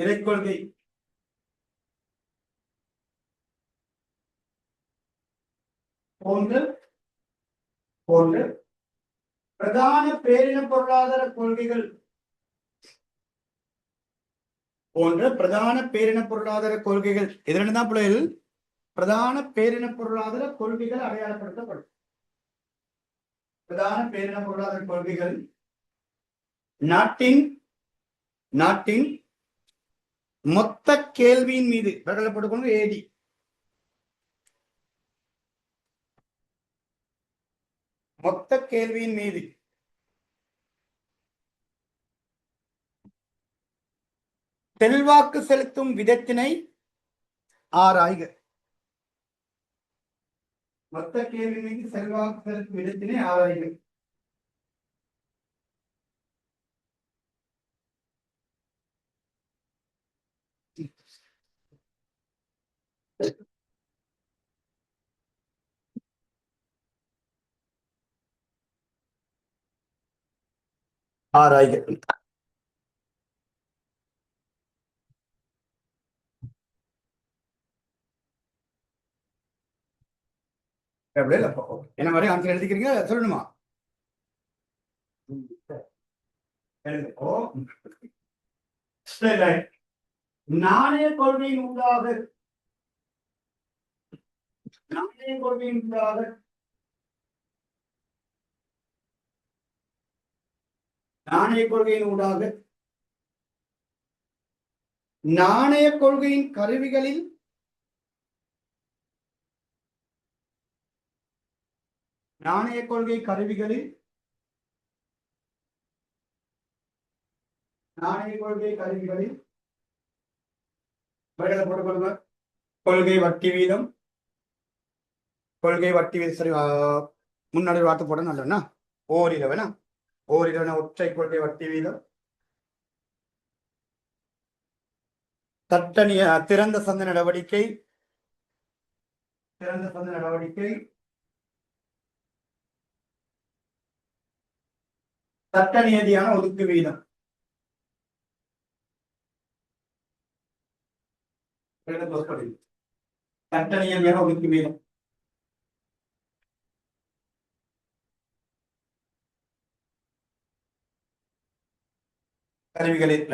இறை கொள்கை போன்ற பிரதான பேரின பொருளாதார கொள்கைகள் இதனிடம் பிள்ளைகள் பிரதான பேரின பொருளாதார கொள்கைகள் அடையாளப்படுத்தப்படும். பிரதான பேரின பொருளாதார கொள்கைகள் நாட்டின் மொத்த கேள்வியின் மீது பிரகடனப்படும் ஏடி. மொத்த கேள்வியின் மீது செல்வாக்கு செலுத்தும் விதத்தினை ஆராய்க. மொத்த கேள்வி மீது செல்வாக்கு செலுத்தும் விதத்தினை ஆராய்க. ஆராய்க. என்ன மாதிரி ஆன்சர் எழுதிக்கிறீங்க சொல்லணுமா? நாணய கொள்கையின் ஊடாக நாணய கொள்கையின் ஊடாக நாணய கொள்கையின் ஊடாக நாணய கொள்கையின் கருவிகளில் நாணய கொள்கை கருவிகளில் நாணய கொள்கை கருவிகளில் கொள்கை வட்டி வீதம். கொள்கை வட்டி வீதம் சரி முன்னாடி வார்த்தை போட நல்ல ஓரிரவனா ஒற்றை கொள்கை வட்டி வீதம். தட்டணிய திறந்த சந்தை நடவடிக்கை. சட்ட நியதியான ஒதுக்கு வீதம். சட்ட நியதியான ஒதுக்கு வீதம். கருவிகளில்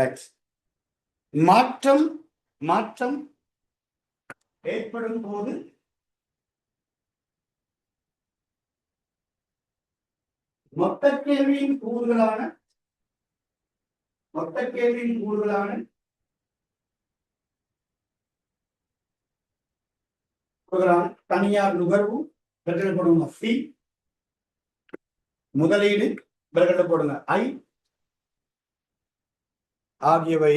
மாற்றம் ஏற்படும் போது மொத்த கேள்வியின் கூறுகளான தனியார் நுகர்வு பிரகடனப்படும் சி, முதலீடு பிரகடனப்படுங்க ஐ ஆகியவை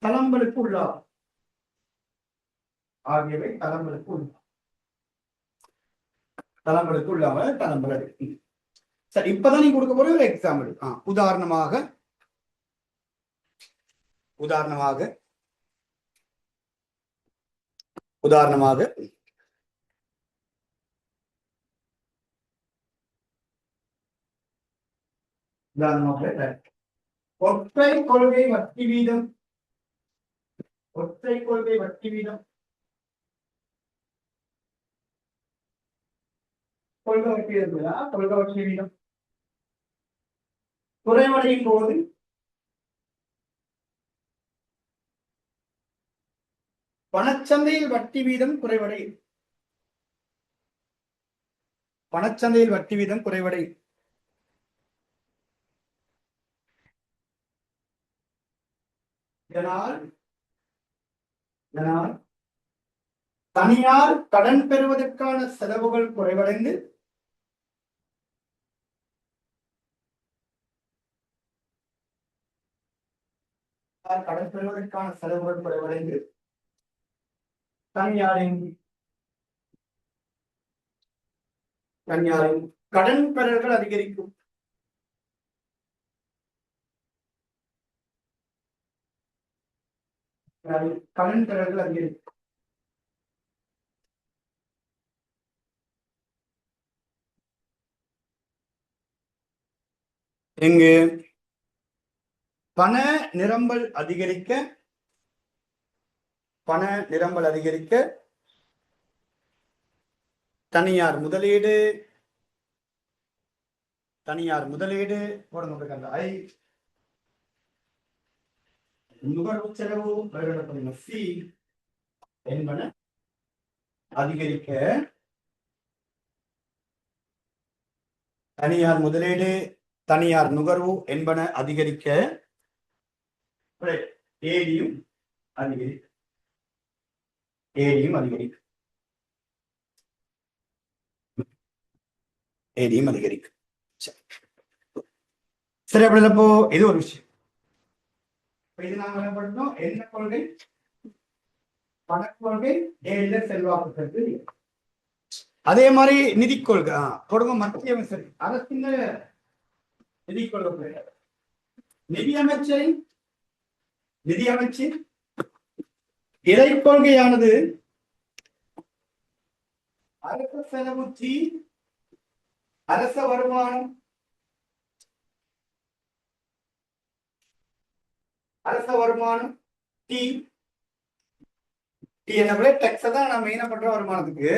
தளங்களுக்கு உள்ளாகும். தளங்களுக்கு உள்ளாம தளம்பல். சரி, இப்பதான் நீங்க கொடுக்க போற ஒரு எக்ஸாம்பிள். உதாரணமாக ஒற்றை கொள்கை வட்டி வீதம். கொள்கை வட்டி வீதம் குறைவடையும் போது பணச்சந்தையில் வட்டி வீதம் குறைவடையும். இதனால் தனியார் கடன் பெறுவதற்கான செலவுகள் குறைவடைந்து கடன் பெறுவதற்கான செலவுகள் குறைவடைந்து தனியாரின் கடன் பெறல்கள் அதிகரிக்கும். கடன் பெறல்கள் அதிகரிக்கும். எங்கு பண நிரம்பல் அதிகரிக்க தனியார் முதலீடு போடுங்க. நுகர்வு செலவு என்பன அதிகரிக்க தனியார் முதலீடு தனியார் நுகர்வு என்பன அதிகரிக்க ஏடியும் அதிகரிக்கும். சரி, அப்படி இல்லப்போ இது ஒரு விஷயம். இது நாங்கள் என்ன என்ன கொள்கை? பணக்கொள்கை ஏழில செல்வாக்கு. அதே மாதிரி நிதி கொள்கை கொடுங்க. மத்திய அமைச்சர் அரசின் நிதி கொள்கை நிதியமைச்சின் இறை கொள்கையானது அரச செலவு டி அரச வருமானம் டி என்ன டெக்ஸ் தான் நான் மெயினா பண்ற வருமானத்துக்கு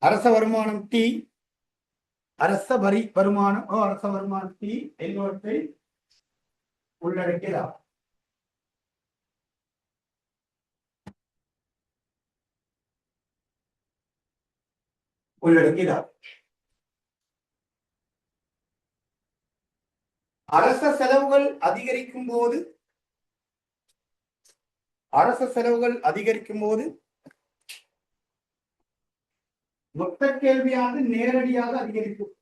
அரச வருமானம் டி அரச வரி வருமானம் டி என்பவற்றை உள்ளடக்கியதா. அரச செலவுகள் அதிகரிக்கும் போது மொத்த கேள்வியானது நேரடியாக அதிகரிக்கும்.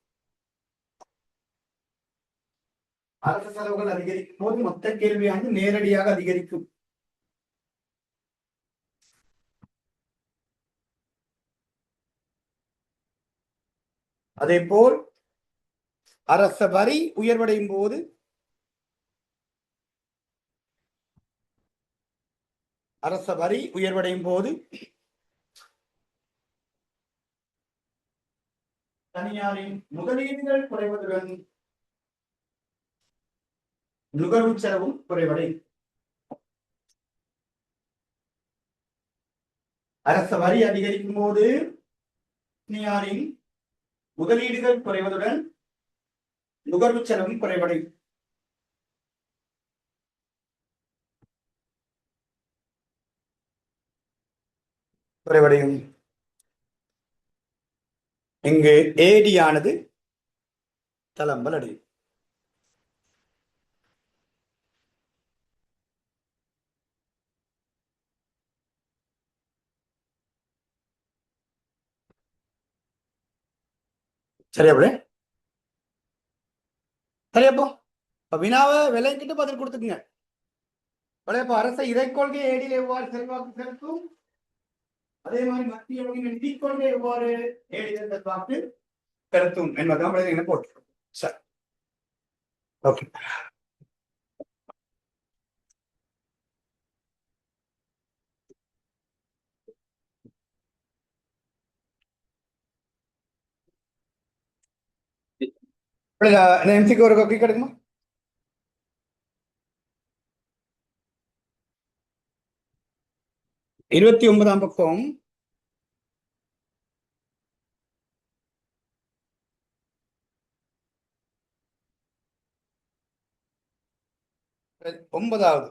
அரச செலவுகள் அதிகரிக்கும் போது மொத்த கேள்வியானது நேரடியாக அதிகரிக்கும். அதே போல் அரச வரி உயர்வடையும் போது தனியாரின் முதலீடுகள் குறைவதுடன் நுகர்வு செலவும் குறைவடையும். அரச வரி அதிகரிக்கும் போது தனியாரின் முதலீடுகள் குறைவதுடன் நுகர்வு செலவும் குறைவடையும். இங்கு ஏடியானது தளம்பல் அடையும். சரியாப்போ வினாவை விலைக்கிட்டு பதில் கொடுத்துக்குங்க. அரச இறை கொள்கை ஏடியில் எவ்வாறு செல்வாக்கு செலுத்தும், அதே மாதிரி மத்திய நிதி கொள்கை எவ்வாறு ஏடியில் செல்வாக்கு செலுத்தும் என்பதுதான் போட்டு. சரி, ஓகே. எம்சிக்கு ஒரு காப்பி கிடைக்குமா? இருபத்தி 29ஆம் பக்கம். ஒன்பதாவது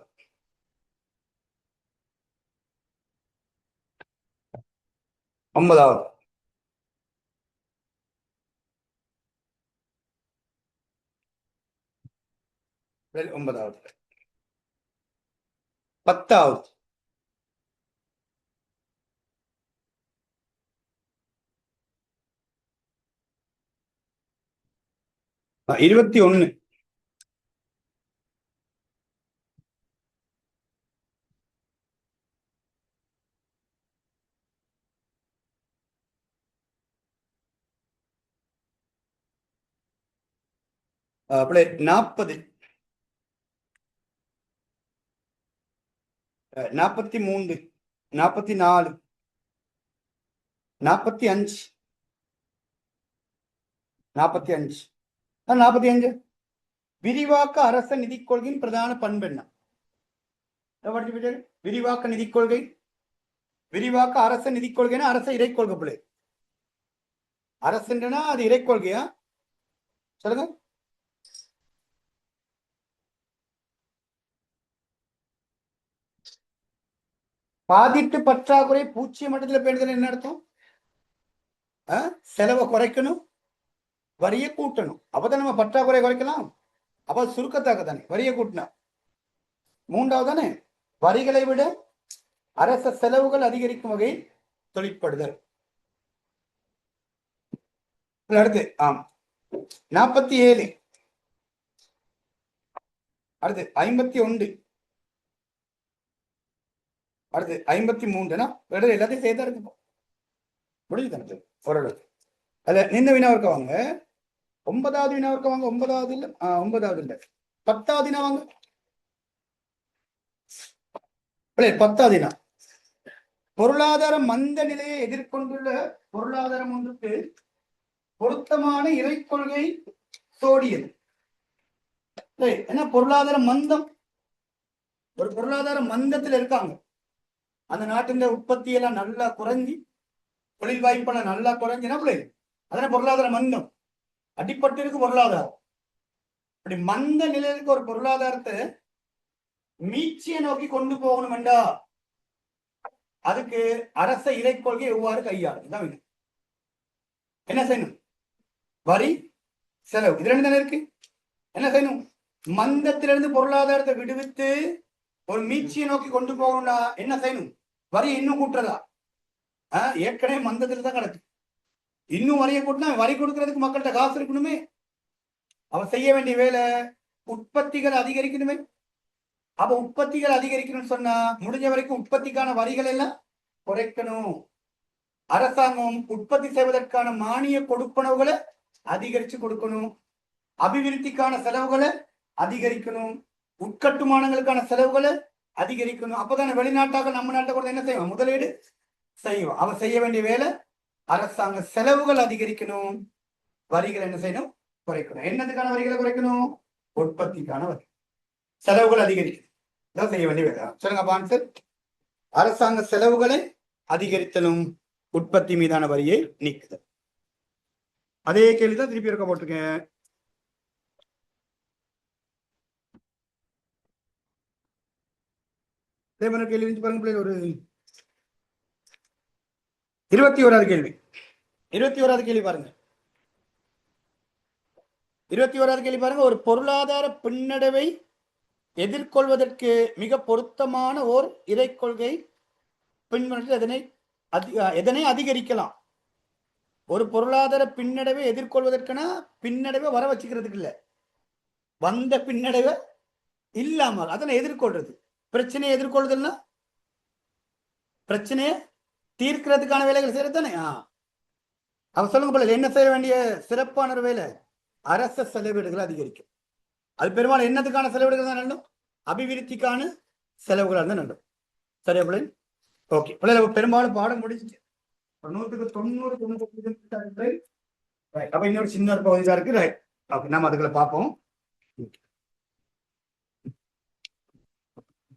பத்தாவது 21 பிள்ளை 40 43 44 45 45 45 விரிவாக்க அரச நிதி கொள்கையின் பிரதான பண்பு என்ன? விரிவாக்க நிதி கொள்கை, விரிவாக்க அரச நிதி கொள்கைன்னா அரச இறைக்கொள்கை பிள்ளை. அரசுன்னா அது இறைக்கொள்கையா சொல்லுங்க. பாதிட்டு பற்றாக்குறை பூச்சிய மட்டத்தில் பேணுதல் என்ன அர்த்தம்? செலவை குறைக்கணும், வரிய கூட்டணும், அப்பதான் நம்ம பற்றாக்குறை குறைக்கலாம். அப்ப சுருக்கத்தாக தானே வரிய கூட்டினா. மூன்றாவது தானே வரிகளை விட அரச செலவுகள் அதிகரிக்கும் வகையில் தொழிற்படுதல். அடுத்து 47 அடுத்து 51 அடுத்து 53 எல்லாத்தையும் சேர்த்தா இருக்கு முடிஞ்சு ஓரளவுக்கு. அதுல நின்ன வினாவிற்கு வாங்க, 9வது வினாவிற்கு வாங்க. 9வது இல்ல 9வது இல்ல 10வது வினா வாங்க. 10வது வினா, பொருளாதார மந்த நிலையை எதிர்கொண்டுள்ள பொருளாதாரம் ஒன்றுக்கு பொருத்தமான இறைக்கொள்கை சோடியது. என்ன பொருளாதார மந்தம்? ஒரு பொருளாதார மந்தத்தில் இருக்காங்க, அந்த நாட்டின் உற்பத்தி எல்லாம் நல்லா குறைஞ்சி, தொழில் வாய்ப்பெல்லாம் நல்லா குறைஞ்சினா பிள்ளைங்க அதனால பொருளாதார மந்தம் அடிப்பட்டு இருக்கு பொருளாதாரம். அப்படி மந்த நிலையிற்கு ஒரு பொருளாதாரத்தை மீட்சியை நோக்கி கொண்டு போகணும் வேண்டா, அதுக்கு அரச இறைக்கொள்கை எவ்வாறு கையாளும்? என்ன செய்யணும்? வரி செலவு இது ரெண்டு தானே இருக்கு. என்ன செய்யணும்? மந்தத்திலிருந்து பொருளாதாரத்தை விடுவித்து ஒரு மீட்சியை நோக்கி கொண்டு போகணும்னா என்ன செய்யணும்? வரி இன்னும் கூட்டுறதா? ஏற்கனவே மந்தத்துல தான் கிடக்கு, இன்னும் வரியை கூட்டினா வரி கொடுக்கறதுக்கு மக்கள்கிட்ட காசு இருக்கணுமே. அவ செய்ய வேண்டிய வேலை உற்பத்திகள் அதிகரிக்கணுமே. அப்ப உற்பத்திகள் அதிகரிக்கணும்னு சொன்னா முடிஞ்ச வரைக்கும் உற்பத்திக்கான வரிகள் எல்லாம் குறைக்கணும். அரசாங்கம் உற்பத்தி செய்வதற்கான மானிய கொடுப்பனவுகளை அதிகரிச்சு கொடுக்கணும். அபிவிருத்திக்கான செலவுகளை அதிகரிக்கணும். உட்கட்டுமானங்களுக்கான செலவுகளை அதிகரிக்கணும். அப்பதானே வெளிநாட்டாக நம்ம நாட்டை கூட என்ன செய்வோம்? முதலீடு செய்வோம். அவன் செய்ய வேண்டிய வேலை அரசாங்க செலவுகள் அதிகரிக்கணும், வரிகள் என்ன செய்யணும்? குறைக்கணும். என்னதுக்கான வரிகளை குறைக்கணும்? உற்பத்திக்கான வரி. செலவுகள் அதிகரிக்கணும், இதான் செய்ய வேண்டிய வேலை. சொல்லுங்க ஆன்சர். அரசாங்க செலவுகளை அதிகரித்தலும் உற்பத்தி மீதான வரியை நீக்குதல். அதே கேள்விதான் திருப்பி இருக்க போட்டிருக்கேன். கேள்வி பாருங்க, ஒரு 21வது கேள்வி. 21வது கேள்வி பாருங்க. 21வது கேள்வி பாருங்க. ஒரு பொருளாதார பின்னடைவை எதிர்கொள்வதற்கு மிக பொருத்தமான ஓர் இறைக்கொள்கை பின்வருவதில் எதனை அதிகரிக்கலாம்? ஒரு பொருளாதார பின்னடைவை எதிர்கொள்வதற்கான பின்னடைவை வர வச்சுக்கிறதுக்கு இல்ல, வந்த பின்னடைவை இல்லாமல் அதனை எதிர்கொள்றது. பிரச்சனையை எதிர்கொள்ளுதல்னா பிரச்சனையை தீர்க்கிறதுக்கான வேலைகள் செய்யறது தானே. அவ சொல்லுங்க போல என்ன செய்ய வேண்டிய சிறப்பான ஒரு வேலை? அரச செலவீடுகள் அதிகரிக்கும். அது பெரும்பாலும் என்னதுக்கான செலவீடுகள் தான் நல்லும்? அபிவிருத்திக்கான செலவுகளாக தான் நல்லும். சரியா பிள்ளை? ஓகே பிள்ளை, பெரும்பாலும் பாடம் முடிச்சு 100க்கு 90 90. அப்ப இன்னொரு சின்ன பகுதியாக இருக்கு. நம்ம அதுக்குள்ள பார்ப்போம்.